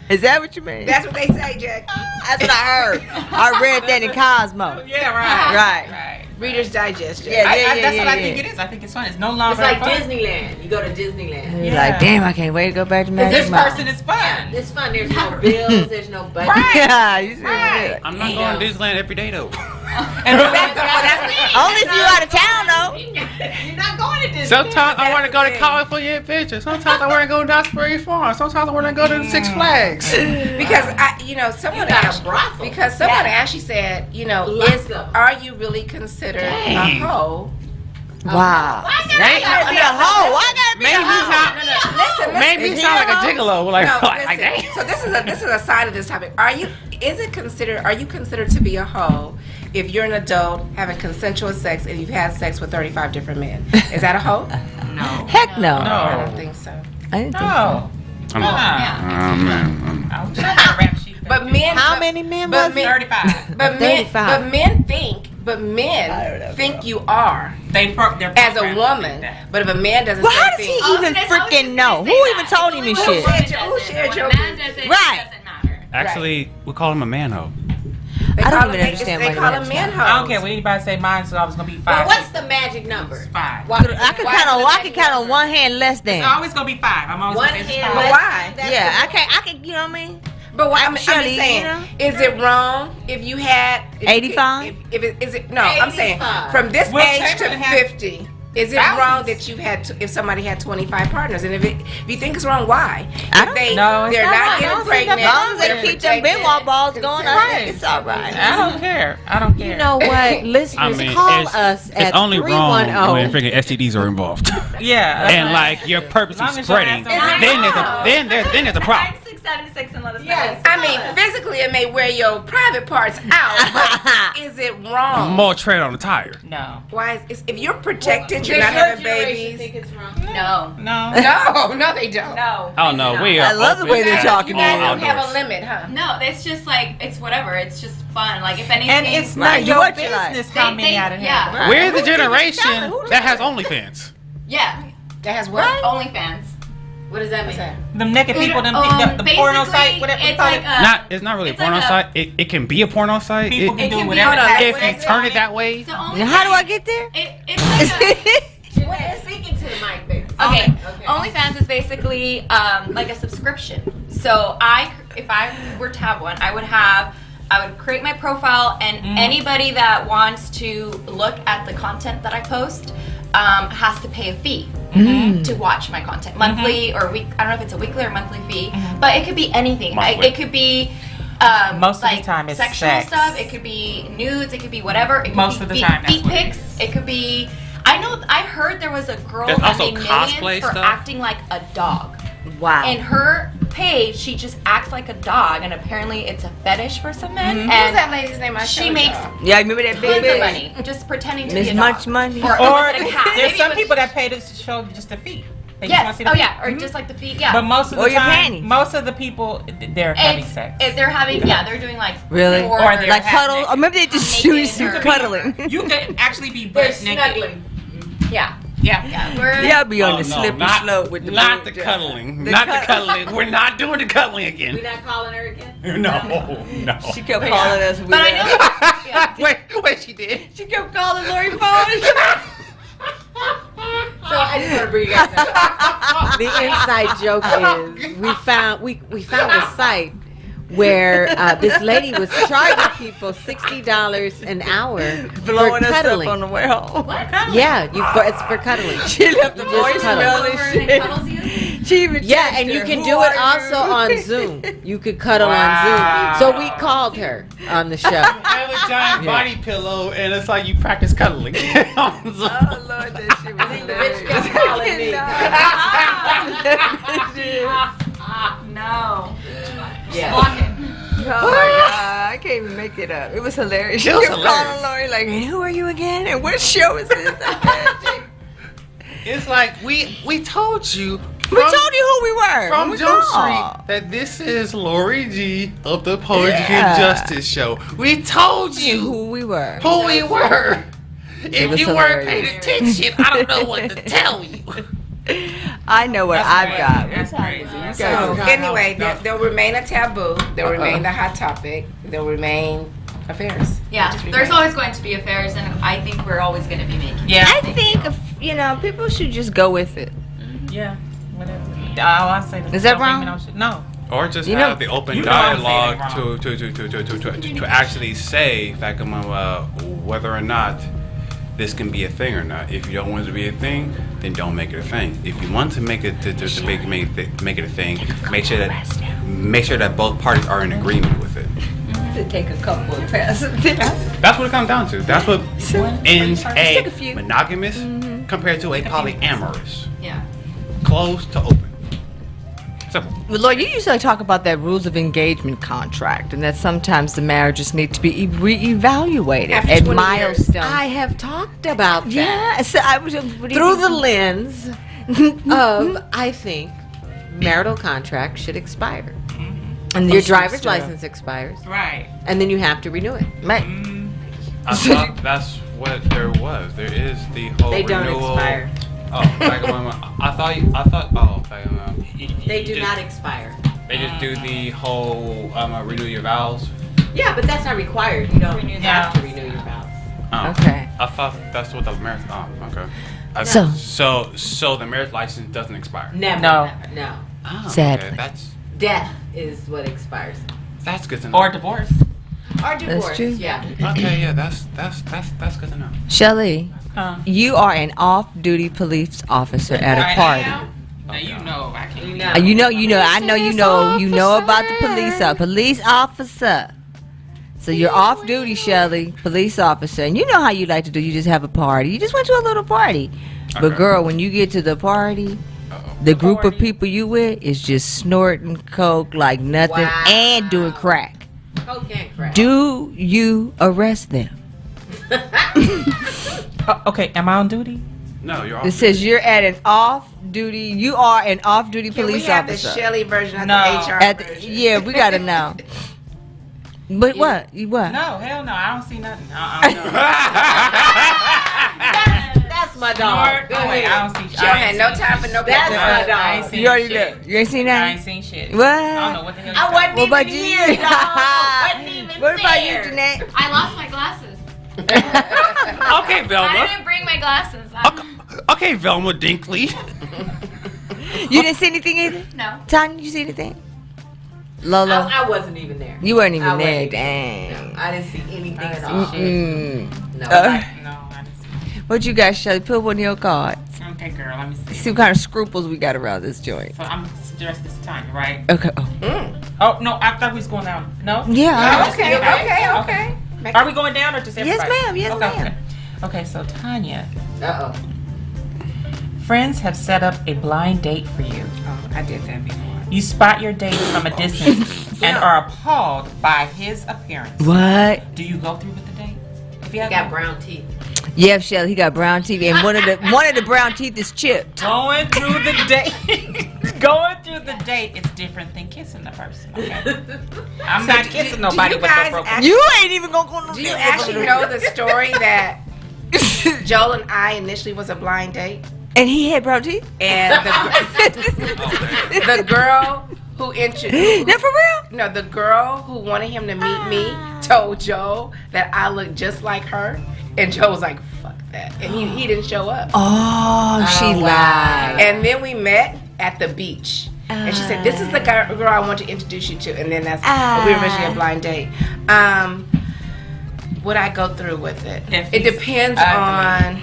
S1: Is that what you mean?
S6: That's what they say, Jack.
S1: That's what I heard. I read that in Cosmo.
S2: Yeah, right.
S1: Right.
S6: Reader's Digest. Jack.
S1: Yeah,
S2: That's what I
S1: yeah.
S2: think it is. I think it's fun. It's no
S3: It's
S2: longer
S3: like
S2: fun.
S3: Disneyland. You go to Disneyland.
S1: You're
S2: Yeah.
S1: like, damn, I can't wait to go back to Magic
S2: This
S1: Mountain.
S2: person is fun.
S3: It's fun. There's no bills. There's no budget.
S2: Right.
S1: Yeah, you see
S2: Right.
S4: I'm not going to Disneyland every day though.
S2: And
S1: Only if you out of town though.
S3: You're not going to Disneyland.
S4: Sometimes I want to go to California Adventure. Sometimes I want to go to Knott's Berry Farm. Sometimes I want to go to Six Flags.
S6: Because someone
S3: got a
S6: asked,
S3: brothel.
S6: because someone actually said,
S3: Lots of them.
S6: are you really considered a hoe?
S1: Wow. Why gotta be a hoe? Why gotta be a
S4: Maybe
S1: hoe?
S6: Listen,
S4: Maybe
S6: listen.
S4: you sound like a gigolo. Like,
S6: No,
S4: like
S6: listen.
S4: that.
S6: So this is a side of this topic. Are you considered to be a hoe if you're an adult having consensual sex and you've had sex with 35 different men? Is that a hoe?
S2: no.
S1: Heck no.
S6: I
S2: No.
S6: don't think so.
S1: I didn't think so.
S2: No.
S5: Yeah.
S4: Oh man.
S2: I was trying to rap sheet.
S6: But men,
S1: How
S6: but-
S1: many men
S6: but
S1: was
S6: men-
S2: 35.
S6: But men,
S1: 35.
S6: but
S1: I don't
S6: men
S1: know,
S6: think you are
S2: They're
S6: as a
S2: programmed to think
S6: woman.
S2: that.
S6: But if a man doesn't
S1: Well,
S6: say
S1: how does he
S6: things,
S1: even freaking know? Who even told him this shit?
S6: Who shared your
S5: When a man does it,
S1: Right.
S5: it doesn't matter.
S4: Actually, we call him a manho.
S6: They
S1: I don't
S6: call
S1: even
S6: them-
S1: understand
S6: They
S1: why
S6: call
S1: you
S6: them
S1: mention
S6: manholes.
S2: I don't care what anybody say. Mine's always gonna be 5.
S3: Well, what's the magic number?
S2: 5.
S3: Why-
S1: I could
S3: why
S1: count
S3: is
S1: on.
S3: the
S1: I
S3: magic
S1: could count on
S3: number?
S1: one hand less
S2: It's
S1: than.
S2: always gonna be 5. I'm always
S3: One
S2: gonna say it's
S3: hand.
S2: 5.
S6: But why?
S3: That's
S1: Yeah,
S3: the-
S1: I can't. You know what I mean?
S6: But why? I'm
S1: Shirley,
S6: just saying,
S1: you know?
S6: is it wrong if you had
S1: 85?
S6: If it is it no? I'm saying
S3: 85.
S6: from this
S2: Well,
S6: age to
S2: Chamberlain had
S6: 50. Is it
S2: thousands.
S6: wrong that you had if somebody had 25 partners? And if you think it's wrong, why?
S1: I
S6: If
S1: don't
S6: they
S2: No, it's
S6: they're
S2: not
S6: not
S2: right.
S6: getting
S2: No,
S6: pregnant.
S1: As long as they
S6: they're
S1: keep them
S6: protected.
S1: Benoit balls going, I
S2: Right.
S1: think it's all right.
S2: I don't care. I don't care.
S3: You know what? Listeners, call us at
S4: it's only wrong
S3: 310.
S4: when freaking STDs are involved.
S2: Yeah.
S4: And like you're purposely
S2: As long as your
S4: spreading.
S2: ass don't-
S4: Then there's a problem.
S5: 9676 and let us know.
S3: Yes.
S6: I mean, physically it may wear your private parts out, but is it wrong?
S4: More tread on the tire.
S2: No.
S6: Why is if you're protected, you're
S3: Does
S6: not
S3: your
S6: having
S3: generation
S6: babies?
S3: think it's wrong?
S5: No.
S2: No.
S6: No, they don't.
S5: No.
S4: Oh no, we are.
S1: I love the
S4: open.
S1: way they're talking
S6: You
S1: to
S6: guys
S1: you.
S6: don't have a
S4: Outdoors.
S6: limit, huh?
S5: No, it's just like, it's whatever. It's just fun. Like, if anything.
S2: And it's
S1: Right,
S2: not
S1: do
S2: your
S1: what you like.
S2: business how
S5: They
S2: many
S5: think-
S2: out of
S5: yeah.
S2: here.
S4: We're the
S6: Who's even
S4: generation
S6: selling? Who
S4: that has OnlyFans.
S5: Yeah.
S6: That has what?
S5: OnlyFans.
S3: What does that
S6: What's
S3: mean?
S6: that?
S2: Them naked people, them the
S5: Basically,
S2: porno site, whatever you
S5: it's
S2: call
S5: like
S2: it.
S4: It's not really a
S5: it's
S4: porno
S5: like a-
S4: site. It can be a porno site.
S2: People can
S5: it
S2: do
S5: can be
S2: whatever.
S6: Hold on,
S4: If
S6: what
S4: you
S6: is it?
S4: turn it that way.
S5: So OnlyFans,
S1: Now, how do I get there?
S5: It's like a.
S3: Speaking to the mic there.
S5: Okay.
S3: Okay.
S5: OnlyFans is basically like a subscription. So if I were to have one, I would create my profile, and anybody that wants to look at the content that I post has to pay a fee to watch my content, monthly or week. I don't know if it's a weekly or monthly fee, but it could be anything.
S4: Monthly.
S5: It could be.
S2: Most of the
S5: like
S2: time it's
S5: sexual
S2: sex.
S5: stuff. It could be nudes. It could be whatever. It could
S2: Most
S5: be
S2: of the time, that's
S5: feet
S2: what it
S5: pics.
S2: is.
S5: It could be. I heard there was a girl
S4: There's
S5: that
S4: also
S5: made
S4: cosplay
S5: millions for
S4: stuff.
S5: acting like a dog.
S1: Wow.
S5: In her page, she just acts like a dog, and apparently it's a fetish for some men.
S6: Who's
S5: And
S6: that lady's name? I
S5: she
S6: showed
S5: makes
S6: y'all.
S1: Yeah, remember that
S5: tons
S1: big
S5: of
S1: bitch?
S5: money just pretending to
S1: Miss
S5: be a dog.
S1: Much Money.
S5: Or
S2: Or
S5: was it a cat? Maybe
S2: there's
S5: it
S2: some
S5: was-
S2: people that pay to show just the feet. They just wanna
S5: Yes.
S2: see the
S5: Oh
S2: feet.
S5: yeah. Or just like the feet. Yeah.
S2: But most of
S1: Or
S2: the
S1: your
S2: time,
S1: panties.
S2: most of the people, they're having sex.
S5: They're having. Yeah, they're doing like.
S1: Really?
S5: porn
S2: Or they're
S1: Like
S2: half
S1: cuddle,
S2: naked.
S1: or maybe they just
S5: Naked
S1: shoot you
S5: or-
S1: cuddling.
S2: You could actually be
S3: They're
S2: butt naked.
S3: snuggling.
S5: Yeah.
S2: Yeah.
S5: Yeah. We're.
S1: Yeah, be on
S4: Oh,
S1: the
S4: no,
S1: slippery
S4: not-
S1: slope with the
S4: not
S1: boob
S4: the
S1: job.
S4: cuddling.
S1: The
S4: Not the
S1: cuddle-
S4: cuddling. We're not doing the cuddling
S3: We
S4: again.
S3: not calling her again?
S4: No.
S1: She kept calling us weird.
S5: But I know. Yeah.
S4: Wait, she did.
S1: She kept calling Lori phone.
S3: So I just want to bring you guys up. The inside joke is we found a site where this lady was charging people $60 an hour
S1: Blowing
S3: for
S1: us up
S3: cuddling.
S1: on the way home.
S3: Yeah, it's for cuddling.
S1: She left the
S3: You just cuddle.
S1: voicemail
S5: Over
S1: and
S5: and
S1: shit.
S5: cuddles you.
S1: She even
S3: Yeah,
S1: texted
S3: and you
S1: her,
S3: can
S1: "Who
S3: do it
S1: are
S3: also
S1: you?"
S3: on Zoom. You could cuddle
S2: Wow.
S3: on Zoom. So we called her on the show.
S4: I have a giant body pillow, and it's like you practice cuddling.
S1: Oh Lord, that shit was hilarious.
S3: kept calling me.
S5: No.
S3: Yeah.
S5: Block it.
S1: Oh my God, I can't even make it up. It was hilarious. She
S4: It was
S1: kept
S4: hilarious.
S1: calling Lori like, "Hey, who are you again? And what show is this?"
S4: It's like we told you.
S1: We told you who we were.
S4: From
S1: when we
S4: Jump
S1: called.
S4: Street that this is Lori G of the Poetry
S1: Yeah.
S4: and Justice Show. We told you
S1: Who we were.
S4: who we were. If
S1: was
S4: you weren't
S1: hilarious.
S4: paying attention, I don't know what to tell you.
S1: I know what I've got.
S2: That's crazy.
S6: So
S1: Okay.
S6: anyway, there'll remain a taboo. There'll remain the hot topic. There'll remain affairs.
S5: Yeah.
S6: Just
S5: There's
S6: remain.
S5: always going to be affairs, and I think we're always going to be making.
S2: Yeah.
S1: I think people should just go with it.
S2: Yeah. Whatever. I say this.
S1: Is that
S2: don't
S1: wrong?
S2: think we don't- No.
S4: Or just
S1: You know-
S4: have the open
S2: You know I'm saying
S4: dialogue
S2: it
S4: to actually say whether or not this can be a thing or not. If you don't want it to be a thing, then don't make it a thing. If you want to make it make it a thing, make sure that both parties are in agreement with it.
S1: To take a couple of passes.
S4: That's what it comes down to. That's what ends
S1: take a few.
S4: a monogamous compared to a polyamorous.
S5: Yeah.
S4: Closed to open. Simple.
S1: But Lord, you usually talk about that rules of engagement contract, and that sometimes the marriages need to be reevaluated
S6: After
S1: at
S6: 20 years.
S1: milestones.
S3: I have talked about that.
S1: Yeah, so I was what do you
S3: Through the
S1: think?
S3: lens of, I think, marital contract should expire.
S1: and
S3: Your
S1: these
S3: driver's
S1: things,
S3: license expires,
S2: Right.
S3: and then you have to renew it.
S1: Right.
S4: I thought that's what there was. There is the whole
S3: They don't
S4: renewal.
S3: expire.
S4: Oh, like, I thought. Oh, like,
S3: They do
S4: just-
S3: not expire.
S4: They just do the whole renew your vows.
S3: Yeah, but that's not required. You don't
S2: Renew
S3: have to
S2: vows.
S3: renew your vows.
S1: Okay.
S4: I thought that's what the marriage. Oh, okay. So the marriage license doesn't expire.
S3: Never.
S2: No.
S3: No.
S4: Oh,
S1: Sadly.
S4: okay.
S3: Death is what expires.
S4: That's good to know.
S2: Or divorce.
S3: Or divorce.
S1: true.
S3: Yeah.
S4: Okay, yeah, that's good to know.
S1: Shelly,
S2: Huh.
S1: you are an off-duty police officer at a party.
S2: Now you know I can't.
S3: You
S2: be-
S3: know.
S1: I know you know about the police officer. So you're off duty, Shelly, police officer, and you know how you like to do. You just have a party. You just went to a little party, but
S4: Okay.
S1: girl, when you get to the party, the group of people you with is just snorting coke like nothing
S3: Wow.
S1: and doing crack.
S3: Coke and crack.
S1: Do you arrest them?
S2: Okay, am I on duty?
S4: No, you're off.
S1: It says you're at an off-duty. You are an off-duty
S6: Can
S1: police
S6: we have
S1: officer.
S6: the Shelly version of
S2: No.
S6: the HR
S1: At the-
S6: version?
S1: yeah, we gotta know. But what? You what?
S2: No, hell no. I don't see nothing.
S3: That's my dog. Go
S2: Oh, wait,
S3: ahead.
S2: I don't see.
S6: She don't have no time for no
S3: That's
S6: paperwork.
S3: my dog.
S2: I ain't seen
S1: You already
S2: shit.
S1: look. You ain't seen
S2: I
S1: that?
S2: ain't seen shit.
S1: What?
S2: I don't know what the hell.
S3: I wasn't
S1: What about
S3: even
S1: you?
S3: here, dog. Wasn't even
S1: What about you,
S3: there.
S1: Jeanette?
S5: I lost my glasses.
S4: Okay,
S5: I
S4: Velma.
S5: didn't bring my glasses.
S4: Okay, Velma Dinkley.
S1: You didn't see anything either?
S5: No.
S1: Tanya, you see anything? Lolo,
S3: I wasn't even there.
S1: you weren't even
S3: I
S1: there.
S3: wasn't.
S1: Dang.
S3: No, I didn't see anything
S2: I
S3: at
S2: didn't
S3: all.
S2: see shit.
S3: No.
S1: Uh,
S2: No, I didn't see.
S1: what you got, Shelly? Put one of your cards.
S2: Okay, girl, let me see.
S1: See what kind of scruples we got around this joint.
S2: So I'm dressed this time, right?
S1: Okay. Oh.
S2: Oh no, I thought we was going down. No.
S1: Yeah.
S6: Oh, okay, okay.
S2: Are we going down or just
S1: Yes,
S2: everybody?
S1: ma'am. Yes,
S2: okay,
S1: ma'am.
S2: Okay, so Tanya,
S3: Uh-oh.
S2: friends have set up a blind date for you.
S6: Oh, I did that before.
S2: You spot your date from a distance and are appalled by his appearance.
S1: What?
S2: Do you go through with the date? If you
S3: He
S2: have
S3: got brown teeth.
S1: Yeah, Shelly, he got brown teeth, and one of the brown teeth is chipped.
S2: Going through the date, going through the date is different than kissing the person. Okay, I'm not kissing nobody
S6: you
S2: with a
S6: guys
S2: broken.
S6: act-
S1: You ain't even gonna go no
S6: Do you
S1: damn
S6: actually know the story that Joel and I initially was a blind date?
S1: And he had brown teeth.
S6: And the girl who introduced
S1: That for real?
S6: no, the girl who wanted him to meet me told Joe that I looked just like her, and Joe was like, "Fuck that," and he didn't show up.
S1: Oh, she lied.
S6: And then we met at the beach. And she said, "This is the girl I want to introduce you to." And then that's we were originally a blind date. Would I go through with it?
S2: If
S6: It
S2: he's
S6: depends
S2: ugly.
S6: on.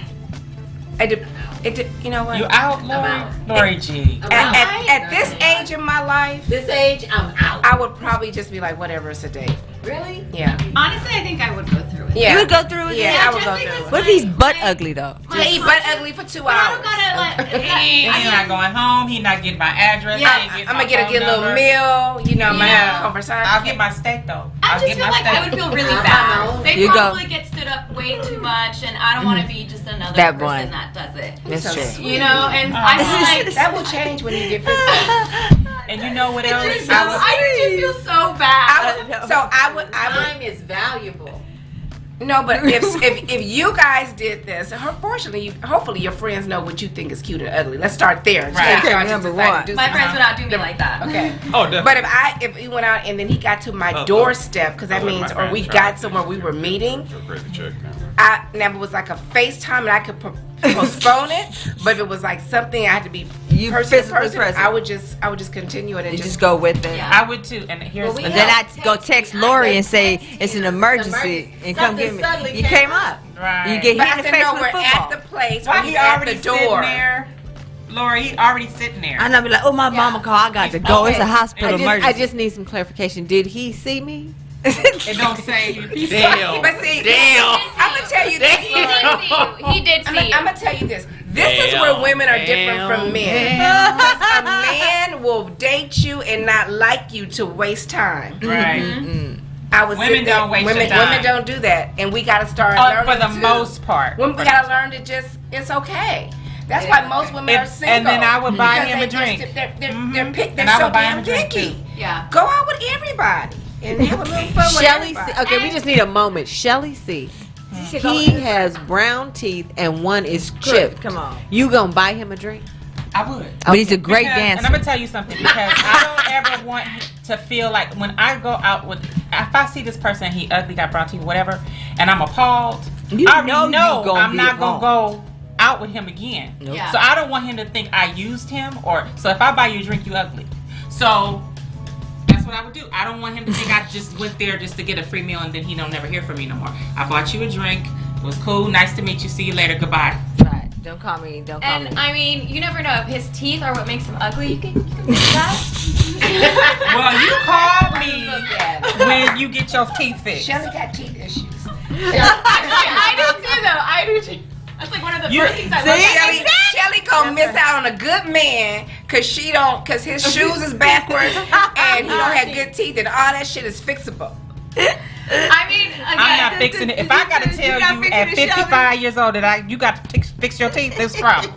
S6: You know what?
S2: You out, Lori? Lori G.
S6: At this age in my life,
S3: This age, I'm out.
S6: I would probably just be like, whatever, it's a date.
S3: Really?
S6: Yeah.
S5: Honestly, I think I would go through it.
S6: Yeah.
S1: You would go through it?
S6: Yeah,
S5: Yeah,
S6: I would
S5: just
S6: go
S5: because
S6: through it.
S1: What if he's butt ugly though?
S6: Yeah, he butt ugly for 2
S5: I
S6: hours.
S5: don't gotta like.
S2: He's not going home. He's not getting my address.
S5: Yeah,
S2: he ain't getting
S6: I'm
S2: my
S6: gonna get a
S2: phone
S6: good little
S2: number.
S6: meal, you know, my
S2: Yeah.
S6: conversation.
S2: I'll get my steak though.
S5: I
S2: I'll
S5: just
S2: get
S5: feel
S2: my
S5: like
S2: steak.
S5: I would feel really
S3: I'm
S5: bad.
S3: my own.
S5: They
S1: You go.
S5: probably get stood up way too much, and I don't want to be just another
S1: That
S5: person
S1: one.
S5: that does it.
S1: That's
S6: So
S1: true.
S6: sweet.
S5: You know, and I feel like
S6: That will change when you get 50.
S2: And you know what else?
S5: I just feel so bad.
S6: I would
S3: Time is valuable.
S6: no, but if you guys did this, hopefully your friends know what you think is cute and ugly. Let's start there.
S2: Right.
S6: Just
S1: Okay,
S6: decide to
S1: number
S6: do
S1: one.
S6: something.
S5: My friends would not do me like that.
S6: Okay.
S4: Oh, definitely.
S6: But if he went out and then he got to my doorstep, because that
S4: Oh,
S6: means,
S4: my
S6: or we
S4: friend
S6: got
S4: tried.
S6: somewhere we were meeting,
S4: You're a crazy chick now.
S6: now if it was like a FaceTime and I could postpone it, but if it was like something I had to be
S1: You
S6: person to
S1: physically
S6: person,
S1: present.
S6: I would just continue it and
S1: You just go with it.
S5: Yeah.
S2: I would too. And here's
S3: Well, we
S1: And
S2: the
S1: then
S3: have
S1: I go text Lori and say it's an emergency and come get me.
S3: Suddenly
S1: You came up.
S2: Right.
S1: You get
S6: But
S1: hit
S6: I
S1: in the
S6: said
S1: face
S6: no,
S1: with
S6: we're
S1: a football.
S6: at the place.
S2: Why
S6: Or
S2: he
S6: he's at
S2: already
S6: the
S2: sitting
S6: door.
S2: there? Lori, he already sitting there.
S1: And I'll be like, oh, my mama call. I got to go. It's a hospital
S3: I
S1: emergency.
S3: just need some clarification. Did he see me?
S2: It don't say
S4: Damn.
S6: But see,
S4: Damn.
S6: I'm gonna tell you this.
S5: He did see you. He did see you.
S6: I'm gonna tell you this. This is where women are different from men. Because a man will date you and not like you to waste time.
S2: Right.
S6: I would
S2: Women
S6: sit there-
S2: don't waste your
S6: women,
S2: time.
S6: Women don't do that, and we gotta start learning
S2: For the
S6: to-
S2: most part.
S6: Women
S2: For
S6: gotta
S2: the-
S6: learn to just. It's okay. That's why most women are
S2: And-
S6: single.
S2: and then I would buy
S6: because
S2: him
S6: they
S2: a drink.
S6: Just, they're
S2: And I
S6: so
S2: would buy him
S6: damn
S2: a drink,
S6: picky.
S2: too.
S5: Yeah.
S6: Go out with everybody and have a little fun with
S3: Shelly
S6: everybody.
S3: C. Okay, we just need a moment. Shelly C. He has brown teeth and one is chipped.
S1: Come on.
S3: You gonna buy him a drink?
S2: I would.
S1: But he's a great
S2: And
S1: dancer.
S2: I'm gonna tell you something because I don't ever want to feel like when I go out with, if I see this person, he ugly, got brown teeth, whatever, and I'm appalled.
S1: You
S2: I
S1: know
S2: already know
S1: you gonna
S2: I'm
S1: be
S2: not gonna
S1: appalled.
S2: go out with him again.
S1: Nope.
S5: Yeah.
S2: So I don't want him to think I used him, or so if I buy you a drink, you ugly. So that's what I would do. I don't want him to think I just went there just to get a free meal and then he don't never hear from me no more. I bought you a drink. It was cool. Nice to meet you. See you later. Goodbye.
S1: Right. Don't call me. Don't call me.
S5: And I mean, you never know if his teeth are what makes him ugly. You can fix that.
S2: Well, you call me when you get your teeth fixed.
S6: Shelly got teeth issues.
S5: I do too, though. I do too. That's like one of the first things I look at.
S6: Shelly gonna miss out on a good man cause his shoes is backwards and he don't have good teeth and all that shit is fixable.
S5: I mean, again,
S2: I'm not fixing it. If I gotta tell you at 55 years old that you got to fix your teeth, that's a problem.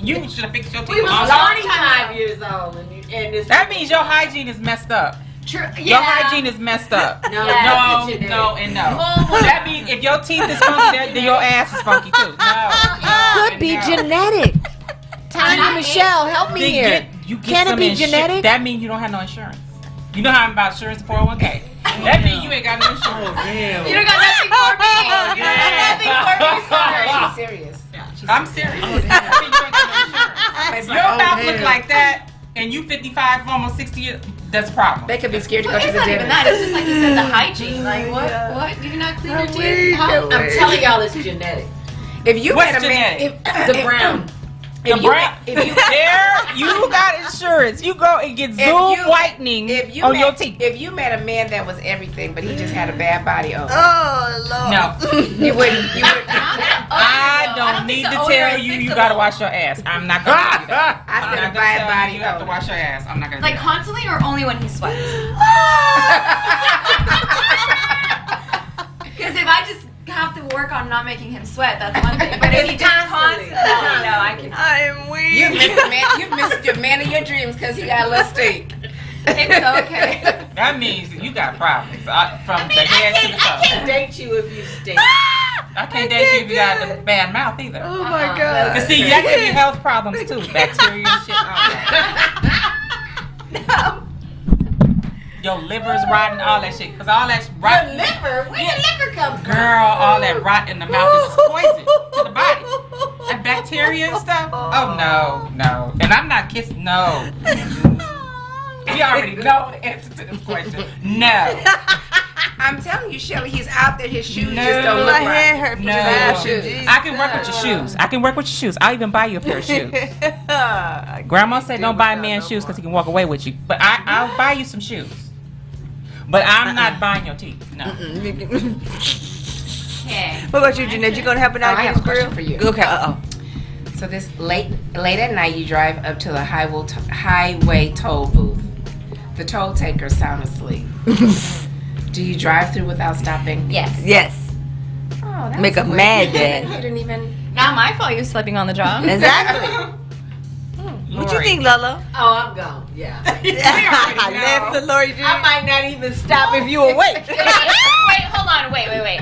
S2: You should have fixed your teeth.
S3: We was
S2: a long time.
S3: 45 years old, and this.
S2: That means your hygiene is messed up.
S5: True.
S2: Your hygiene is messed up.
S3: No,
S2: no,
S3: that's genetic.
S2: no, and no.
S5: Oh,
S2: That means if your teeth is funky, then your ass is funky too. No.
S3: Could be genetic. Tanya Michelle, help me here. Can it be genetic?
S2: That means you don't have no insurance. You know how I'm about insurance 401k. That means you ain't got no insurance.
S5: you don't got nothing for me. You don't got nothing for me. Sorry.
S6: She's serious.
S2: I'm serious. That means you ain't got no insurance. Your mouth look like that, and you 55, almost 60 years. That's a problem.
S6: They could be scared to go
S5: It's
S6: to the
S5: not even
S6: dentist.
S5: that. It's just like you said, the hygiene. Like, what? You not clean your teeth? How?
S3: I'm telling y'all, it's genetic.
S6: If you
S2: What's
S6: met a man,
S2: genetic?
S3: The brown.
S2: The brown. You got insurance. You go and get Zoom whitening on your teeth.
S6: If you met a man that was everything, but he just had a bad body odor,
S1: Oh Lord.
S2: No,
S6: you wouldn't.
S2: I don't need to tell you. You gotta wash your ass. I'm not gonna do that.
S6: I
S2: I'm
S6: said
S2: not
S6: a
S2: gonna
S6: bad
S2: tell you.
S6: body
S2: You have to
S6: odor.
S2: wash your ass. I'm not gonna.
S5: Like
S2: do that.
S5: constantly or only when he sweats? Because if I just have to work on not making him sweat, that's one thing. But if he just constantly, no, I can.
S1: I am weak.
S6: You missed the man. You missed your man of your dreams because he got a little stink.
S5: It's okay.
S2: That means you got problems from the head to the toe.
S3: Can't date you if you stink.
S2: I can't date you if you got a bad mouth either.
S1: Oh my God.
S2: But see, that could be health problems too. Bacteria and shit. All that.
S5: No.
S2: Your liver's rotting, all that shit. Because all that's rotten.
S3: Liver? Where the liver come from?
S2: Girl, all that rot in the mouth is poison to the body. That bacteria and stuff. Oh, no. And I'm not kissing. No. We already know the answer to this question. No.
S6: I'm telling you, Shelly, he's out there. His shoes
S2: No.
S6: just don't look
S1: My
S6: right.
S1: head hurt from
S2: No.
S1: his shoes.
S2: I can work with your shoes. I'll even buy you a pair of shoes. Grandma said don't buy a man shoes because he can walk away with you. But I'll buy you some shoes. But I'm not buying your teeth. No.
S5: Okay.
S1: What about you, Jeanette? You gonna help it out?
S6: I have a question for you.
S1: Okay.
S6: So this late at night, you drive up to the highway toll booth. The toll takers sound asleep. Do you drive through without stopping?
S5: Yes.
S1: Yes.
S6: Oh, that's
S1: Make 'em
S6: quick.
S1: mad, Dad.
S6: You didn't even.
S5: Not my fault you're sleeping on the job.
S1: Exactly. What you think, Lolo?
S3: Oh, I'm gone. Yeah.
S1: Left for Lori G.
S3: I might not even stop if you awake.
S5: Wait, hold on. Wait.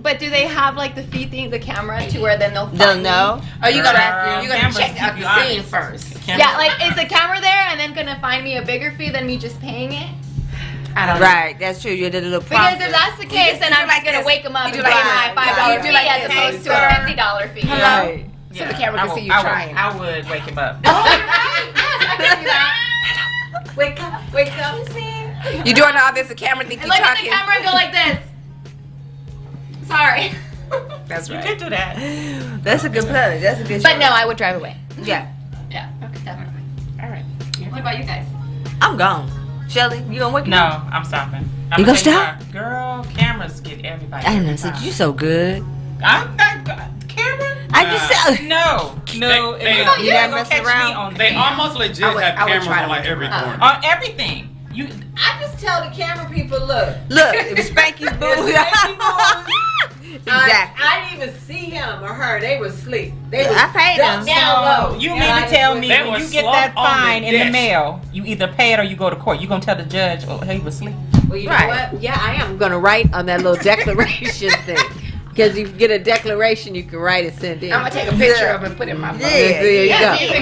S5: But do they have like the feed thing, the camera, to where then they'll find
S1: Don't
S5: me?
S1: know.
S6: Oh, you
S2: Girl,
S6: gonna
S2: cameras
S6: check
S2: keep
S6: out
S2: you
S6: the scene
S2: honest.
S6: first.
S5: Yeah, like is the camera there and then gonna find me a bigger fee than me just paying it?
S6: I don't know.
S1: Right. That's true. You did a little
S5: Because
S1: prompter.
S5: if that's the case, then
S6: do
S5: I'm
S6: like
S5: just gonna
S6: this.
S5: wake them up
S6: You
S5: and
S6: do
S5: pay
S6: like
S5: my
S6: this.
S5: $5
S6: You do
S5: fee
S6: like
S5: as
S6: this.
S5: opposed to
S6: Hey,
S5: a
S6: sir.
S5: $50 fee.
S1: Right.
S6: So the camera can see you trying.
S2: I would wake him up.
S5: Oh, you're right. Yes, I can do that.
S3: Wake up.
S5: Excuse me.
S6: You doing all this? The camera think
S5: And
S6: you
S5: look at
S6: talking.
S5: the camera and go like this. Sorry.
S6: That's
S2: You
S6: right.
S2: could do that.
S1: That's a good plug. That's a good.
S5: But
S1: show.
S5: no, I would drive away.
S1: Yeah.
S5: Yeah, definitely.
S6: All right.
S5: What about you guys?
S1: I'm gone. Shelly, you gonna wake me
S2: No,
S1: up?
S2: I'm stopping.
S1: You
S2: I'm
S1: gonna
S2: tell why. Girl, cameras get everybody.
S1: I
S2: every
S1: know. Said
S2: time.
S1: you so good.
S2: I'm not camera.
S1: I just said.
S2: No.
S4: They-
S2: You're
S4: they-
S2: not
S1: You
S2: gonna
S1: mess
S2: catch
S1: around?
S2: me on
S4: They
S2: camera.
S4: almost legit
S6: I would
S4: have
S6: try
S4: cameras
S6: to
S4: on like
S6: make
S4: every
S6: it
S4: corner.
S2: On everything. You.
S3: I just tell the camera people, look.
S1: Look, it was Spanky's boo. Exactly.
S3: I didn't even see him or her. They were asleep. They was
S1: I paid them.
S3: down low.
S2: You
S3: Yeah,
S2: mean
S3: I
S2: to tell
S3: just
S2: me
S3: went-
S4: They
S2: when
S4: was
S2: you get
S4: slumped
S2: that
S4: on the
S2: fine in the
S4: desk.
S2: mail, you either pay it or you go to court. You gonna tell the judge, oh, he was asleep.
S3: Well, you
S1: Right.
S3: know what? Yeah, I am gonna write on that little declaration thing. Because you get a declaration, you can write it, send in.
S6: I'm gonna take a picture of it and put it in my phone.
S3: There you go.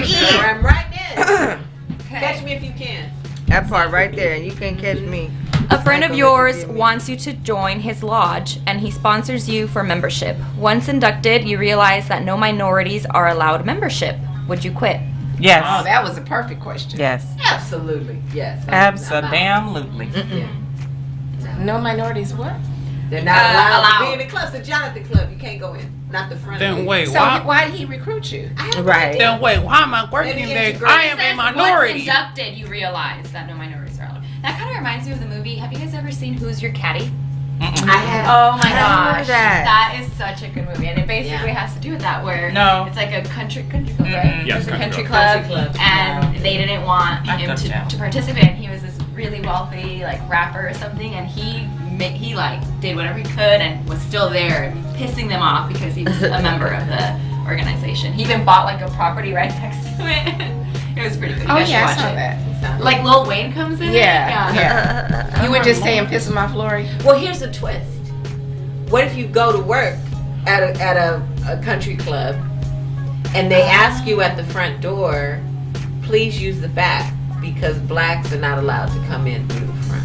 S5: Yeah.
S3: I'm right there. Catch me if you can.
S1: That part right there, and you can catch me.
S5: A friend of
S1: Michael,
S5: yours
S1: forgive me.
S5: wants you to join his lodge, and he sponsors you for membership. Once inducted, you realize that no minorities are allowed membership. Would you quit?
S2: Yes.
S6: Oh, that was a perfect question.
S2: Yes.
S3: Absolutely. Yes.
S2: Absolutely.
S6: No minorities, what?
S3: They're not allowed to
S5: allowed.
S3: be in the club. The Jonathan Club, you can't go in. Not the front.
S4: Then wait,
S6: So
S4: why?
S6: why did he recruit you?
S1: Right.
S4: Then wait, why am I working
S3: Maybe
S4: there?
S3: integrate.
S4: I am a minority.
S5: Once inducted, you realize that no minorities are allowed. That kind of reminds me of the movie. Have you guys ever seen Who's Your Caddy?
S3: I have.
S5: Oh my
S1: I
S5: gosh,
S1: that.
S5: that is such a good movie, and it basically has to do with that. Where
S2: No.
S5: it's like a country club, right?
S4: Yes,
S5: It was a
S4: country
S5: country
S3: club.
S5: club,
S3: Country club.
S5: and they didn't want
S2: I
S5: him
S2: thought so.
S5: to participate. He was this really wealthy like rapper or something, and he like did whatever he could and was still there, pissing them off because he was a member of the organization. He even bought like a property right next to it. It was pretty good. You
S6: Oh
S5: guys should
S6: yeah, I
S5: watch
S6: saw
S5: it.
S6: that.
S5: Like Lil Wayne comes in.
S6: Yeah. You would just say and piss him off, Lori?
S3: Well, here's a twist. What if you go to work at a country club and they ask you at the front door, please use the back because blacks are not allowed to come in through the front.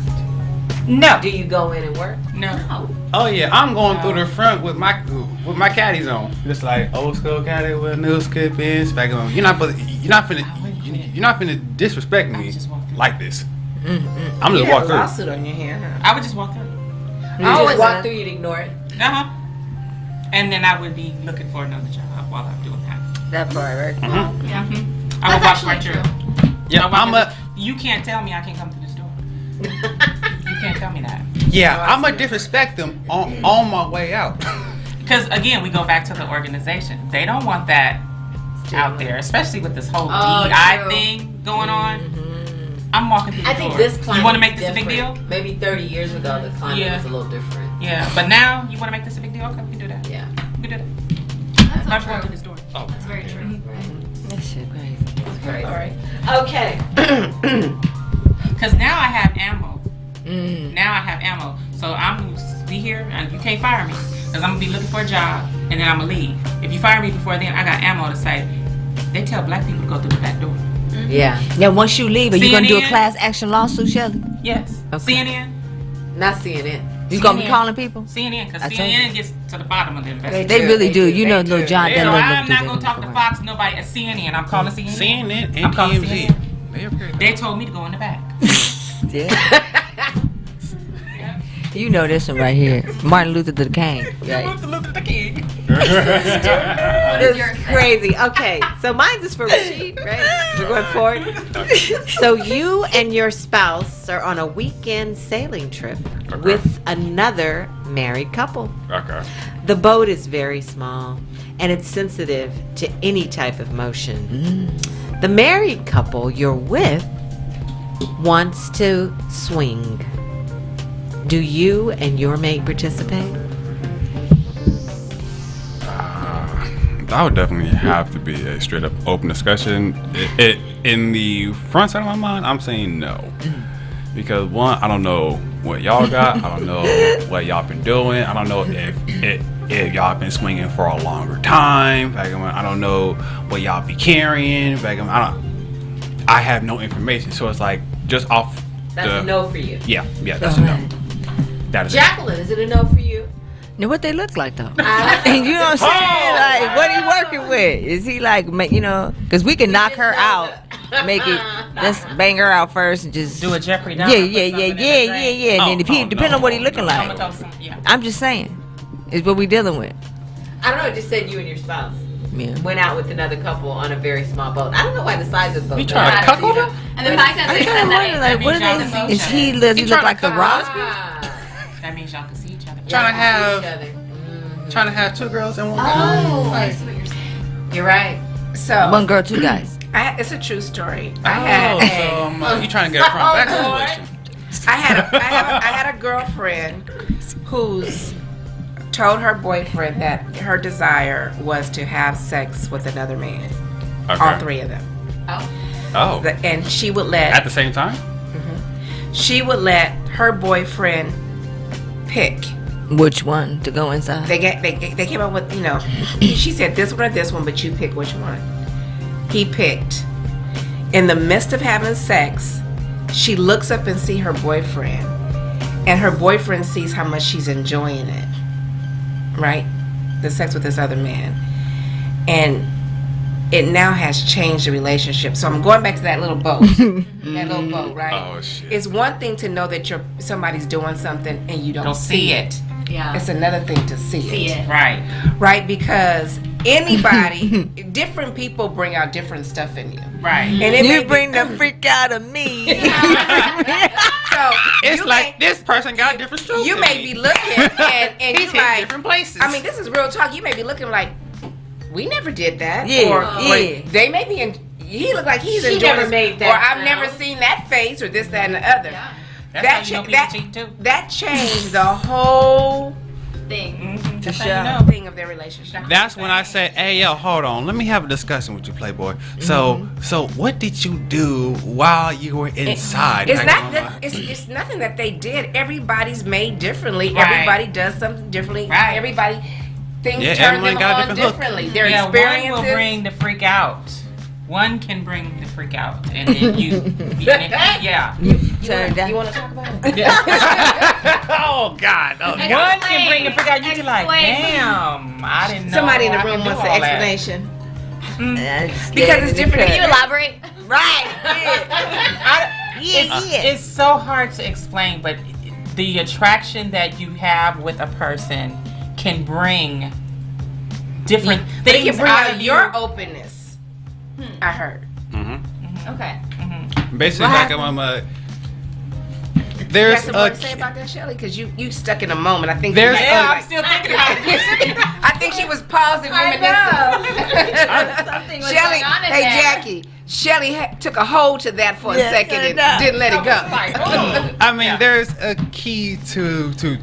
S2: No.
S3: Do you go in and work?
S2: No.
S4: Oh yeah, I'm going through the front with my caddies on, just like old school caddy with new skip in, back on. You're not finna disrespect me like this. I'm
S6: You
S4: just
S6: had
S4: walk
S6: a
S4: through.
S6: lawsuit on your hand, huh?
S2: I would just walk through.
S3: You
S6: Always
S3: just walk
S6: a-
S3: through, you'd ignore it.
S2: Uh-huh. And then I would be looking for another job while I'm doing that.
S1: That part right.
S2: I
S5: Yeah.
S2: would
S5: That's
S2: walk
S5: actually
S2: right
S5: true.
S2: through.
S4: Yeah,
S2: I walk
S4: I'm
S2: in
S4: a
S2: the- You can't tell me I can't come through this door. You can't tell me that.
S4: I'm a disrespect them on my way out.
S2: Because again, we go back to the organization. They don't want that out there, especially with this whole
S3: Oh,
S2: DEI
S3: true.
S2: thing going on. I'm walking through the
S3: I
S2: door.
S3: think this climate
S2: You want to make
S3: is
S2: this a big deal?
S3: different. Maybe 30 years ago, the climate
S2: Yeah.
S3: was a little different.
S2: Yeah, but now you want to make this a big deal? Okay, we can do that.
S3: Yeah.
S2: We can do
S5: That's
S2: that.
S5: not
S2: I'm going through
S5: true.
S2: this door.
S5: That's very true.
S1: That shit crazy.
S3: All right. Okay.
S2: Because now I have ammo.
S1: Mm.
S2: Now I have ammo. So I'm be here and you can't fire me. Because I'm going to be looking for a job and then I'm going to leave. If you fire me before then, I got ammo to say, they tell black people to go through the back door.
S3: Yeah.
S1: Now, once you leave, are you gonna do a
S2: CNN?
S1: class action lawsuit, Shelly?
S2: Yes.
S1: Okay.
S2: CNN.
S3: Not CNN.
S1: You gonna be
S2: CNN.
S1: calling people?
S2: CNN. Because
S1: I told
S2: CNN gets to the bottom of the investigation.
S1: They really do.
S3: They
S1: You
S3: do.
S1: know,
S3: They
S1: little
S3: do.
S1: John.
S2: So
S1: That little
S2: I'm
S1: do
S2: not
S1: that
S2: going to talk to
S1: before.
S2: Fox, nobody at CNN. I'm calling CNN.
S4: CNN
S2: I'm
S4: and
S2: calling
S4: TMZ.
S2: CNN. They told me to go in the back.
S1: Yeah. You know this one right here, Martin Luther King. Right?
S2: Luther the King.
S3: This is crazy. Okay, so mine is for Rashid, right? We're going forward. So you and your spouse are on a weekend sailing trip with another married couple.
S4: Okay.
S3: The boat is very small and it's sensitive to any type of motion. The married couple you're with wants to swing. Do you and your mate participate?
S4: That would definitely have to be a straight up open discussion. It in the front side of my mind, I'm saying no. Because one, I don't know what y'all got. I don't know what y'all been doing. I don't know if y'all been swinging for a longer time. I don't know what y'all be carrying. I have no information. So it's like just off
S3: That's
S4: the
S3: a no for you.
S4: Yeah, that's a no. That is
S3: Jacqueline, is it a no for you?
S1: Now, what they look like though? And you know what I'm saying? Like, what he working with? Is he like, you know? Because we can knock
S3: just
S1: her
S3: know
S1: out, make it, just bang her out first and just
S2: Do a Jeffrey Dahmer.
S1: Yeah.
S2: put something in the drain.
S1: And then if he depending on what he looking like,
S2: Comatose. Yeah.
S1: I'm just saying, is what we dealing with.
S3: I don't know. It just said you and your spouse
S1: Yeah.
S3: went out with another couple on a very small boat. I don't know why the size of the boat.
S4: You trying to
S3: matters,
S4: cuckold
S3: you know?
S5: And the fact that
S1: I'm
S5: they
S1: trying to
S5: said
S1: wonder,
S5: that
S1: like, what
S2: means
S1: are
S2: y'all
S1: they? Is
S2: can
S1: he?
S2: see
S1: Does he look
S4: trying
S1: like
S4: to
S1: the
S4: cut
S1: Ross?
S3: Ah,
S2: That means y'all can see each other.
S4: Trying to have-
S3: each other. Mhm.
S4: trying to have two girls and one
S5: Oh, I see what you're saying.
S3: You're right.
S6: So
S1: One girl, two guys.
S6: it's a true story.
S4: Oh, so you trying to get a front back situation?
S6: I had a girlfriend who's told her boyfriend that her desire was to have sex with another man.
S4: Okay.
S6: All three of them.
S4: Oh.
S6: And she would
S4: At
S6: let
S4: the same time?
S6: her boyfriend pick
S1: Which one to go inside?
S6: They came up with, she said this one or this one, but you pick which one. He picked. In the midst of having sex, she looks up and see her boyfriend, and her boyfriend sees how much she's enjoying it, right? The sex with this other man. And it now has changed the relationship. So I'm going back to that little boat. That little boat, right?
S4: Oh, shit.
S6: It's one thing to know that somebody's doing something and you don't see it.
S3: Yeah.
S6: It's another thing to see it.
S2: Right.
S6: Right? Because anybody, different people bring out different stuff in you.
S2: Right.
S6: And it may
S1: You
S6: be-
S1: bring the freak out of me.
S6: So
S4: It's
S6: you
S4: like
S6: may-
S4: this person got different strokes.
S6: you
S4: than
S6: may
S4: me.
S6: be looking and
S4: He's
S6: you
S4: hitting
S6: like,
S4: different places.
S6: I mean, this is real talk. You may be looking like, we never did that.
S1: Yeah,
S6: Or
S1: yeah.
S6: they may be he looked like he's
S3: She
S6: enjoying
S3: never
S6: this,
S3: made that
S6: or I've
S3: sound.
S6: never seen that face, or this, that, and the other.
S3: Yeah.
S2: That's how you know people cheat too.
S6: that changed the whole
S3: Thing.
S2: That's
S1: For
S2: how you
S1: sure.
S2: know.
S6: thing of their relationship.
S4: That's when I say, "Hey, yo, hold on. Let me have a discussion with you, Playboy." So what did you do while you were inside?
S6: It's
S4: Like,
S6: not that it's nothing that they did. Everybody's made differently.
S2: Right.
S6: Everybody does something differently.
S2: Right.
S6: Everybody things
S4: Yeah,
S6: turn
S4: everyone
S6: them
S4: got a
S6: on
S4: different hook.
S6: differently. Their
S2: Yeah,
S6: experiences.
S2: one will bring the freak out. One can bring the freak out, and then yeah.
S1: Turn down.
S6: You want to talk about it?
S4: oh God! Oh,
S2: One can bring the freak out. You be like, damn, I didn't know.
S6: Somebody in the
S2: I could
S6: room
S2: do
S6: wants an
S2: all that.
S6: explanation.
S1: Because
S6: it's different.
S5: Can you elaborate?
S1: Right.
S2: It's so hard to explain, but the attraction that you have with a person can bring different
S6: They
S2: things
S6: can bring
S2: out
S6: out
S2: of
S6: your
S2: you.
S6: openness. I heard.
S5: Okay.
S4: Basically,
S1: What
S4: like
S1: happened?
S6: You
S4: there's
S6: got some more
S4: a
S6: to say about that, Shelly? Because you stuck in a moment. I think
S4: There's
S6: you
S2: Yeah,
S6: might-
S2: I'm still thinking about it.
S6: I think she was pausing, reminiscing.
S5: Something was
S6: Shelly,
S5: going on in
S6: hey
S5: there.
S6: Jackie, Shelly took a hold to that for a
S1: Yes,
S6: second
S1: I
S6: and
S1: know.
S6: didn't let it go.
S4: I mean, there's a key to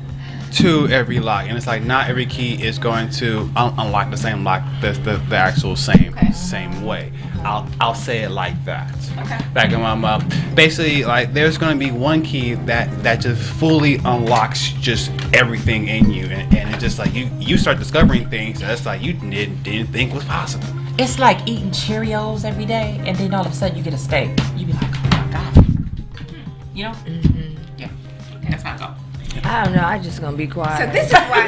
S4: every lock, and it's like not every key is going to unlock the same lock, the actual same way. I'll say it like that.
S5: Okay.
S4: Back in my basically, like there's going to be one key that just fully unlocks just everything in you, and it's just like you start discovering things that's like you didn't think was possible.
S2: It's like eating Cheerios every day, and then all of a sudden you get a steak. You be like, oh my God. You know? Yeah. That's how it goes.
S1: I don't know. I'm just gonna be quiet.
S6: So this is why.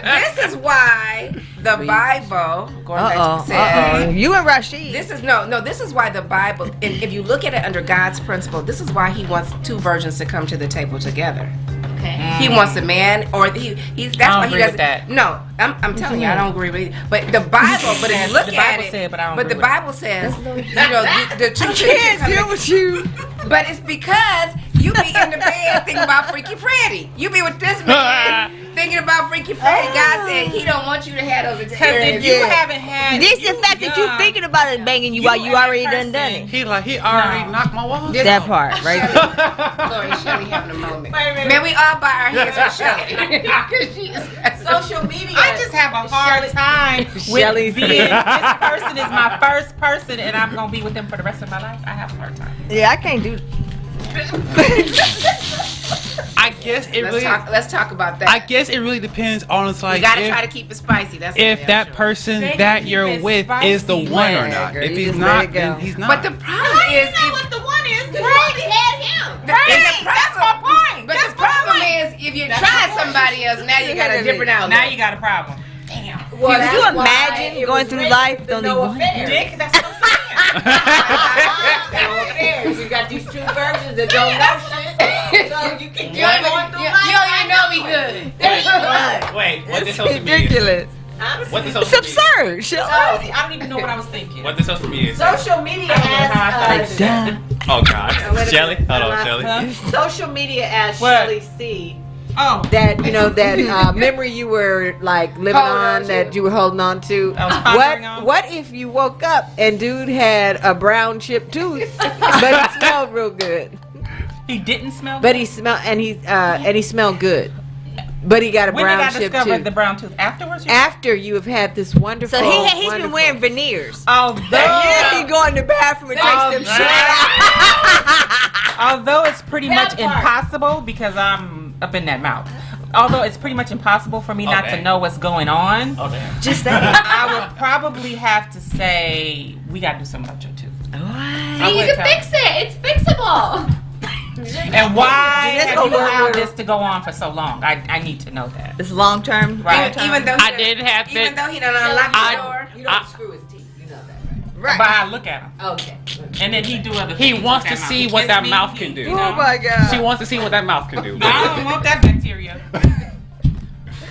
S6: this is why the Bible, going back to says.
S1: You and Rashid.
S6: This is This is why the Bible, and if you look at it under God's principle, this is why He wants two virgins to come to the table together.
S5: Okay.
S6: He wants a man, or he's. That's
S2: I
S6: why
S2: don't
S6: he
S2: agree with
S6: doesn't.
S2: that.
S6: No, I'm telling you, I don't agree with it. But the Bible, but if you look
S2: The
S6: at
S2: Bible
S6: it,
S2: said, but I don't
S6: but the
S2: agree with
S6: Bible says, the two things
S1: can't
S6: come
S1: deal
S6: in-
S1: with you.
S6: But it's because you be in the bed thinking about Freaky Freddy. You be with this man thinking about Freaky Freddy. God said He don't want you to have those
S2: Because if
S6: experiences.
S2: you haven't had.
S1: This the fact that you thinking about it banging you while you already done it.
S4: He already knocked my walls.
S1: That part, right?
S6: Lori, Shelly having a moment.
S2: Wait a minute.
S6: Man, we all buy our hands for Shelly.
S3: Social media.
S2: I just have a hard time
S1: Shelly's
S2: with being. This person is my first person, and I'm gonna be with them for the rest of my life. I have a hard time.
S1: Yeah, I can't do.
S4: I guess it really.
S6: Let's talk about that.
S4: I guess it really depends on it's like
S6: you gotta
S4: if,
S6: try to keep it spicy. That's the
S4: if
S6: damn
S4: that
S6: show.
S4: person
S2: They
S4: that
S2: can keep
S4: you're
S2: it
S4: with is the
S2: spicy.
S4: one or
S1: Yeah,
S4: not.
S1: girl,
S4: If
S1: you
S4: he's
S1: just let
S4: not,
S1: it go.
S4: then he's not.
S6: But the problem is,
S3: what the one is, because you already had him.
S6: that's my point. But the problem is, if you try somebody else, now you got a different outlook.
S2: Now you got a problem. Damn.
S3: Well,
S1: Can you
S3: that's why
S1: imagine
S3: it
S1: going
S3: was
S1: through
S3: rated
S1: life
S3: the
S1: with only
S3: no
S1: one
S3: affair.
S2: Dick, that's what I'm saying.
S3: No affairs. You got these two versions that don't know shit. So you can
S6: You don't even know me good.
S4: Wait, what
S1: It's ridiculous.
S4: What the
S1: It's absurd. Shut up.
S2: I don't even know what I was thinking.
S4: What the social media?
S3: Social media asks
S1: Duh.
S4: Oh God, Shelly. Hold on, Shelly.
S3: social media asks
S2: What?
S3: Shelly C
S2: Oh,
S3: that that memory you were like living
S6: Holding on
S3: on
S6: to.
S3: that you were holding on to.
S2: I was pondering on.
S3: What if you woke up and dude had a brown chipped tooth, but he smelled real good.
S2: he didn't smell.
S3: But he smelled and he smelled good. But he got a
S2: when did I
S3: brown chipped
S2: discover
S3: tooth.
S2: the brown tooth? Afterwards.
S3: After you have had this wonderful.
S1: So he's been
S3: wonderful-
S1: wearing veneers.
S2: Although,
S1: He go in the bathroom and takes them shit.
S2: although it's pretty
S3: That
S2: much
S3: part.
S2: impossible because I'm up in that mouth. Although it's pretty much impossible for me not to know what's going on.
S1: Just that.
S2: I would probably have to say we gotta do something about your tooth.
S5: See, you can fix it. It's fixable.
S2: And why
S1: Just
S2: have
S1: go
S2: you
S1: work
S2: allowed
S1: with her.
S2: this to go on for so long? I need to know that.
S1: It's long term.
S2: Right.
S6: Even though
S7: I did have to.
S6: Even though he done unlocked the door.
S3: You don't screw his teeth. You know that,
S1: Right.
S2: But I look at him,
S3: right? Okay.
S2: and then he do other
S7: He
S2: things.
S7: wants
S2: with
S7: to
S2: that
S7: see
S2: mouth.
S7: what
S2: Kiss
S7: that
S2: me,
S7: mouth can do.
S2: you know?
S1: Oh my God.
S7: She wants to see what that mouth can do.
S2: I don't want that bacteria.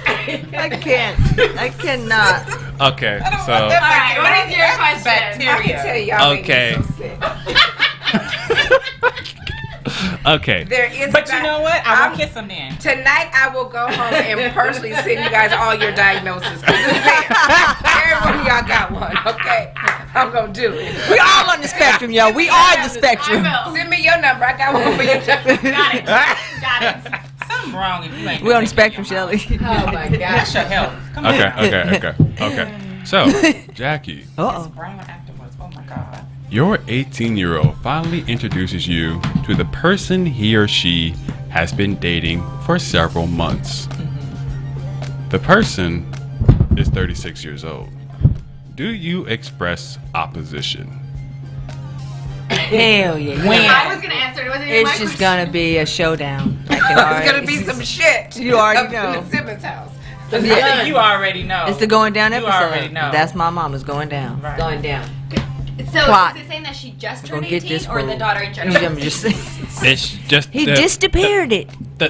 S1: I can't. I cannot.
S4: Okay, so
S5: All right, what is your question?
S6: I can tell y'all make me
S4: Okay.
S6: so sick.
S4: okay.
S6: There is
S2: But you know what? I
S6: I'm-
S2: will kiss him then.
S6: Tonight I will go home and personally send you guys all your diagnoses. 'Cause it's there. Every one of y'all got one, okay? I'm gonna do it.
S1: We all on the spectrum, yo. We are the
S5: I
S1: spectrum.
S5: will.
S6: Send me your number. I got one for you.
S5: Got it. Got it.
S2: Something wrong if you ain't.
S1: We're on the spectrum, Shelly.
S3: Oh my
S2: That's
S3: gosh.
S2: your health. Come
S4: Okay,
S2: on.
S4: okay. So, Jackie,
S1: Uh-oh.
S2: Brain afterwards. Oh my God.
S4: your 18-year-old finally introduces you to the person he or she has been dating for several months. The person is 36 years old. Do you express opposition?
S1: Hell yeah.
S2: When?
S5: I was gonna answer. It wasn't even my
S1: It's just
S5: question.
S1: gonna be a showdown. I can
S6: It's
S1: already-
S6: gonna be some shit.
S1: You already
S6: up
S1: know.
S6: in the Simmons house.
S2: I think you already know.
S1: It's the going down
S2: You
S1: episode.
S2: already know.
S1: That's my mama's going down.
S2: Right.
S3: Going down.
S5: So
S1: Plot.
S5: is it saying that she just
S1: We're
S5: turned
S1: gonna get
S5: 18
S1: this
S5: or the
S1: fool.
S5: daughter in general?
S1: I'm just saying.
S4: It's just
S1: He
S4: the,
S1: disappeared it.
S4: the,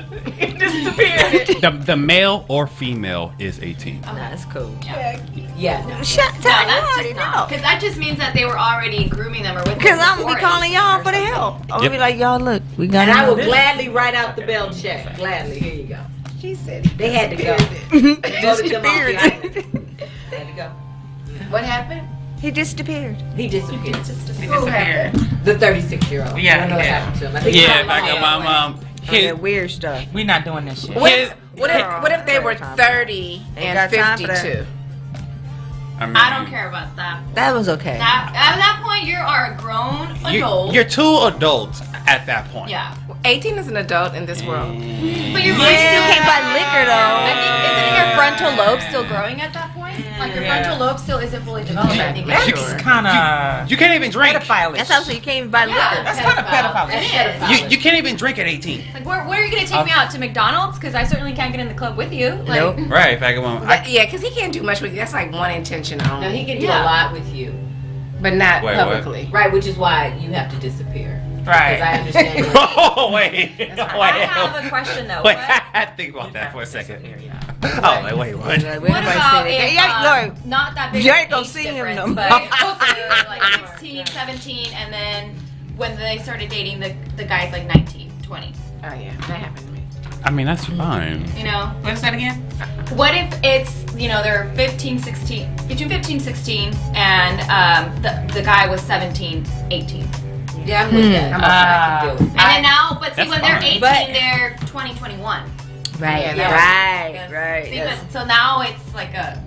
S2: Disappeared.
S4: the male or female is 18.
S1: Nah, that's cool.
S3: Yeah. No.
S1: Shut
S5: No,
S1: up. You
S5: that's
S1: already
S5: just not.
S1: know.
S5: Because that just means that they were already grooming them or with them.
S1: Because I'm gonna be
S5: before
S1: calling
S5: 18
S1: y'all
S5: or
S1: for the
S5: something.
S1: help. I'm gonna
S4: Yep.
S1: be like, y'all, look, we got
S3: And I
S1: to
S3: will gladly write out the bell check. Gladly. Here you go.
S6: She said
S3: They had to go.
S6: disappeared.
S3: Voted them off the
S1: disappeared.
S3: island. They had to go. What happened?
S1: He disappeared.
S3: He disappeared.
S6: Who happened?
S3: The 36-year-old.
S2: Yeah,
S3: I don't know what
S2: yeah.
S3: happened to him. I think
S4: Yeah,
S3: he
S4: back
S3: got
S4: up my mom.
S1: On
S4: His,
S1: that weird stuff.
S2: We're not doing this shit.
S6: What if they were 30
S1: Ain't
S6: and
S1: got time for that.
S6: 52?
S5: I don't care about that.
S1: That was okay.
S5: At that point, you are a grown adult.
S4: You're two adults at that point.
S5: Yeah.
S6: 18 is an adult in this world.
S5: But your
S1: You still can't buy liquor though.
S5: I think, isn't your frontal lobe still growing at that point? Like your
S2: Yeah.
S5: frontal lobe still isn't fully developed. I think.
S2: It's kind of
S4: You can't even drink.
S2: pedophile.
S1: That's also you can't even buy
S5: Yeah,
S1: liquor.
S2: That's kind of pedophile.
S5: It is.
S4: You can't even drink at 18.
S5: Like, where are you gonna take me out to McDonald's? Because I certainly can't get in the club with you. Like,
S1: Nope.
S4: Right, back up mom.
S6: Yeah, because he can't do much with you. That's like one intention
S3: No,
S6: only.
S3: he can do
S5: Yeah.
S3: a lot with you.
S6: But not
S4: Wait, what?
S6: publicly.
S3: Right, which is why you have to disappear.
S2: Right.
S3: Because I understand.
S4: Oh, wait.
S5: I have a question though.
S4: Wait,
S5: What,
S4: I had to think about that for a second. Oh, like, wait, what?
S1: Like, we
S5: what
S1: ain't nobody
S5: about
S1: saying it.
S5: if,
S1: Yeah, look,
S5: not that big
S1: you
S5: of an
S1: ain't gonna
S5: age
S1: see him
S5: difference,
S1: no
S5: but
S1: more.
S5: like 16, 17, and then when they started dating, the guy's like 19, 20.
S6: Oh, yeah. That happened to me.
S4: I mean, that's fine.
S5: You know?
S2: What's that again?
S5: What if it's, they're 15, 16, between 15, 16, and the guy was 17, 18.
S3: Yeah, I'm with that. I can deal with
S5: And then now, but see,
S4: That's
S5: when they're
S4: fine.
S5: 18,
S1: But-
S5: they're 20, 21.
S1: right,
S6: Yeah,
S1: right.
S5: See,
S1: Yes.
S5: but, so now it's like a,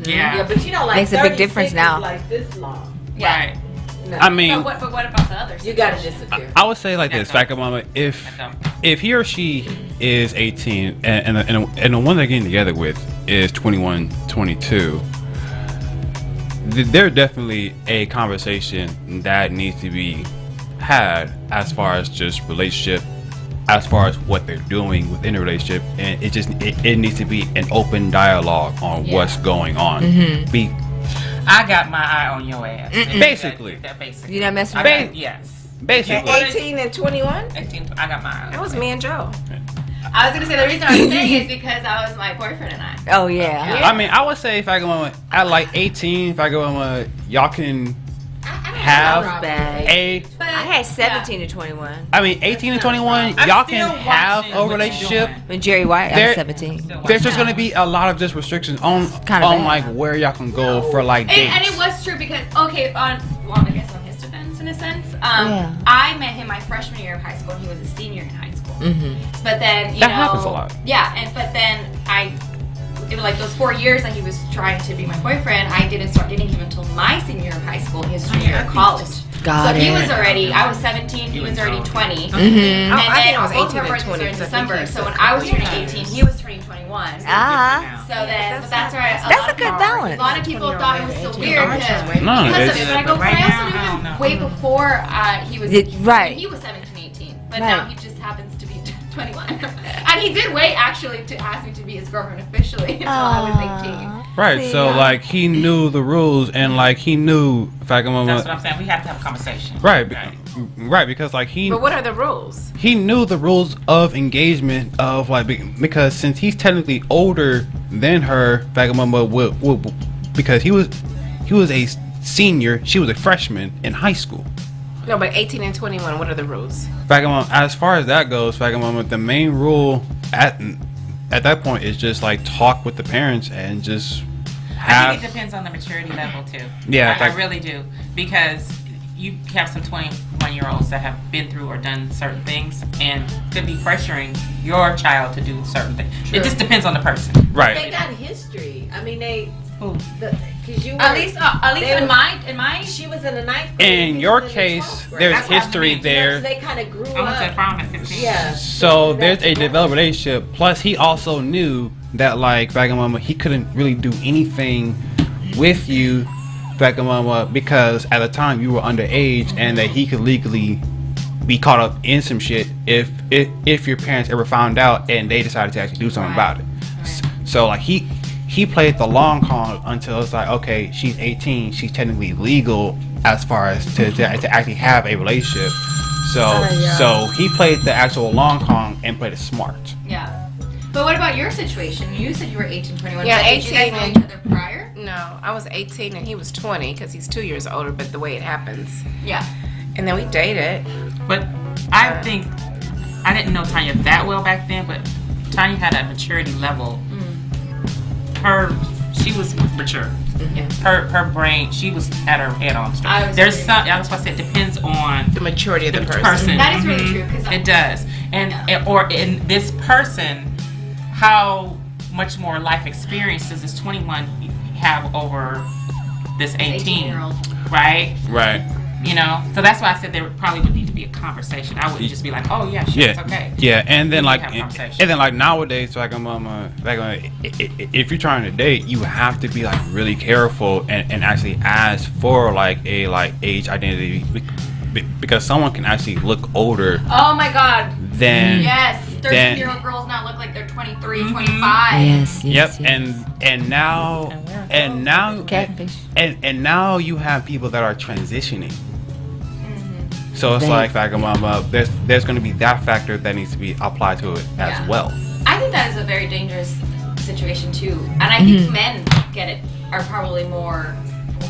S3: Yeah,
S2: Yeah.
S3: but like
S1: Makes a big
S3: 36
S1: difference
S3: is
S1: now.
S3: like this long.
S5: yeah.
S2: Right.
S3: No.
S4: I mean,
S5: But what about the others?
S3: You gotta disappear.
S4: I would say like this, fact of mama, if he or she is 18 and the one they're getting together with is 21, 22, there's definitely a conversation that needs to be had as far as just relationship, as far as what they're doing within a relationship, and it needs to be an open dialogue on what's going on. Be
S2: I got my eye on your ass.
S4: Basically.
S2: Basically.
S1: You not messing
S2: I
S1: around?
S2: got, yes.
S4: basically.
S6: 18 and 21?
S2: 18, I got my eye on
S6: That was me and Joe.
S5: I was gonna say the reason I was saying is because I was my boyfriend and I.
S1: Oh yeah.
S4: I mean, I would say if I go on at like 18, if I go on, y'all can have
S1: Bag.
S4: a.
S5: But
S1: I had 17 to 21.
S4: I mean, 18 and 21,
S2: I'm
S4: y'all
S2: still
S4: can have
S2: watching
S4: a
S2: what you're
S4: relationship.
S2: doing.
S1: When Jerry White, I
S4: There-
S1: was 17.
S4: There's just gonna be a lot of just restrictions on
S1: kinda bad.
S4: like where y'all can go for like dates.
S5: And it was true because I guess on his defense in a sense,
S1: Yeah.
S5: I met him my freshman year of high school and he was a senior in high school.
S1: Mm-hmm.
S5: But then
S4: That happens a lot.
S5: Yeah, but then it was like those 4 years that he was trying to be my boyfriend. I didn't start dating him until my senior year of high school. He was junior year of college.
S1: Got
S5: so he
S1: it.
S5: was already, I was 17, he was already 20.
S1: Mm-hmm.
S5: And
S6: I think
S5: then
S6: I was
S5: both of
S6: 18
S5: our
S6: and
S5: birthdays
S6: 20,
S5: were in
S6: so I think
S5: December.
S6: he's
S5: So
S6: a
S5: when I was
S6: couple
S5: turning
S6: years.
S5: 18, he was turning 21.
S1: Ah,
S5: So then, but that's right.
S1: that's a good balance.
S5: A lot of people thought it was so weird because
S4: No,
S5: because
S4: it's-
S5: of it. But I go,
S2: but
S5: but
S2: right
S5: I
S2: now,
S5: also knew
S2: I don't
S5: him
S2: know.
S5: way before he was.
S1: Right.
S5: He was 17, 18. But
S1: Right.
S5: now he just happens to be 21. And he did wait actually to ask me to be his girlfriend officially until I was 18.
S4: Right.
S1: See,
S4: So like he knew the rules and like he knew
S2: That's what
S4: Fagamama.
S2: I'm saying. We have to have a conversation.
S4: Right. Right. Because like
S6: But what are the rules?
S4: he knew the rules of engagement of like because since he's technically older than her, Fagamama would because he was a senior, she was a freshman in high school.
S6: No, but 18 and 21, what are the rules?
S4: Fagamama, as far as that goes, Fagamama, the main rule at that point is just like talk with the parents and just
S2: I
S4: have.
S2: think it depends on the maturity level too.
S4: Yeah,
S2: I
S4: like-
S2: really do, because you have some 21-year-olds that have been through or done certain things and could be pressuring your child to do certain things. It just depends on the person.
S3: They
S4: Right.
S3: got history. I mean,
S2: Who?
S3: because you
S5: At
S3: were-
S5: least
S3: they
S5: in
S3: were-
S5: my
S3: she was in the 9th grade.
S4: In
S3: he
S4: your
S3: was in the
S4: case,
S3: 12th grade.
S4: there's
S2: That's what I
S4: history
S2: mean.
S4: there.
S3: So they kind of grew
S2: I went to
S3: up.
S2: prom at 15.
S3: Yeah.
S4: So there's a
S3: That's-
S4: developed relationship. Plus, he also knew that like Fagamama, he couldn't really do anything with you, Fagamama, because at the time you were underage, and that he could legally be caught up in some shit if your parents ever found out and they decided to actually do something about it. So like he played the long con until it's like, okay, she's 18, she's technically legal as far as to actually have a relationship. So he played the actual long con and played it smart.
S5: Yeah. But what about your situation? You said you were 18, 21.
S6: Yeah,
S5: but did you guys
S6: 18
S5: know
S6: and-
S5: each other prior?
S6: No, I was 18 and he was 20 because he's 2 years older, but the way it happens.
S5: Yeah.
S6: And then we dated.
S2: But I think I didn't know Tanya that well back then, but Tanya had a maturity level. She was mature. Her brain, she was at her head on straight.
S5: I was
S2: There's
S5: agree.
S2: some. That's why I said it depends on
S6: The maturity of the person.
S2: person.
S5: That is really
S2: Mhm.
S5: true, 'cause
S2: it does, or in this person, how much more life experience does this 21 have over this 18,
S5: 18-year-old.
S2: right?
S4: Right.
S2: You know, so that's why I said there probably would need to be a conversation. I wouldn't just be like, oh yeah, sure,
S4: Yeah.
S2: it's okay.
S4: Yeah, and then
S2: We
S4: like
S2: have a
S4: and
S2: conversation.
S4: then like nowadays, if you're trying to date, you have to be like really careful and actually ask for like a age identity because someone can actually look older
S5: Oh my God.
S4: than
S5: Yes.
S4: Then-
S5: 13-year-old girls now look like they're 23,
S2: Mhm.
S5: 25.
S1: Yes,
S4: Yep,
S1: yes, yes.
S4: and now
S1: Catfish.
S4: and now you have people that are transitioning. So it's
S1: They-
S4: like Fagamama, there's going to be that factor that needs to be applied to it as
S5: Yeah.
S4: well.
S5: I think that is a very dangerous situation too, and I
S1: Mm-hmm.
S5: think men get it are probably more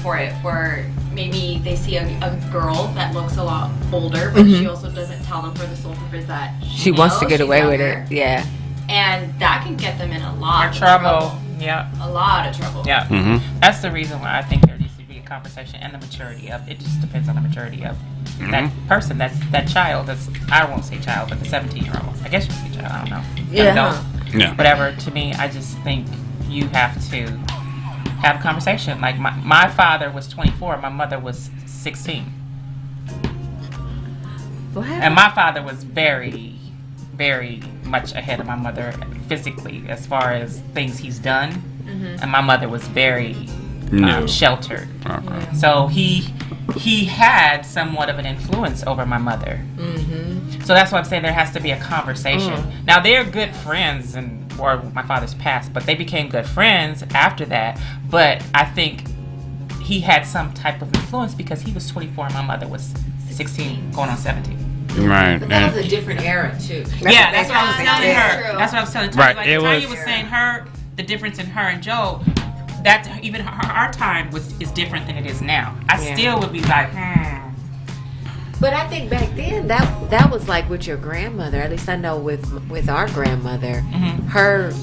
S5: for it. Where maybe they see a girl that looks a lot older, but she also doesn't tell them for the sole purpose that
S1: Mm-hmm. She wants to
S5: knows
S1: get
S5: she's
S1: away with
S5: younger.
S1: it. Yeah.
S5: And that can get them in a lot
S2: Or
S5: of
S2: trouble. Yeah,
S5: A lot of trouble.
S2: yeah.
S4: Mm-hmm.
S2: That's the reason why I think there needs to be a conversation and the maturity of it. Just depends on the maturity of that person. That's that child. That's I won't say child, but the 17-year-old. I guess you can say child. I don't know.
S1: Yeah.
S2: Adult.
S4: Yeah.
S2: Whatever. To me, I just think you have to have a conversation. Like my father was 24. My mother was 16.
S3: What happened?
S2: And my father was very, very much ahead of my mother physically as far as things he's done. And my mother was very
S4: No.
S2: sheltered.
S4: Okay.
S2: So he had somewhat of an influence over my mother. So that's why I'm saying there has to be a conversation. Now they're good friends, or my father's passed, but they became good friends after that. But I think he had some type of influence because he was 24 and my mother was 16, going on 17.
S4: Right.
S3: But that
S4: and-
S3: was a different era too.
S2: Yeah, that's what I was
S5: Yeah,
S2: telling
S5: that's
S2: her.
S5: true.
S2: That's what I was telling Tanya.
S4: Right,
S2: Like
S4: it
S2: Tanya
S4: was-
S2: was saying the difference in her and Joe. That even our time is different than it is now. I
S6: Yeah.
S2: still would be like,
S3: But I think back then that was like with your grandmother. At least I know with our grandmother, her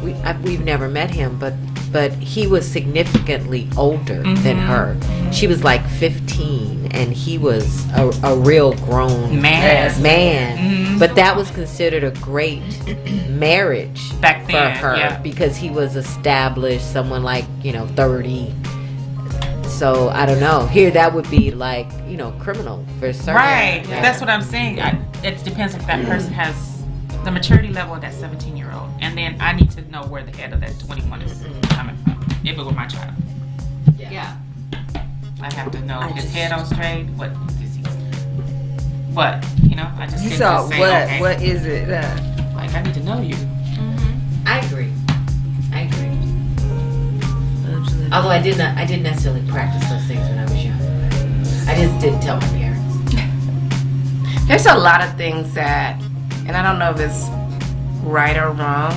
S3: we've never met him, but he was significantly older than her. She was like 15, and he was a real grown
S2: Man.
S3: But that was considered a great marriage
S2: Back then,
S3: for her
S2: yeah.
S3: because he was established, someone like 30. So I don't know. Here, that would be like, criminal for certain.
S2: Right.
S3: Yeah.
S2: That's what I'm saying. It depends if that person has the maturity level of that 17-year-old. And then I need to know where the head of that 21 is coming from. If it were my child.
S5: Yeah.
S2: I have to know his head on straight. What disease? What? I just
S1: You
S2: can't
S1: saw
S2: just say,
S1: what?
S2: okay.
S1: What is it?
S2: Like, I need to know you.
S3: I agree. Although I didn't necessarily practice those things when I was young. I just didn't tell my parents.
S6: There's a lot of things that, and I don't know if it's right or wrong,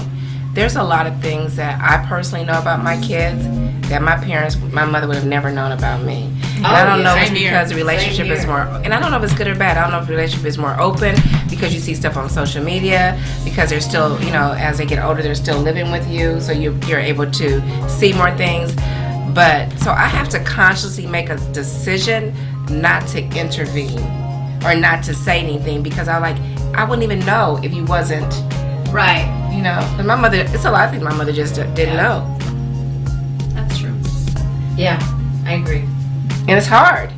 S6: there's a lot of things that I personally know about my kids that my mother would have never known about me. And I don't know if it's because the relationship is more, and I don't know if it's good or bad. I don't know if the relationship is more open because you see stuff on social media, because they're still, as they get older, they're still living with you, so you're able to see more things. But, so I have to consciously make a decision not to intervene or not to say anything, because I wouldn't even know if you wasn't,
S5: Right.
S6: And my mother, it's a lot of things my mother just didn't know.
S5: That's true.
S3: Yeah, I agree.
S6: And it's hard.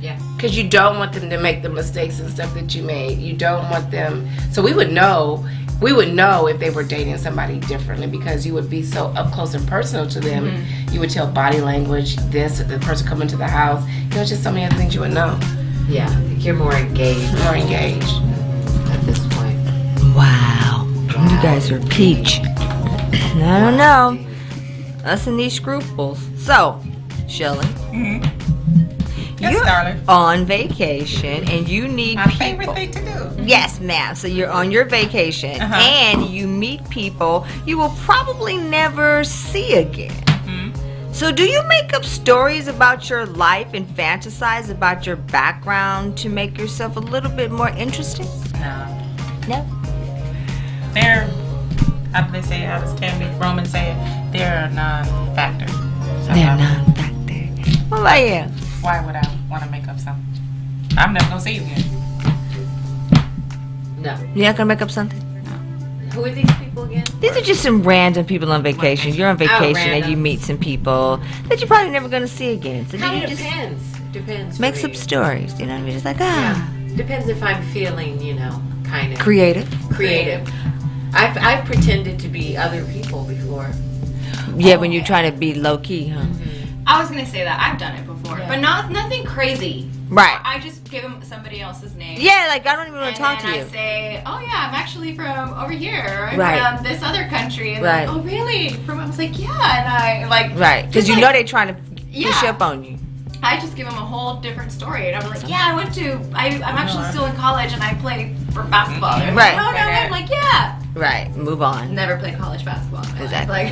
S3: Yeah.
S6: Because you don't want them to make the mistakes and stuff that you made. You don't want them. So we would know if they were dating somebody differently, because you would be so up close and personal to them. You would tell body language, the person coming to the house. Just so many other things you would know.
S3: Yeah, I think you're more engaged at this point.
S1: Wow. You guys are peach. I don't know. Us and these scruples. So, Shelley.
S2: Yes,
S1: You're
S2: darling.
S1: on vacation and you need
S2: My
S1: people.
S2: favorite thing to do.
S1: Yes, ma'am. So you're on your vacation and you meet people you will probably never see again. So do you make up stories about your life and fantasize about your background to make yourself a little bit more interesting? No?
S2: They're, how do they say it? How does Tammy Roman say it? They're a non-factor.
S1: They're non-factor. What about you?
S2: Why would I want to make up something? I'm never going to see you again.
S3: No.
S1: You're not going to make up something?
S3: Who are these people again?
S1: These are just some random people on vacation. You're on vacation and
S3: random.
S1: you meet some people that you're probably never going to see again. So
S3: Kind
S1: you
S3: of
S1: just
S3: depends.
S1: make
S3: for
S1: some
S3: me.
S1: stories. You know what I mean? Just like,
S3: Depends if I'm feeling, kind of
S1: creative.
S3: creative. I've pretended to be other people before.
S1: Yeah, when you're trying to be low key, huh?
S5: I was gonna say that I've done it before, but nothing crazy.
S1: Right.
S5: I just give them somebody else's name.
S1: Yeah, like I don't even want
S5: And
S1: to talk
S5: then
S1: to you.
S5: I say, oh yeah, I'm actually from over here, or I'm
S1: Right.
S5: from this other country. And
S1: Right.
S5: Like, oh really? I was like, yeah, and I like.
S1: Right, because
S5: just
S1: you
S5: like-
S1: know they're trying to push
S5: Yeah.
S1: up on you.
S5: I just give them a whole different story, and I'm like, yeah, I went to. I'm actually still in college, and I play for basketball. They're
S1: Right.
S5: Like, oh no, I'm like, yeah.
S1: Right, move on.
S5: Never played college basketball. in my life.
S1: Exactly.
S5: Like,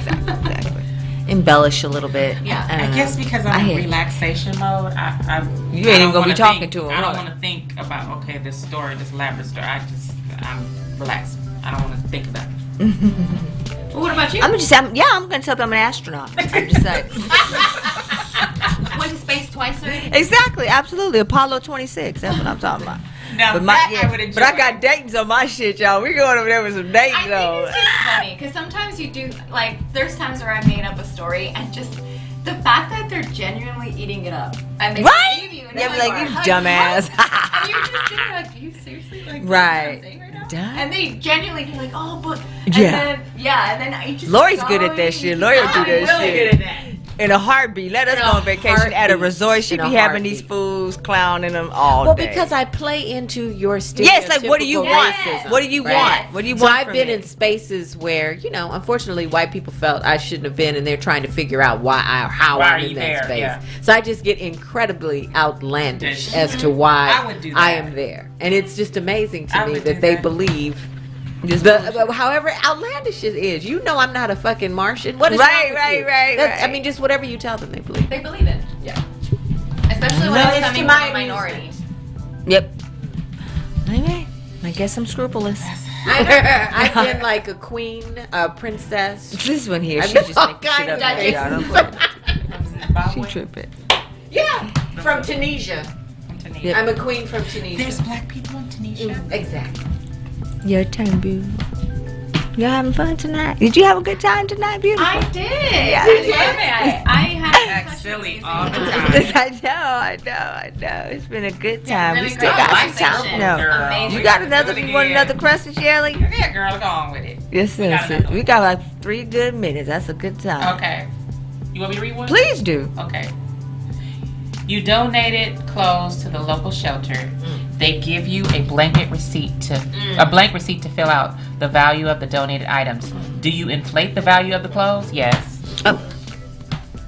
S1: Exactly. Embellish a little bit.
S5: Yeah.
S1: I
S2: I
S1: don't know.
S2: guess because
S1: I
S2: I'm
S1: hear
S2: in
S1: you.
S2: relaxation mode,
S1: You ain't even gonna be
S2: wanna
S1: talking
S2: think-
S1: to 'em,
S2: I don't
S1: right?
S2: want to think about this story, this elaborate story. I'm relaxed. I don't want to think about it.
S5: well, what about you?
S1: I'm gonna tell them I'm an astronaut. I'm just like,
S5: Went to space twice already.
S1: exactly, absolutely. Apollo 26. That's what I'm talking about.
S2: Now
S1: But
S2: that I would enjoy.
S1: but I got datings on my shit, y'all. We going over there with some datings
S5: I think
S1: on.
S5: it's just funny because sometimes you do like there's times where I made up a story and just the fact that they're genuinely eating it up and they
S1: Right?
S5: believe you and
S1: Yeah,
S5: they're
S1: be like, you
S5: "What?"
S1: dumbass.
S5: and you're just sitting there like, are you seriously like
S1: Right.
S5: saying right now?
S1: Done.
S5: And they genuinely be like, oh, but and
S1: Yeah.
S5: then I just
S1: Lori's good at that shit. Lori will do that
S5: I'm really
S1: shit.
S5: good at that.
S1: In a heartbeat. Let us
S3: In
S1: go
S3: a
S1: on vacation at a
S3: heartbeat.
S1: resort. She
S3: In a
S1: be having these
S3: heartbeat.
S1: fools clowning them all
S3: Well,
S1: day.
S3: because I play into your stereotypical
S1: yes, like what do you want?
S3: racism,
S1: What do you
S3: right?
S1: want? What do you
S3: So
S1: want?
S3: I've
S1: from
S3: been
S1: me?
S3: in spaces where, unfortunately, white people felt I shouldn't have been, and they're trying to figure out how
S2: Why are
S3: I'm
S2: you
S3: in that
S2: there?
S3: space.
S2: Yeah.
S3: So I just get incredibly outlandish
S2: Dish.
S3: as to why
S2: I would do
S3: I
S2: that.
S3: am there, and it's just amazing to
S2: I
S3: me
S2: would
S3: that
S2: do
S3: they
S2: that.
S3: believe.
S1: Just
S3: However outlandish it is, I'm not a fucking Martian. What is
S1: Right,
S3: wrong with
S1: right,
S3: you?
S1: right,
S3: I
S1: right.
S3: mean, just whatever you tell them, they believe.
S5: They believe it.
S3: Yeah.
S5: Especially when
S3: Well,
S5: it's
S3: it's
S5: coming
S3: to
S5: from
S3: my
S5: a minority.
S1: Yep. Anyway, I guess I'm scrupulous.
S3: I've been like a queen, a princess.
S1: This one here,
S3: I
S1: she
S3: mean,
S1: just
S3: all
S1: making shit up.
S3: kinds of
S1: Y'all don't play.
S2: From
S1: She
S2: Zimbabwe,
S1: tripping.
S3: Yeah, from Tunisia.
S2: from Tunisia.
S1: Yep.
S3: I'm a queen from Tunisia.
S2: There's black people in Tunisia.
S3: Exactly.
S1: Your turn, boo. Y'all having fun tonight? Did you have a good time tonight, beautiful?
S5: I did.
S1: Yeah,
S5: I
S1: you
S5: love it. I had such
S6: silly all the
S1: I
S6: time.
S1: know. It's been a good time.
S5: really
S1: We still
S5: good
S1: got some
S5: conversation.
S1: time. No.
S2: Girl.
S5: Amazing.
S1: You got another?
S2: Do it
S1: You want
S2: again.
S1: another question, Shirley?
S2: Yeah, girl, go on with it.
S1: Yes,
S2: We got
S1: sis.
S2: another one.
S1: We got like 3 good minutes. That's a good time.
S2: Okay. You want me to read one?
S1: Please do.
S2: Okay. You donated clothes to the local shelter. They give you a blanket receipt to fill out the value of the donated items. Do you inflate the value of the clothes? Yes.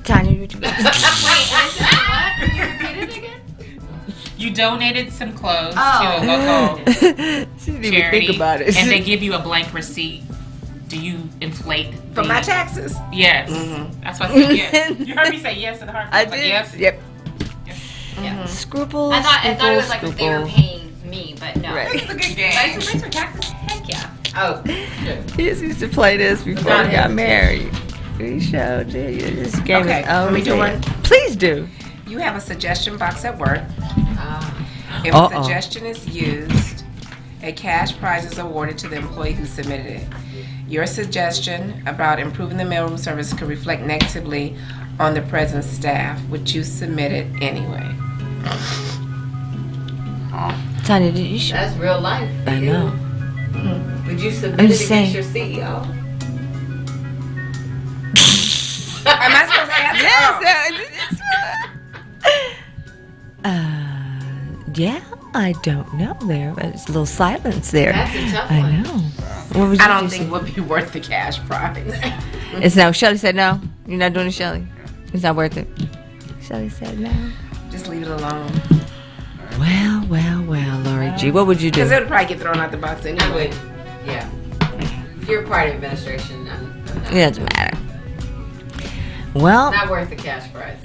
S1: Tanya, what you got?
S5: Wait, I said what? Can you repeat it again?
S2: You donated some clothes
S5: Oh.
S2: to a local
S1: She didn't even
S2: charity,
S1: think about it.
S2: and they give you a blank receipt. Do you inflate
S6: For
S2: the-
S6: my taxes.
S2: Yes. That's what I said. Yes. You heard me say yes in the heart.
S1: I
S2: was like,
S1: did.
S2: yes.
S1: Yep.
S5: Yeah.
S1: Scruple.
S5: I thought it was like if they were paying me, but no.
S1: Right.
S2: It's a good game.
S5: License plates for taxes? Heck yeah.
S3: Oh,
S1: He used to play this before
S3: Not
S1: we got
S3: hesitation.
S1: married. We showed you this game.
S6: Okay,
S1: is
S6: let me do
S1: over.
S6: one.
S1: Please do.
S6: You have a suggestion box at work.
S3: ah.
S6: If a
S1: Uh-oh.
S6: suggestion is used, a cash prize is awarded to the employee who submitted it. Your suggestion about improving the mailroom service could reflect negatively on the present staff, which you submitted anyway.
S1: Tanya, did you show?
S3: That's real life.
S1: I know.
S3: Would you
S1: I'm
S3: submit it
S1: just saying.
S3: against your CEO?
S6: Am I supposed to answer?
S1: Yeah, I don't know there. There's a little silence there.
S3: That's a tough
S1: I
S3: one.
S1: know. What would
S6: I
S1: you
S6: don't
S1: do,
S6: think it would be worth the cash prize.
S1: It's no. Shelly said no. You're not doing it, Shelly. It's not worth it. Shelly said no.
S6: Just leave it alone.
S1: Well, Lori G. What would you do?
S6: Because it would probably get thrown out the box
S3: I
S6: anyway.
S3: would. Yeah. If you're part of administration, I'm not,
S1: It doesn't matter. Well,
S3: not worth the cash prize.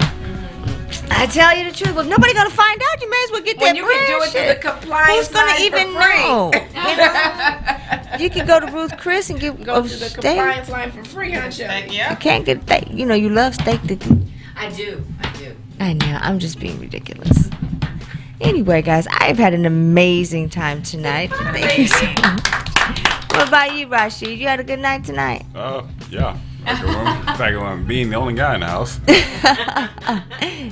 S1: I tell you the truth. Well, nobody gonna find out. You may as well get
S6: When
S1: that
S6: you can do it
S1: bread
S6: through the
S1: shit.
S6: compliance
S1: Who's gonna
S6: line
S1: even
S6: for free.
S1: know? You know, you can go to Ruth Chris and get
S6: Go
S1: a
S6: through the
S1: steak.
S6: compliance line for free, huh, Shelly?
S1: You
S2: Yeah.
S1: can't get steak. You know, you love steak.
S3: I do.
S1: I know. I'm just being ridiculous. Anyway, guys, I've had an amazing time tonight. Thank you so much. What about you, Rashid? You had a good night tonight?
S4: Yeah. Back when being the only guy in the house.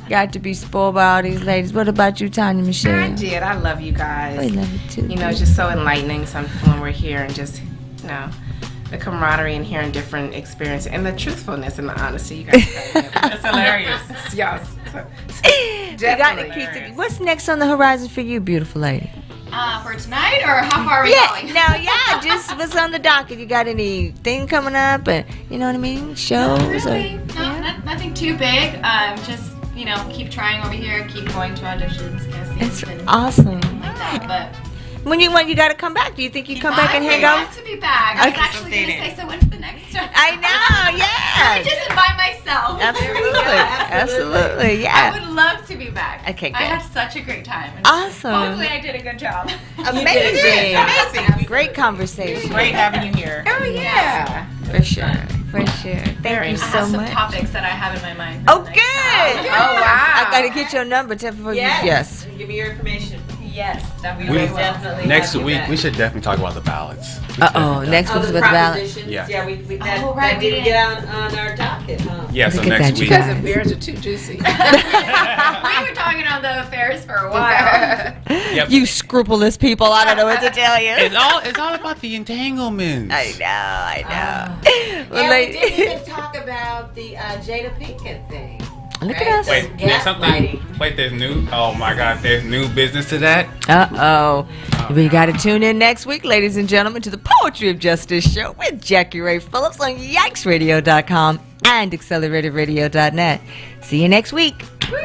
S1: Got to be spoiled by all these ladies. What about you, Tanya Michelle?
S6: I did. I love you guys.
S1: We love you too.
S6: You know, it's just so enlightening when we're here and just, you know, the camaraderie and hearing different experiences and the truthfulness and the honesty you guys have.
S2: That's hilarious.
S6: Yes.
S1: We got to
S6: Definitely.
S1: keep what's next on the horizon for you, beautiful lady?
S5: For tonight, or how far are we
S1: Yeah,
S5: going?
S1: just what's on the docket? You got anything coming up? And you know what I mean? Shows?
S5: Really? No, nothing too big. Just, keep trying over here, keep going to auditions,
S1: It's
S5: castings, and
S1: awesome.
S5: like that. But
S1: When you got to come back, do you think you come back and hang
S5: I
S1: out?
S5: want to be back. I was
S1: Okay.
S5: actually going to say, so when's the next time?
S1: I know,
S5: I
S1: yeah.
S5: just invite myself.
S1: Absolutely,
S5: I
S1: yeah.
S5: would love to be back.
S1: Okay,
S5: I
S1: good.
S5: had such a great time. And
S1: Awesome.
S5: Hopefully I did a good job.
S1: Amazing.
S2: Amazing.
S1: Great conversation.
S2: Great having you here.
S6: Oh, yeah.
S1: For sure. Thank
S6: Very
S1: you
S6: nice.
S5: I
S1: so
S5: have some
S1: much.
S5: topics that I have in my mind.
S1: Oh, good.
S6: Oh, wow.
S1: I got to get your number. Tell me before you. Yes.
S3: Give me your information.
S5: Yes, definitely.
S4: We-
S5: will.
S3: Definitely.
S4: Next
S3: have you
S4: week,
S3: back.
S4: we should definitely talk about the ballots.
S1: Next
S3: Oh,
S1: week's
S3: the
S1: with ballot.
S3: propositions.
S4: Yeah.
S3: Yeah, we that,
S5: Oh, right,
S3: that
S5: we
S3: didn't
S5: did.
S3: get on our docket, huh?
S4: Yeah, so
S1: Look at
S4: next
S1: that, you
S4: week.
S1: guys.
S6: Because the beers are too juicy.
S5: We were talking on the affairs for a while.
S4: Yep.
S1: You scrupulous people. I don't know what to tell you.
S4: It's all about the entanglements.
S1: I know. Well,
S3: Yeah, we
S1: like-
S3: didn't even talk about the Jada Pinkett thing.
S1: Look at us.
S4: Wait, there's something.
S3: Gaslighting.
S4: Wait, there's new. Oh my God, there's new business to that.
S1: We got to tune in next week, ladies and gentlemen, to the Poetry of Justice show with Jackie Ray Phillips on YikesRadio.com and AccelerateRadio.net. See you next week.
S5: Woo!